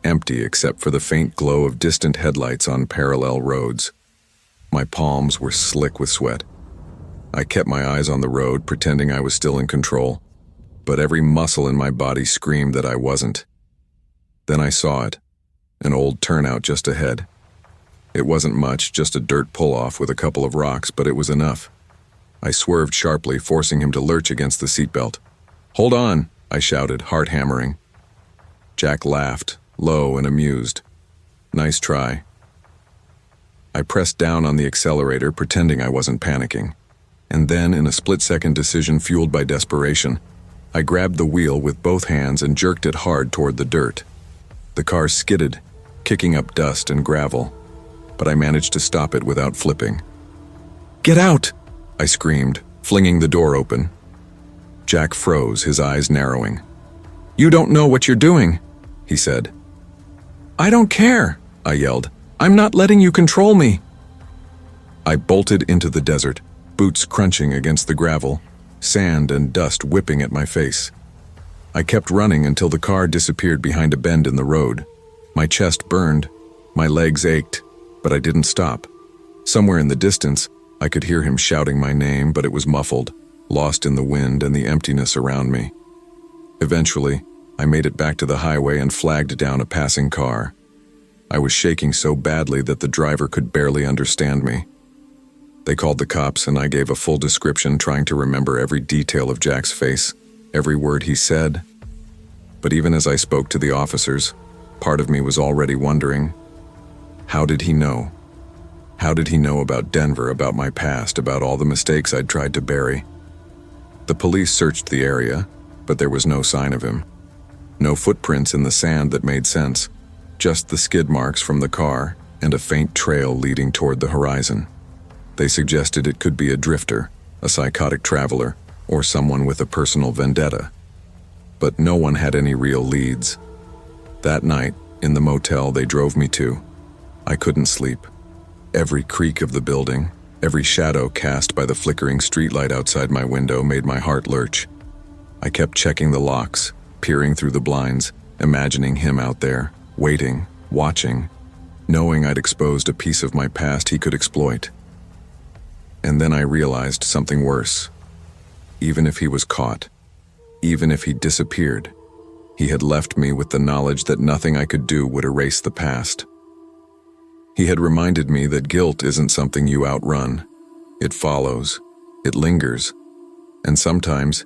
[SPEAKER 2] empty except for the faint glow of distant headlights on parallel roads. My palms were slick with sweat. I kept my eyes on the road, pretending I was still in control, but every muscle in my body screamed that I wasn't. Then I saw it, an old turnout just ahead. It wasn't much, just a dirt pull-off with a couple of rocks, but it was enough. I swerved sharply, forcing him to lurch against the seatbelt. Hold on, I shouted, heart hammering. Jack laughed, low and amused. Nice try. I pressed down on the accelerator, pretending I wasn't panicking. And then, in a split-second decision fueled by desperation, I grabbed the wheel with both hands and jerked it hard toward the dirt. The car skidded, kicking up dust and gravel, but I managed to stop it without flipping. Get out! I screamed, flinging the door open. Jack froze, his eyes narrowing. You don't know what you're doing, he said. I don't care, I yelled. I'm not letting you control me. I bolted into the desert, boots crunching against the gravel, sand and dust whipping at my face. I kept running until the car disappeared behind a bend in the road. My chest burned, my legs ached, but I didn't stop. Somewhere in the distance, I could hear him shouting my name, but it was muffled, lost in the wind and the emptiness around me. Eventually, I made it back to the highway and flagged down a passing car. I was shaking so badly that the driver could barely understand me. They called the cops and I gave a full description, trying to remember every detail of Jack's face, every word he said. But even as I spoke to the officers, part of me was already wondering, how did he know? How did he know about Denver, about my past, about all the mistakes I'd tried to bury? The police searched the area, but there was no sign of him. No footprints in the sand that made sense, just the skid marks from the car and a faint trail leading toward the horizon. They suggested it could be a drifter, a psychotic traveler, or someone with a personal vendetta. But no one had any real leads. That night, in the motel they drove me to, I couldn't sleep. Every creak of the building, every shadow cast by the flickering streetlight outside my window made my heart lurch. I kept checking the locks, peering through the blinds, imagining him out there, waiting, watching, knowing I'd exposed a piece of my past he could exploit. And then I realized something worse. Even if he was caught, even if he disappeared, He had left me with the knowledge that nothing I could do would erase the past. He had reminded me that guilt isn't something you outrun. It follows, it lingers, and sometimes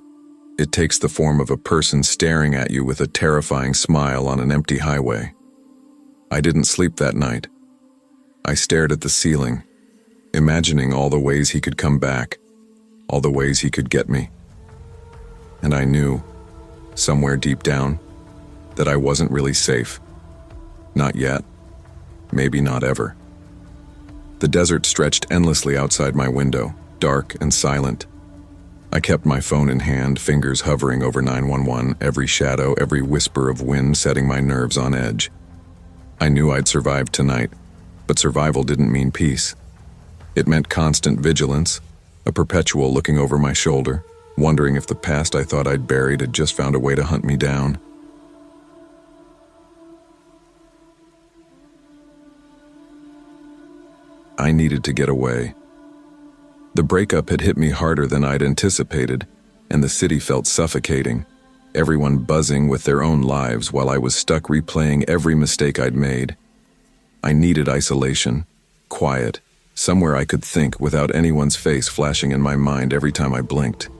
[SPEAKER 2] it takes the form of a person staring at you with a terrifying smile on an empty highway. I didn't sleep that night. I stared at the ceiling, imagining all the ways he could come back, all the ways he could get me. And I knew, somewhere deep down, that I wasn't really safe. Not yet. Maybe not ever. The desert stretched endlessly outside my window, dark and silent. I kept my phone in hand, fingers hovering over 911, every shadow, every whisper of wind setting my nerves on edge. I knew I'd survive tonight, but survival didn't mean peace. It meant constant vigilance, a perpetual looking over my shoulder, wondering if the past I thought I'd buried had just found a way to hunt me down. I needed to get away. The breakup had hit me harder than I'd anticipated, and the city felt suffocating, everyone buzzing with their own lives while I was stuck replaying every mistake I'd made. I needed isolation, quiet, somewhere I could think without anyone's face flashing in my mind every time I blinked.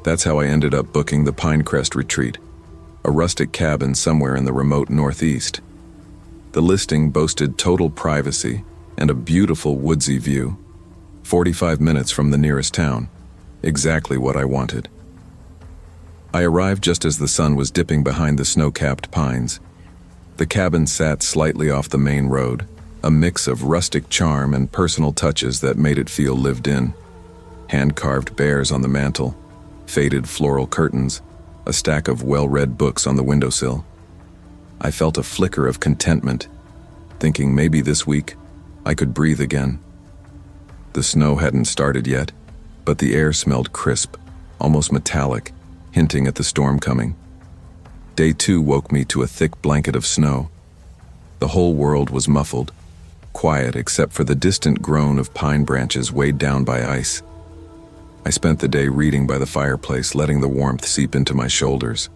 [SPEAKER 2] That's how I ended up booking the Pinecrest Retreat, a rustic cabin somewhere in the remote Northeast. The listing boasted total privacy and a beautiful woodsy view, 45 minutes from the nearest town, exactly what I wanted. I arrived just as the sun was dipping behind the snow-capped pines. The cabin sat slightly off the main road, a mix of rustic charm and personal touches that made it feel lived in. Hand-carved bears on the mantel, faded floral curtains, a stack of well-read books on the windowsill. I felt a flicker of contentment, thinking maybe this week I could breathe again. The snow hadn't started yet, but the air smelled crisp, almost metallic, hinting at the storm coming. Day 2 woke me to a thick blanket of snow. The whole world was muffled, quiet except for the distant groan of pine branches weighed down by ice. I spent the day reading by the fireplace, letting the warmth seep into my shoulders.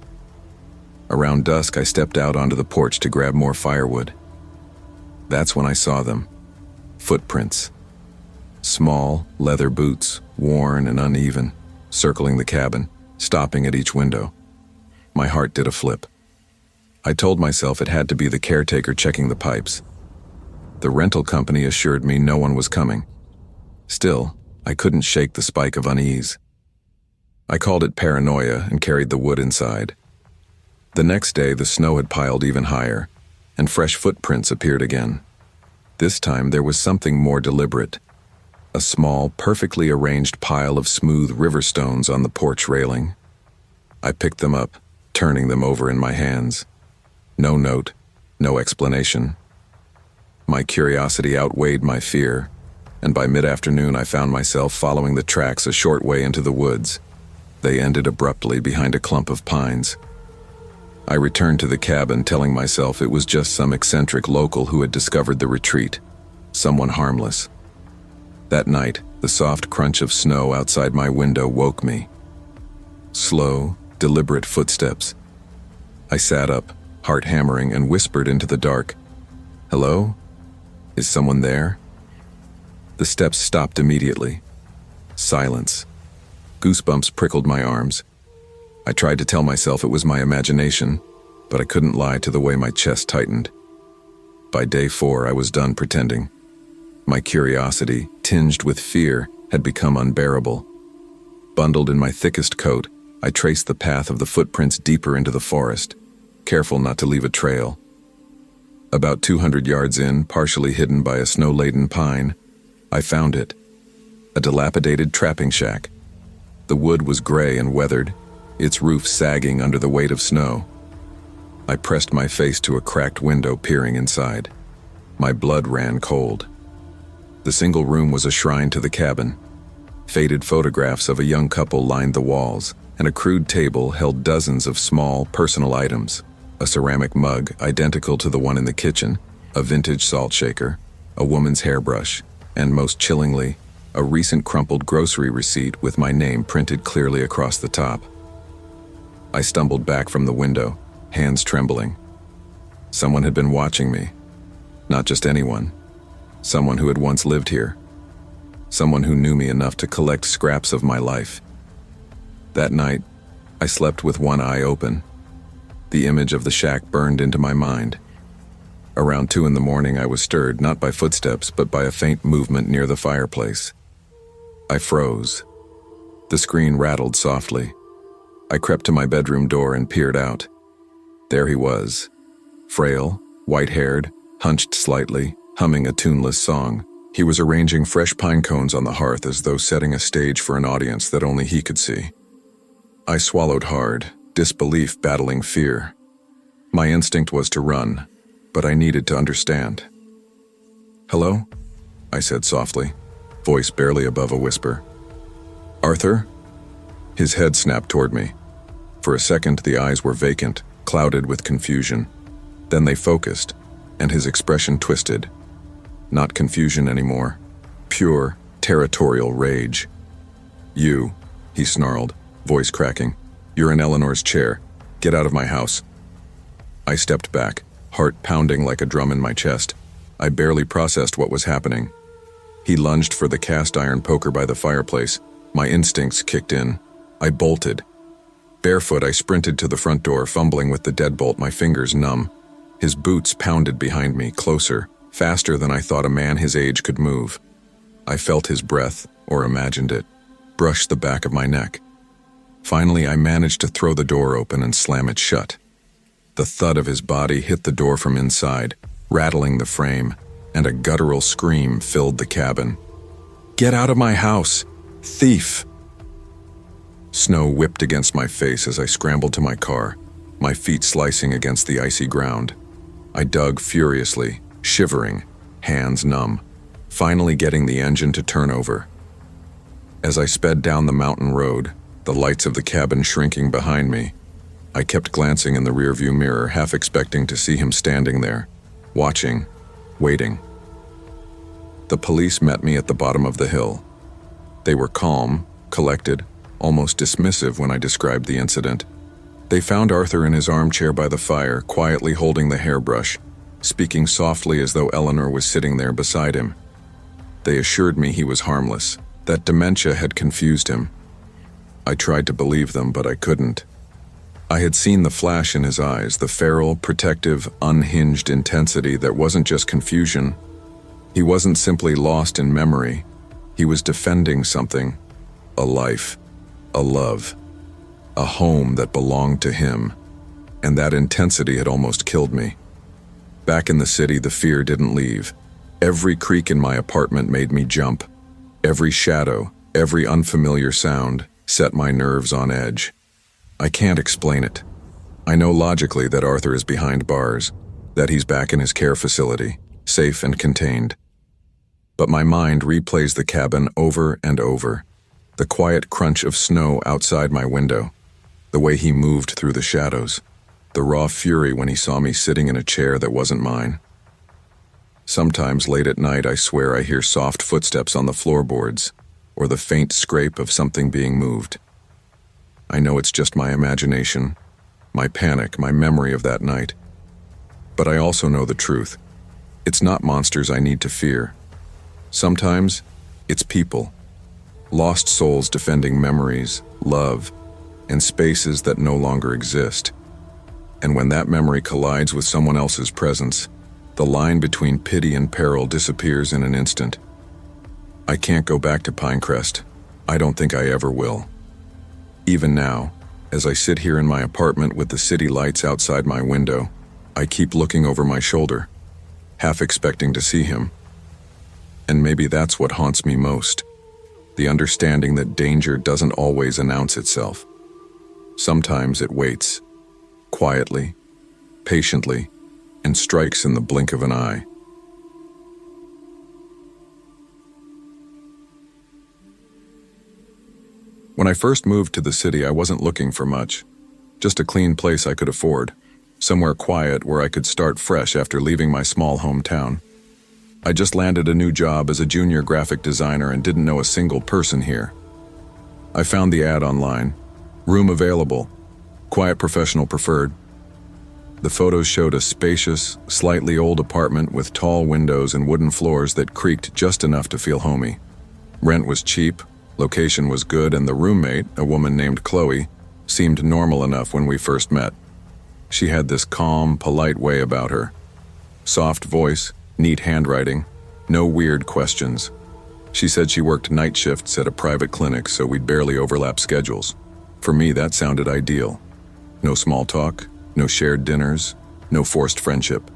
[SPEAKER 2] Around dusk, I stepped out onto the porch to grab more firewood. That's when I saw them. Footprints. Small, leather boots, worn and uneven, circling the cabin, stopping at each window. My heart did a flip. I told myself it had to be the caretaker checking the pipes. The rental company assured me no one was coming. Still, I couldn't shake the spike of unease. I called it paranoia and carried the wood inside. The next day, the snow had piled even higher, and fresh footprints appeared again. This time, there was something more deliberate. A small, perfectly arranged pile of smooth river stones on the porch railing. I picked them up, turning them over in my hands. No note, no explanation. My curiosity outweighed my fear, and by mid-afternoon I found myself following the tracks a short way into the woods. They ended abruptly behind a clump of pines. I returned to the cabin, telling myself it was just some eccentric local who had discovered the retreat, someone harmless. That night, the soft crunch of snow outside my window woke me. Slow, deliberate footsteps. I sat up, heart hammering, and whispered into the dark, "Hello? Is someone there?" The steps stopped immediately. Silence. Goosebumps prickled my arms. I tried to tell myself it was my imagination, but I couldn't lie to the way my chest tightened. By day 4, I was done pretending. My curiosity, tinged with fear, had become unbearable. Bundled in my thickest coat, I traced the path of the footprints deeper into the forest, careful not to leave a trail. About 200 yards in, partially hidden by a snow-laden pine, I found it. A dilapidated trapping shack. The wood was gray and weathered, its roof sagging under the weight of snow. I pressed my face to a cracked window, peering inside. My blood ran cold. The single room was a shrine to the cabin. Faded photographs of a young couple lined the walls, and a crude table held dozens of small, personal items. A ceramic mug identical to the one in the kitchen, a vintage salt shaker, a woman's hairbrush, and most chillingly, a recent crumpled grocery receipt with my name printed clearly across the top. I stumbled back from the window, hands trembling. Someone had been watching me. Not just anyone. Someone who had once lived here. Someone who knew me enough to collect scraps of my life. That night, I slept with one eye open. The image of the shack burned into my mind. Around 2 a.m, I was stirred not by footsteps but by a faint movement near the fireplace. I froze. The screen rattled softly. I crept to my bedroom door and peered out. There he was, frail, white-haired, hunched slightly, humming a tuneless song. He was arranging fresh pine cones on the hearth as though setting a stage for an audience that only he could see. I swallowed hard, disbelief battling fear. My instinct was to run, but I needed to understand. "Hello?" I said softly, voice barely above a whisper. "Arthur?" His head snapped toward me. For a second, the eyes were vacant, clouded with confusion. Then they focused, and his expression twisted. Not confusion anymore. Pure, territorial rage. "You," he snarled, voice cracking. "You're in Eleanor's chair. Get out of my house." I stepped back, heart pounding like a drum in my chest. I barely processed what was happening. He lunged for the cast iron poker by the fireplace. My instincts kicked in. I bolted. Barefoot, I sprinted to the front door, fumbling with the deadbolt, my fingers numb. His boots pounded behind me, closer, faster than I thought a man his age could move. I felt his breath, or imagined it, brush the back of my neck. Finally, I managed to throw the door open and slam it shut. The thud of his body hit the door from inside, rattling the frame, and a guttural scream filled the cabin. "Get out of my house! Thief!" Snow whipped against my face as I scrambled to my car, my feet slicing against the icy ground. I dug furiously, shivering, hands numb, finally getting the engine to turn over. As I sped down the mountain road, the lights of the cabin shrinking behind me, I kept glancing in the rearview mirror, half expecting to see him standing there, watching, waiting. The police met me at the bottom of the hill. They were calm, collected, almost dismissive when I described the incident. They found Arthur in his armchair by the fire, quietly holding the hairbrush, speaking softly as though Eleanor was sitting there beside him. They assured me he was harmless, that dementia had confused him. I tried to believe them, but I couldn't. I had seen the flash in his eyes, the feral, protective, unhinged intensity that wasn't just confusion. He wasn't simply lost in memory. He was defending something, a life, a love, a home that belonged to him, and that intensity had almost killed me. Back in the city, the fear didn't leave. Every creak in my apartment made me jump. Every shadow, every unfamiliar sound set my nerves on edge. I can't explain it. I know logically that Arthur is behind bars, that he's back in his care facility, safe and contained. But my mind replays the cabin over and over. The quiet crunch of snow outside my window, the way he moved through the shadows, the raw fury when he saw me sitting in a chair that wasn't mine. Sometimes late at night, I swear I hear soft footsteps on the floorboards, or the faint scrape of something being moved. I know it's just my imagination, my panic, my memory of that night. But I also know the truth. It's not monsters I need to fear. Sometimes, it's people. Lost souls defending memories, love, and spaces that no longer exist. And when that memory collides with someone else's presence, the line between pity and peril disappears in an instant. I can't go back to Pinecrest. I don't think I ever will. Even now, as I sit here in my apartment with the city lights outside my window, I keep looking over my shoulder, half expecting to see him. And maybe that's what haunts me most, the understanding that danger doesn't always announce itself. Sometimes it waits, quietly, patiently, and strikes in the blink of an eye. When I first moved to the city, I wasn't looking for much. Just a clean place I could afford, somewhere quiet where I could start fresh after leaving my small hometown. I just landed a new job as a junior graphic designer and didn't know a single person here. I found the ad online. Room available. Quiet professional preferred. The photos showed a spacious, slightly old apartment with tall windows and wooden floors that creaked just enough to feel homey. Rent was cheap, location was good, and the roommate, a woman named Chloe, seemed normal enough when we first met. She had this calm, polite way about her. Soft voice, neat handwriting, no weird questions. She said she worked night shifts at a private clinic, so we'd barely overlap schedules. For me, that sounded ideal. No small talk, no shared dinners, no forced friendship.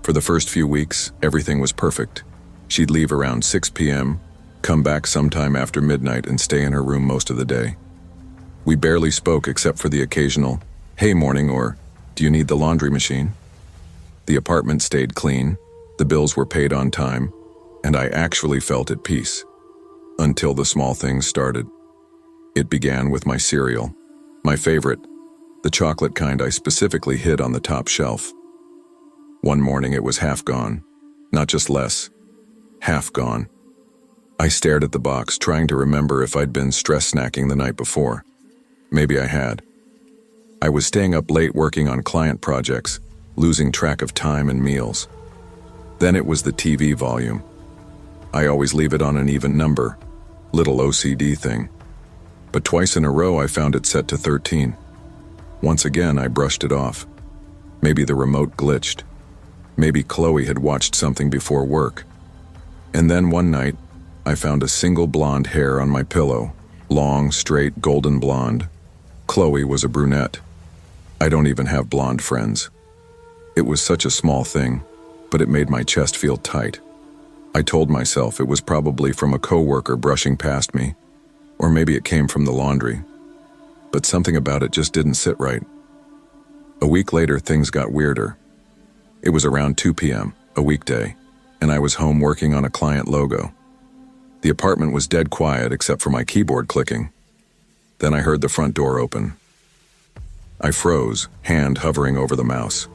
[SPEAKER 2] For the first few weeks, everything was perfect. She'd leave around 6 p.m., come back sometime after midnight, and stay in her room most of the day. We barely spoke except for the occasional, "Hey morning," or "Do you need the laundry machine?" The apartment stayed clean, the bills were paid on time, and I actually felt at peace. Until the small things started. It began with my cereal. My favorite, the chocolate kind I specifically hid on the top shelf. One morning it was half gone. Not just less. Half gone. I stared at the box, trying to remember if I'd been stress snacking the night before. Maybe I had. I was staying up late working on client projects, losing track of time and meals. Then it was the TV volume. I always leave it on an even number, little OCD thing. But twice in a row I found it set to 13. Once again I brushed it off. Maybe the remote glitched. Maybe Chloe had watched something before work. And then one night, I found a single blonde hair on my pillow, long, straight, golden blonde. Chloe was a brunette. I don't even have blonde friends. It was such a small thing, but it made my chest feel tight. I told myself it was probably from a coworker brushing past me, or maybe it came from the laundry. But something about it just didn't sit right. A week later, things got weirder. It was around 2 p.m., a weekday, and I was home working on a client logo. The apartment was dead quiet except for my keyboard clicking. Then I heard the front door open. I froze, hand hovering over the mouse.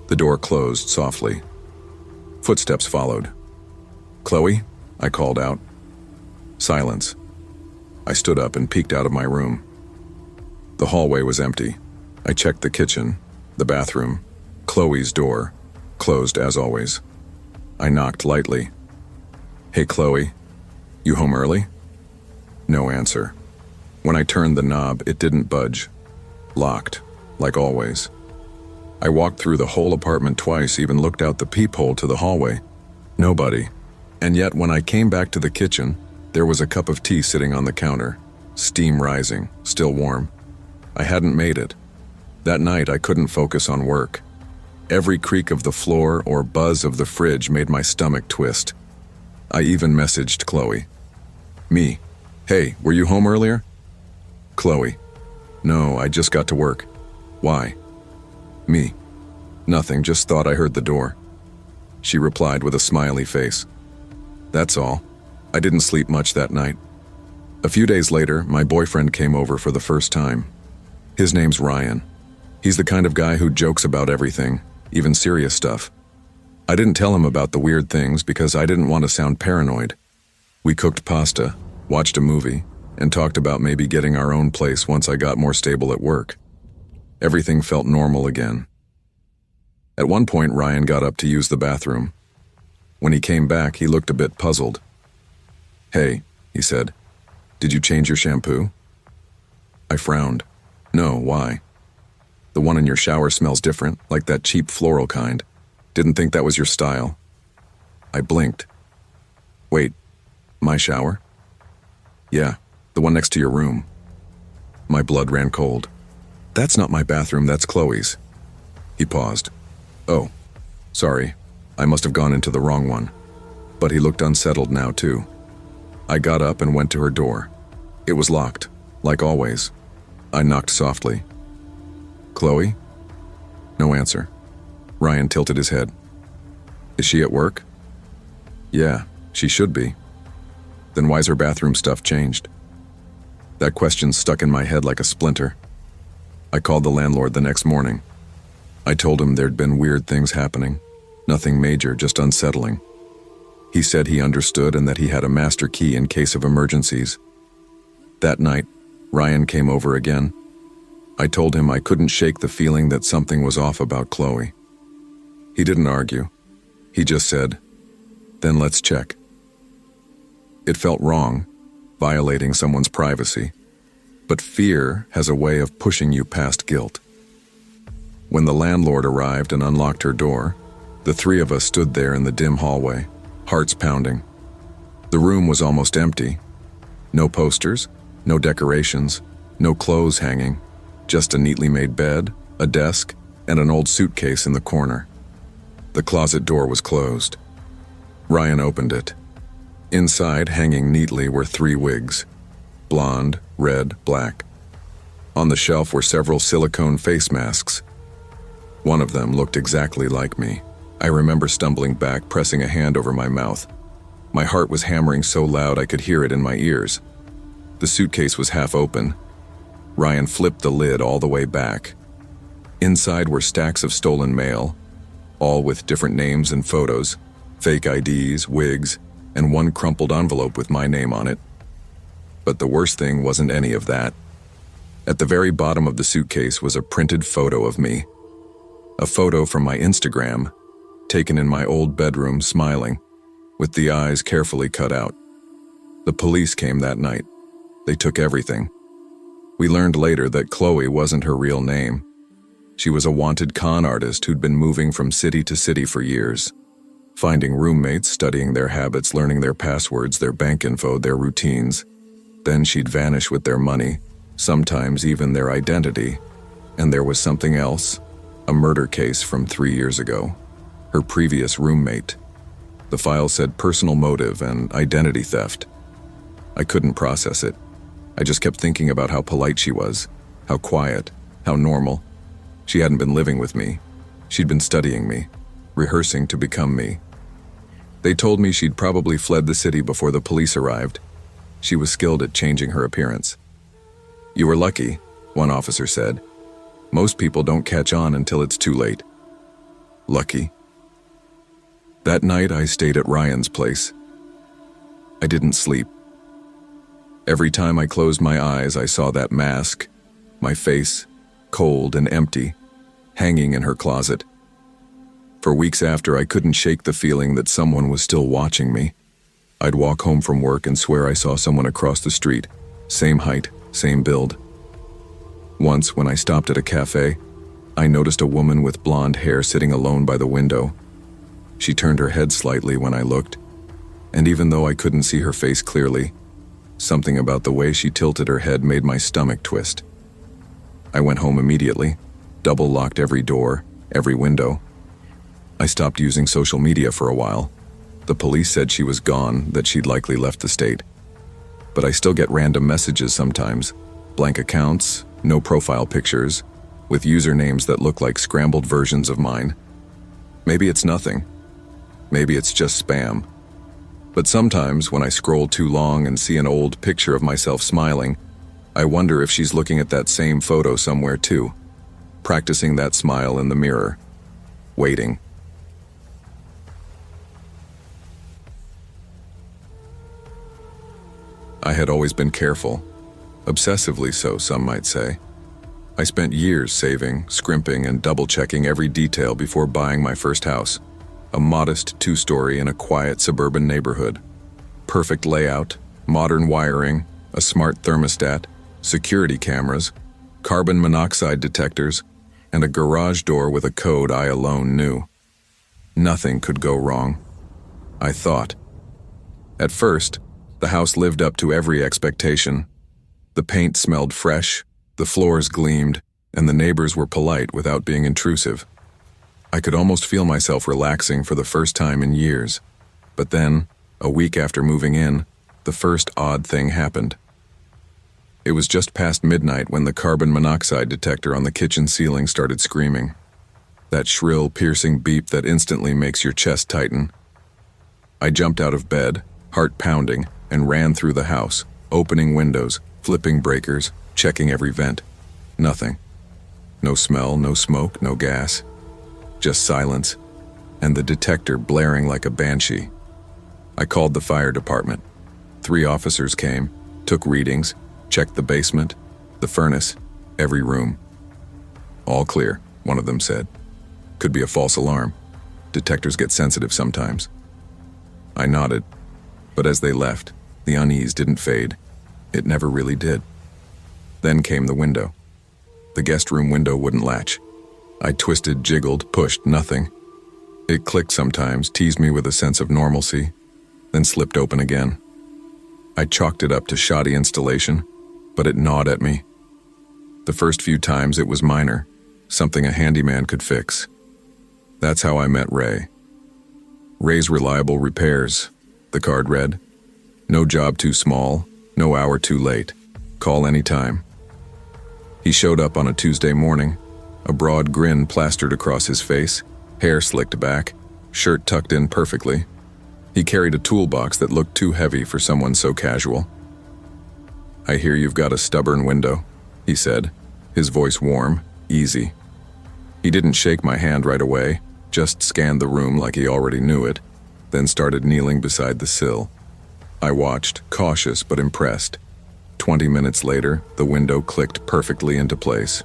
[SPEAKER 2] The door closed softly. Footsteps followed. "Chloe?" I called out. Silence. I stood up and peeked out of my room. The hallway was empty. I checked the kitchen, the bathroom, Chloe's door, closed as always. I knocked lightly. "Hey, Chloe, you home early?" No answer. When I turned the knob, it didn't budge. Locked, like always. I walked through the whole apartment twice, even looked out the peephole to the hallway. Nobody. And yet when I came back to the kitchen, there was a cup of tea sitting on the counter, steam rising, still warm. I hadn't made it. That night I couldn't focus on work. Every creak of the floor or buzz of the fridge made my stomach twist. I even messaged Chloe. Me. "Hey, were you home earlier?" Chloe. "No, I just got to work." "Why?" Me. "Nothing, just thought I heard the door." She replied with a smiley face. "That's all. I didn't sleep much that night." A few days later, my boyfriend came over for the first time. His name's Ryan. He's the kind of guy who jokes about everything, even serious stuff. I didn't tell him about the weird things because I didn't want to sound paranoid. We cooked pasta, watched a movie, and talked about maybe getting our own place once I got more stable at work. Everything felt normal again. At one point, Ryan got up to use the bathroom. When he came back, he looked a bit puzzled. "Hey," he said, "did you change your shampoo?" I frowned. "No, why?" "The one in your shower smells different, like that cheap floral kind. Didn't think that was your style." I blinked. "Wait, my shower?" "Yeah, the one next to your room." My blood ran cold. "That's not my bathroom, that's Chloe's." He paused. "Oh, sorry, I must have gone into the wrong one." But he looked unsettled now too. I got up and went to her door. It was locked, like always. I knocked softly. "Chloe?" No answer. Ryan tilted his head. "Is she at work?" "Yeah, she should be." "Then why's her bathroom stuff changed?" That question stuck in my head like a splinter. I called the landlord the next morning. I told him there'd been weird things happening. Nothing major, just unsettling. He said he understood and that he had a master key in case of emergencies. That night, Ryan came over again. I told him I couldn't shake the feeling that something was off about Chloe. He didn't argue. He just said, "Then let's check." It felt wrong, violating someone's privacy, but fear has a way of pushing you past guilt. When the landlord arrived and unlocked her door, the three of us stood there in the dim hallway, hearts pounding. The room was almost empty. No posters, no decorations, no clothes hanging, just a neatly made bed, a desk, and an old suitcase in the corner. The closet door was closed. Ryan opened it. Inside, hanging neatly, were 3 wigs: blonde, red, black. On the shelf were several silicone face masks. One of them looked exactly like me. I remember stumbling back, pressing a hand over my mouth. My heart was hammering so loud I could hear it in my ears. The suitcase was half open. Ryan flipped the lid all the way back. Inside were stacks of stolen mail, all with different names and photos, fake IDs, wigs, and one crumpled envelope with my name on it. But the worst thing wasn't any of that. At the very bottom of the suitcase was a printed photo of me. A photo from my Instagram, taken in my old bedroom, smiling, with the eyes carefully cut out. The police came that night. They took everything. We learned later that Chloe wasn't her real name. She was a wanted con artist who'd been moving from city to city for years, finding roommates, studying their habits, learning their passwords, their bank info, their routines. Then she'd vanish with their money, sometimes even their identity. And there was something else, a murder case from 3 years ago. Her previous roommate. The file said personal motive and identity theft. I couldn't process it. I just kept thinking about how polite she was, how quiet, how normal. She hadn't been living with me. She'd been studying me, rehearsing to become me. They told me she'd probably fled the city before the police arrived. She was skilled at changing her appearance. "You were lucky," one officer said. "Most people don't catch on until it's too late." Lucky. That night I stayed at Ryan's place. I didn't sleep. Every time I closed my eyes, I saw that mask, my face, cold and empty, hanging in her closet. For weeks after, I couldn't shake the feeling that someone was still watching me. I'd walk home from work and swear I saw someone across the street, same height, same build. Once, when I stopped at a cafe, I noticed a woman with blonde hair sitting alone by the window. She turned her head slightly when I looked, and even though I couldn't see her face clearly, something about the way she tilted her head made my stomach twist. I went home immediately, double-locked every door, every window. I stopped using social media for a while. The police said she was gone, that she'd likely left the state. But I still get random messages sometimes, blank accounts, no profile pictures, with usernames that look like scrambled versions of mine. Maybe it's nothing. Maybe it's just spam. But sometimes when I scroll too long and see an old picture of myself smiling, I wonder if she's looking at that same photo somewhere too, practicing that smile in the mirror, waiting. I had always been careful, obsessively so, some might say. I spent years saving, scrimping, and double-checking every detail before buying my first house. A modest 2-story in a quiet suburban neighborhood. Perfect layout, modern wiring, a smart thermostat, security cameras, carbon monoxide detectors, and a garage door with a code I alone knew. Nothing could go wrong, I thought. At first, the house lived up to every expectation. The paint smelled fresh, the floors gleamed, and the neighbors were polite without being intrusive. I could almost feel myself relaxing for the first time in years. But then, a week after moving in, the first odd thing happened. It was just past midnight when the carbon monoxide detector on the kitchen ceiling started screaming. That shrill, piercing beep that instantly makes your chest tighten. I jumped out of bed, heart pounding, and ran through the house, opening windows, flipping breakers, checking every vent. Nothing. No smell, no smoke, no gas. Just silence, and the detector blaring like a banshee. I called the fire department. 3 officers came, took readings, checked the basement, the furnace, every room. All clear, one of them said. Could be a false alarm. Detectors get sensitive sometimes. I nodded, but as they left, the unease didn't fade. It never really did. Then came the window. The guest room window wouldn't latch. I twisted, jiggled, pushed, nothing. It clicked sometimes, teased me with a sense of normalcy, then slipped open again. I chalked it up to shoddy installation, but it gnawed at me. The first few times it was minor, something a handyman could fix. That's how I met Ray. Ray's Reliable Repairs, the card read. No job too small, no hour too late. Call anytime. He showed up on a Tuesday morning, a broad grin plastered across his face, hair slicked back, shirt tucked in perfectly. He carried a toolbox that looked too heavy for someone so casual. "I hear you've got a stubborn window," he said, his voice warm, easy. He didn't shake my hand right away, just scanned the room like he already knew it, then started kneeling beside the sill. I watched, cautious but impressed. 20 minutes later, the window clicked perfectly into place.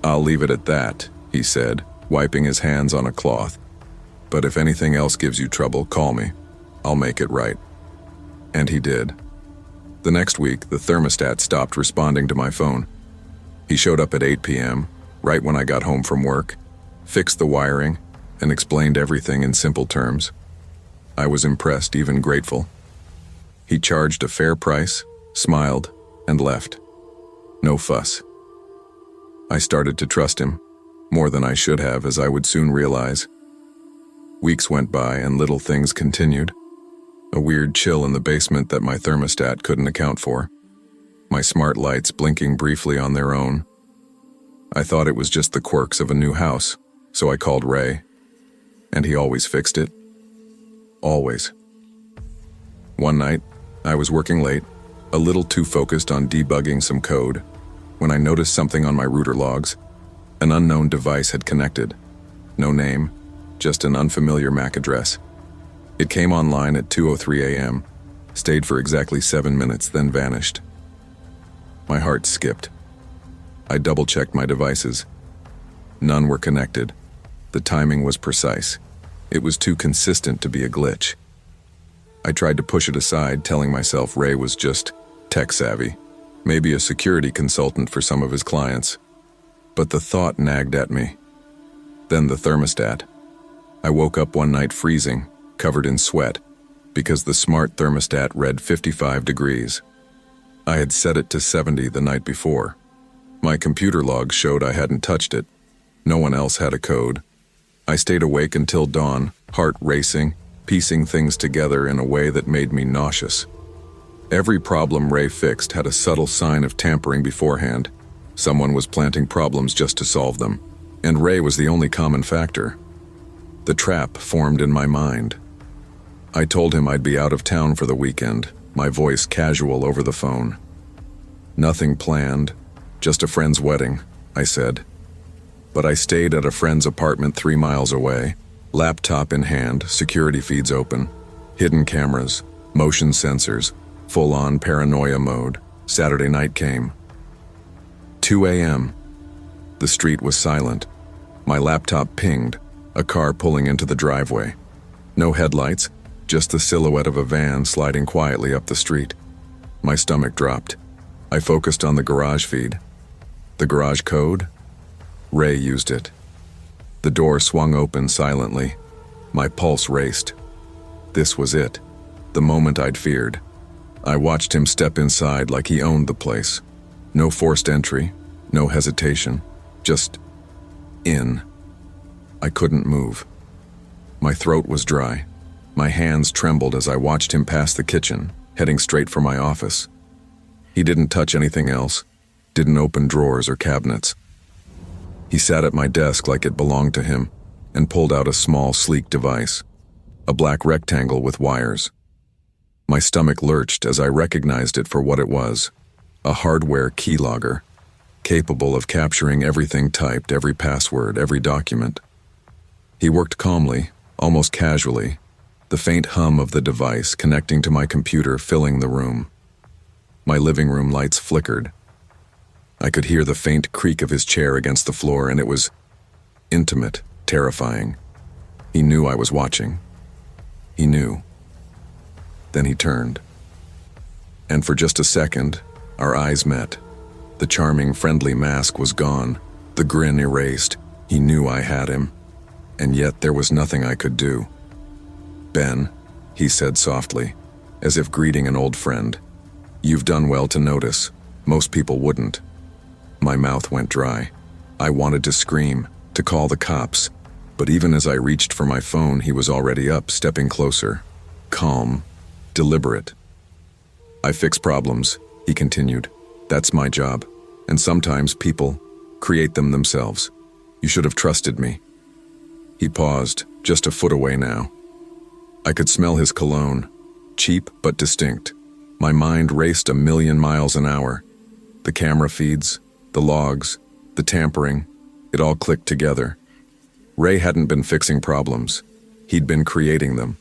[SPEAKER 2] "I'll leave it at that," he said, wiping his hands on a cloth. "But if anything else gives you trouble, call me. I'll make it right." And he did. The next week, the thermostat stopped responding to my phone. He showed up at 8 p.m., right when I got home from work, fixed the wiring, and explained everything in simple terms. I was impressed, even grateful. He charged a fair price, smiled, and left. No fuss. I started to trust him, more than I should have, as I would soon realize. Weeks went by and little things continued. A weird chill in the basement that my thermostat couldn't account for. My smart lights blinking briefly on their own. I thought it was just the quirks of a new house, so I called Ray. And he always fixed it. Always. One night, I was working late, a little too focused on debugging some code, when I noticed something on my router logs. An unknown device had connected. No name, just an unfamiliar MAC address. It came online at 2:03 a.m., stayed for exactly 7 minutes, then vanished. My heart skipped. I double-checked my devices. None were connected. The timing was precise. It was too consistent to be a glitch. I tried to push it aside, telling myself Ray was just tech-savvy, maybe a security consultant for some of his clients. But the thought nagged at me. Then the thermostat. I woke up one night freezing, covered in sweat, because the smart thermostat read 55 degrees. I had set it to 70 the night before. My computer logs showed I hadn't touched it. No one else had a code. I stayed awake until dawn, heart racing, piecing things together in a way that made me nauseous. Every problem Ray fixed had a subtle sign of tampering beforehand. Someone was planting problems just to solve them, and Ray was the only common factor. The trap formed in my mind. I told him I'd be out of town for the weekend, my voice casual over the phone. "Nothing planned, just a friend's wedding," I said. But I stayed at a friend's apartment 3 miles away, laptop in hand, security feeds open, hidden cameras, motion sensors, full-on paranoia mode. Saturday night came. 2 a.m. The street was silent. My laptop pinged, a car pulling into the driveway. No headlights, just the silhouette of a van sliding quietly up the street. My stomach dropped. I focused on the garage feed. The garage code? Ray used it. The door swung open silently. My pulse raced. This was it, the moment I'd feared. I watched him step inside like he owned the place. No forced entry, no hesitation, just in. I couldn't move. My throat was dry. My hands trembled as I watched him pass the kitchen, heading straight for my office. He didn't touch anything else, didn't open drawers or cabinets. He sat at my desk like it belonged to him and pulled out a small, sleek device, a black rectangle with wires. My stomach lurched as I recognized it for what it was, a hardware keylogger, capable of capturing everything typed, every password, every document. He worked calmly, almost casually, the faint hum of the device connecting to my computer filling the room. My living room lights flickered. I could hear the faint creak of his chair against the floor, and it was intimate, terrifying. He knew I was watching. He knew. Then he turned. And for just a second, our eyes met. The charming, friendly mask was gone, the grin erased. He knew I had him. And yet there was nothing I could do. "Ben," he said softly, as if greeting an old friend. "You've done well to notice. Most people wouldn't." My mouth went dry. I wanted to scream, to call the cops, but even as I reached for my phone, he was already up, stepping closer. Calm, deliberate. "I fix problems," he continued. "That's my job. And sometimes people create them themselves. You should have trusted me." He paused, just a foot away now. I could smell his cologne, cheap but distinct. My mind raced 1,000,000 miles an hour. The camera feeds, the logs, the tampering, it all clicked together. Ray hadn't been fixing problems. He'd been creating them.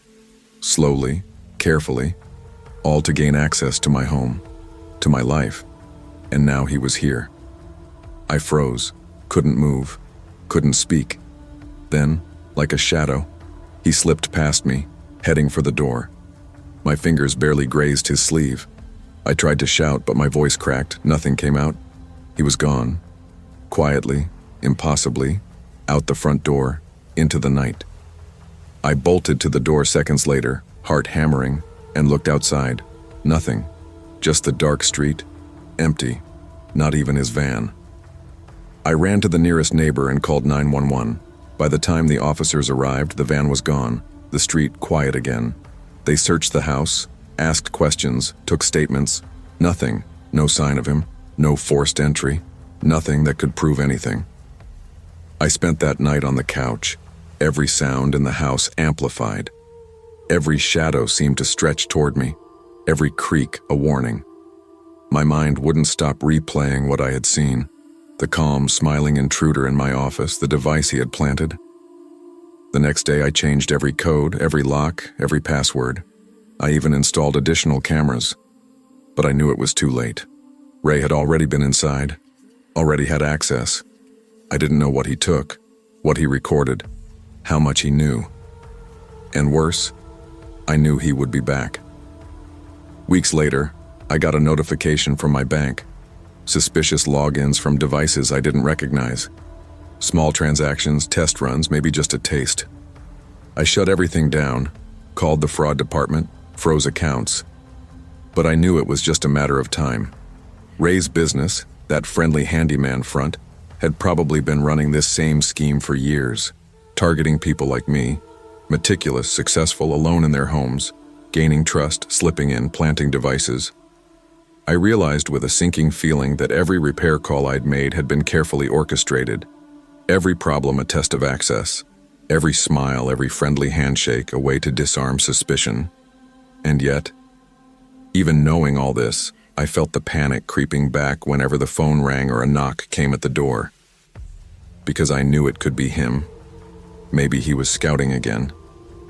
[SPEAKER 2] Slowly, carefully, all to gain access to my home, to my life. And now he was here. I froze, couldn't move, couldn't speak. Then, like a shadow, he slipped past me, heading for the door. My fingers barely grazed his sleeve. I tried to shout, but my voice cracked. Nothing came out. He was gone. Quietly, impossibly, out the front door, into the night. I bolted to the door seconds later, heart hammering, and looked outside. Nothing. Just the dark street, empty. Not even his van. I ran to the nearest neighbor and called 911. By the time the officers arrived, the van was gone, the street quiet again. They searched the house, asked questions, took statements. Nothing. No sign of him. No forced entry. Nothing that could prove anything. I spent that night on the couch, every sound in the house amplified. Every shadow seemed to stretch toward me, every creak a warning. My mind wouldn't stop replaying what I had seen. The calm, smiling intruder in my office, the device he had planted. The next day I changed every code, every lock, every password. I even installed additional cameras. But I knew it was too late. Ray had already been inside, already had access. I didn't know what he took, what he recorded, how much he knew. And worse, I knew he would be back. Weeks later, I got a notification from my bank. Suspicious logins from devices I didn't recognize. Small transactions, test runs, maybe just a taste. I shut everything down, called the fraud department, froze accounts. But I knew it was just a matter of time. Ray's business, that friendly handyman front, had probably been running this same scheme for years, targeting people like me, meticulous, successful, alone in their homes, gaining trust, slipping in, planting devices. I realized with a sinking feeling that every repair call I'd made had been carefully orchestrated. Every problem a test of access. Every smile, every friendly handshake a way to disarm suspicion. And yet, even knowing all this, I felt the panic creeping back whenever the phone rang or a knock came at the door. Because I knew it could be him. Maybe he was scouting again.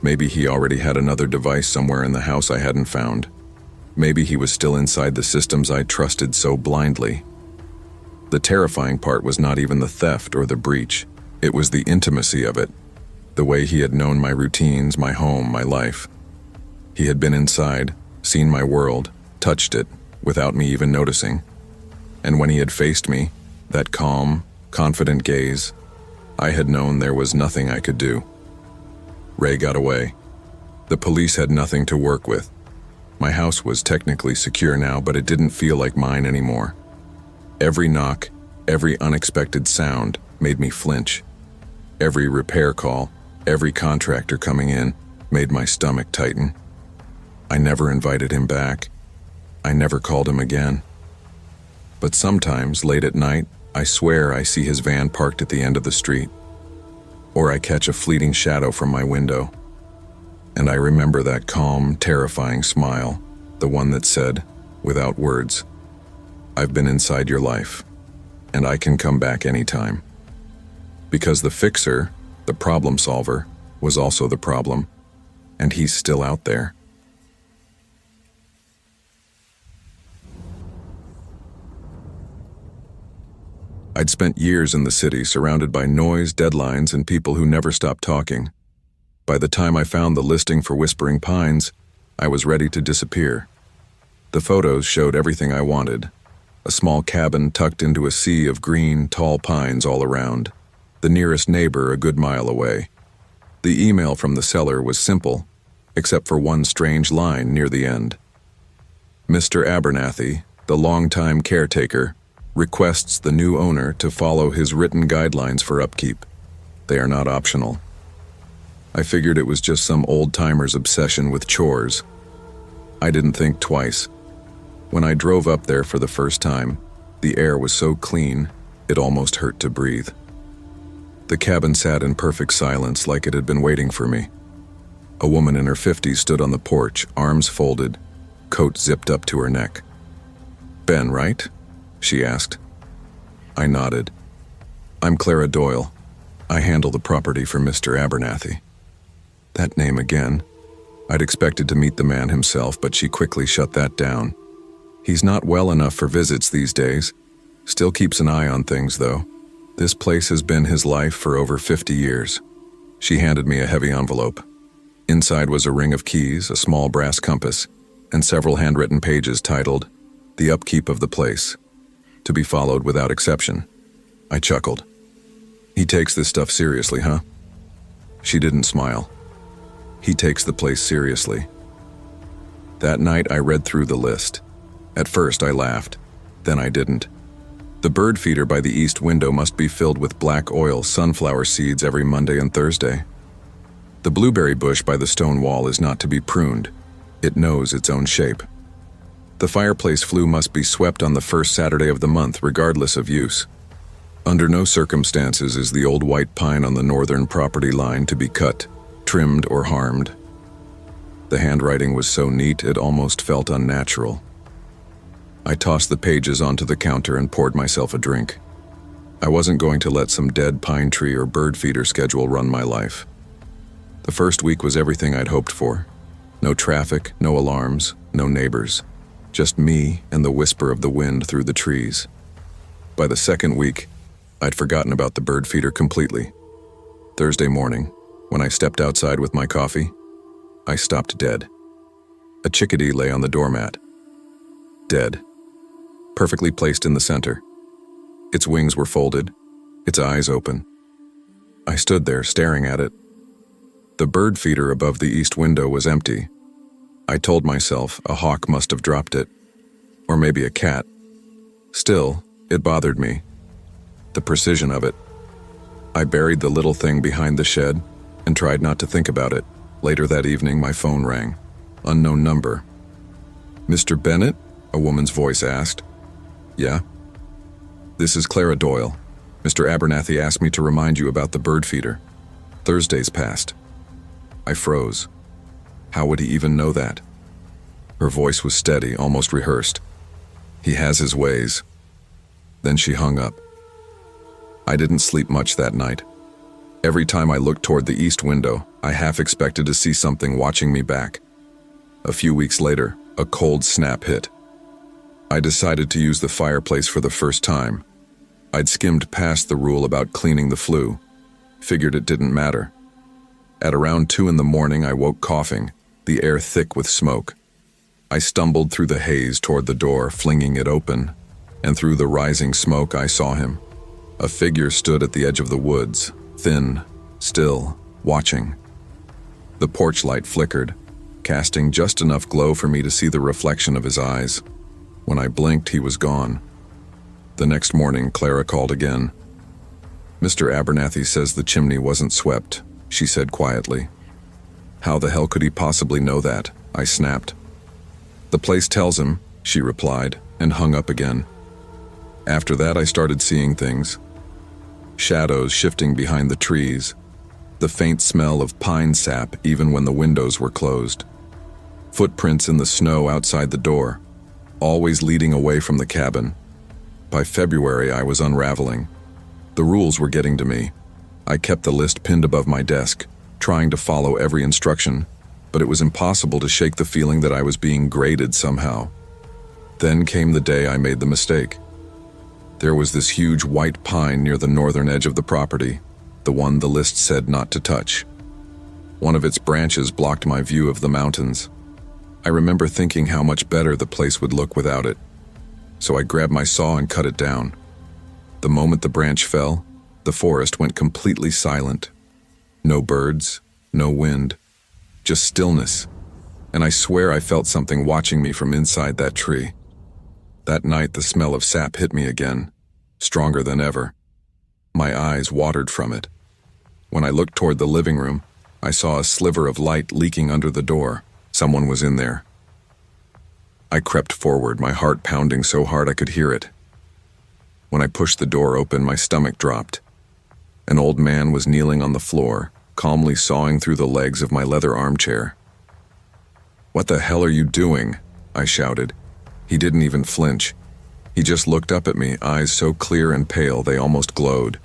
[SPEAKER 2] Maybe he already had another device somewhere in the house I hadn't found. Maybe he was still inside the systems I trusted so blindly. The terrifying part was not even the theft or the breach. It was the intimacy of it. The way he had known my routines, my home, my life. He had been inside, seen my world, touched it, without me even noticing. And when he had faced me, that calm, confident gaze, I had known there was nothing I could do. Ray got away. The police had nothing to work with. My house was technically secure now, but it didn't feel like mine anymore. Every knock, every unexpected sound made me flinch. Every repair call, every contractor coming in made my stomach tighten. I never invited him back. I never called him again. But sometimes, late at night, I swear I see his van parked at the end of the street. Or I catch a fleeting shadow from my window. And I remember that calm, terrifying smile, the one that said, without words, "I've been inside your life, and I can come back anytime." Because the fixer, the problem solver, was also the problem, and he's still out there. I'd spent years in the city surrounded by noise, deadlines, and people who never stopped talking. By the time I found the listing for Whispering Pines, I was ready to disappear. The photos showed everything I wanted. A small cabin tucked into a sea of green, tall pines all around. The nearest neighbor a good mile away. The email from the seller was simple, except for one strange line near the end. Mr. Abernathy, the longtime caretaker, requests the new owner to follow his written guidelines for upkeep. They are not optional. I figured it was just some old-timer's obsession with chores. I didn't think twice. When I drove up there for the first time, the air was so clean, it almost hurt to breathe. The cabin sat in perfect silence like it had been waiting for me. A woman in her 50s stood on the porch, arms folded, coat zipped up to her neck. "Ben, right?" she asked. I nodded. "I'm Clara Doyle. I handle the property for Mr. Abernathy." That name again. I'd expected to meet the man himself, but she quickly shut that down. He's not well enough for visits these days. Still keeps an eye on things, though. This place has been his life for over 50 years. She handed me a heavy envelope. Inside was a ring of keys, a small brass compass, and several handwritten pages titled, "The Upkeep of the Place. To be followed without exception." I chuckled. "He takes this stuff seriously, huh?" She didn't smile. "He takes the place seriously." That night I read through the list. At first I laughed, then I didn't. The bird feeder by the east window must be filled with black oil sunflower seeds every Monday and Thursday. The blueberry bush by the stone wall is not to be pruned. It knows its own shape. The fireplace flue must be swept on the first Saturday of the month, regardless of use. Under no circumstances is the old white pine on the northern property line to be cut, trimmed, or harmed. The handwriting was so neat it almost felt unnatural. I tossed the pages onto the counter and poured myself a drink. I wasn't going to let some dead pine tree or bird feeder schedule run my life. The first week was everything I'd hoped for. No traffic, no alarms, no neighbors. Just me and the whisper of the wind through the trees. By the second week, I'd forgotten about the bird feeder completely. Thursday morning, when I stepped outside with my coffee, I stopped dead. A chickadee lay on the doormat. Dead. Perfectly placed in the center. Its wings were folded, its eyes open. I stood there staring at it. The bird feeder above the east window was empty. I told myself a hawk must have dropped it, or maybe a cat. Still, it bothered me. The precision of it. I buried the little thing behind the shed and tried not to think about it. Later that evening, my phone rang. Unknown number. "Mr. Bennett?" a woman's voice asked. "Yeah?" "This is Clara Doyle. Mr. Abernathy asked me to remind you about the bird feeder. Thursday's passed." I froze. How would he even know that? Her voice was steady, almost rehearsed. "He has his ways." Then she hung up. I didn't sleep much that night. Every time I looked toward the east window, I half expected to see something watching me back. A few weeks later, a cold snap hit. I decided to use the fireplace for the first time. I'd skimmed past the rule about cleaning the flue. Figured it didn't matter. At around 2 in the morning, I woke coughing, the air thick with smoke. I stumbled through the haze toward the door, flinging it open, and through the rising smoke I saw him. A figure stood at the edge of the woods, thin, still, watching. The porch light flickered, casting just enough glow for me to see the reflection of his eyes. When I blinked, he was gone. The next morning, Clara called again. "Mr. Abernathy says the chimney wasn't swept," she said quietly. "How the hell could he possibly know that?" I snapped. "The place tells him," she replied, and hung up again. After that, I started seeing things. Shadows shifting behind the trees. The faint smell of pine sap even when the windows were closed. Footprints in the snow outside the door, always leading away from the cabin. By February, I was unraveling. The rules were getting to me. I kept the list pinned above my desk, trying to follow every instruction, but it was impossible to shake the feeling that I was being graded somehow. Then came the day I made the mistake. There was this huge white pine near the northern edge of the property, the one the list said not to touch. One of its branches blocked my view of the mountains. I remember thinking how much better the place would look without it, so I grabbed my saw and cut it down. The moment the branch fell, the forest went completely silent. No birds, no wind, just stillness, and I swear I felt something watching me from inside that tree. That night the smell of sap hit me again, stronger than ever. My eyes watered from it. When I looked toward the living room, I saw a sliver of light leaking under the door. Someone was in there. I crept forward, my heart pounding so hard I could hear it. When I pushed the door open, my stomach dropped. An old man was kneeling on the floor, calmly sawing through the legs of my leather armchair. "What the hell are you doing?" I shouted. He didn't even flinch. He just looked up at me, eyes so clear and pale they almost glowed.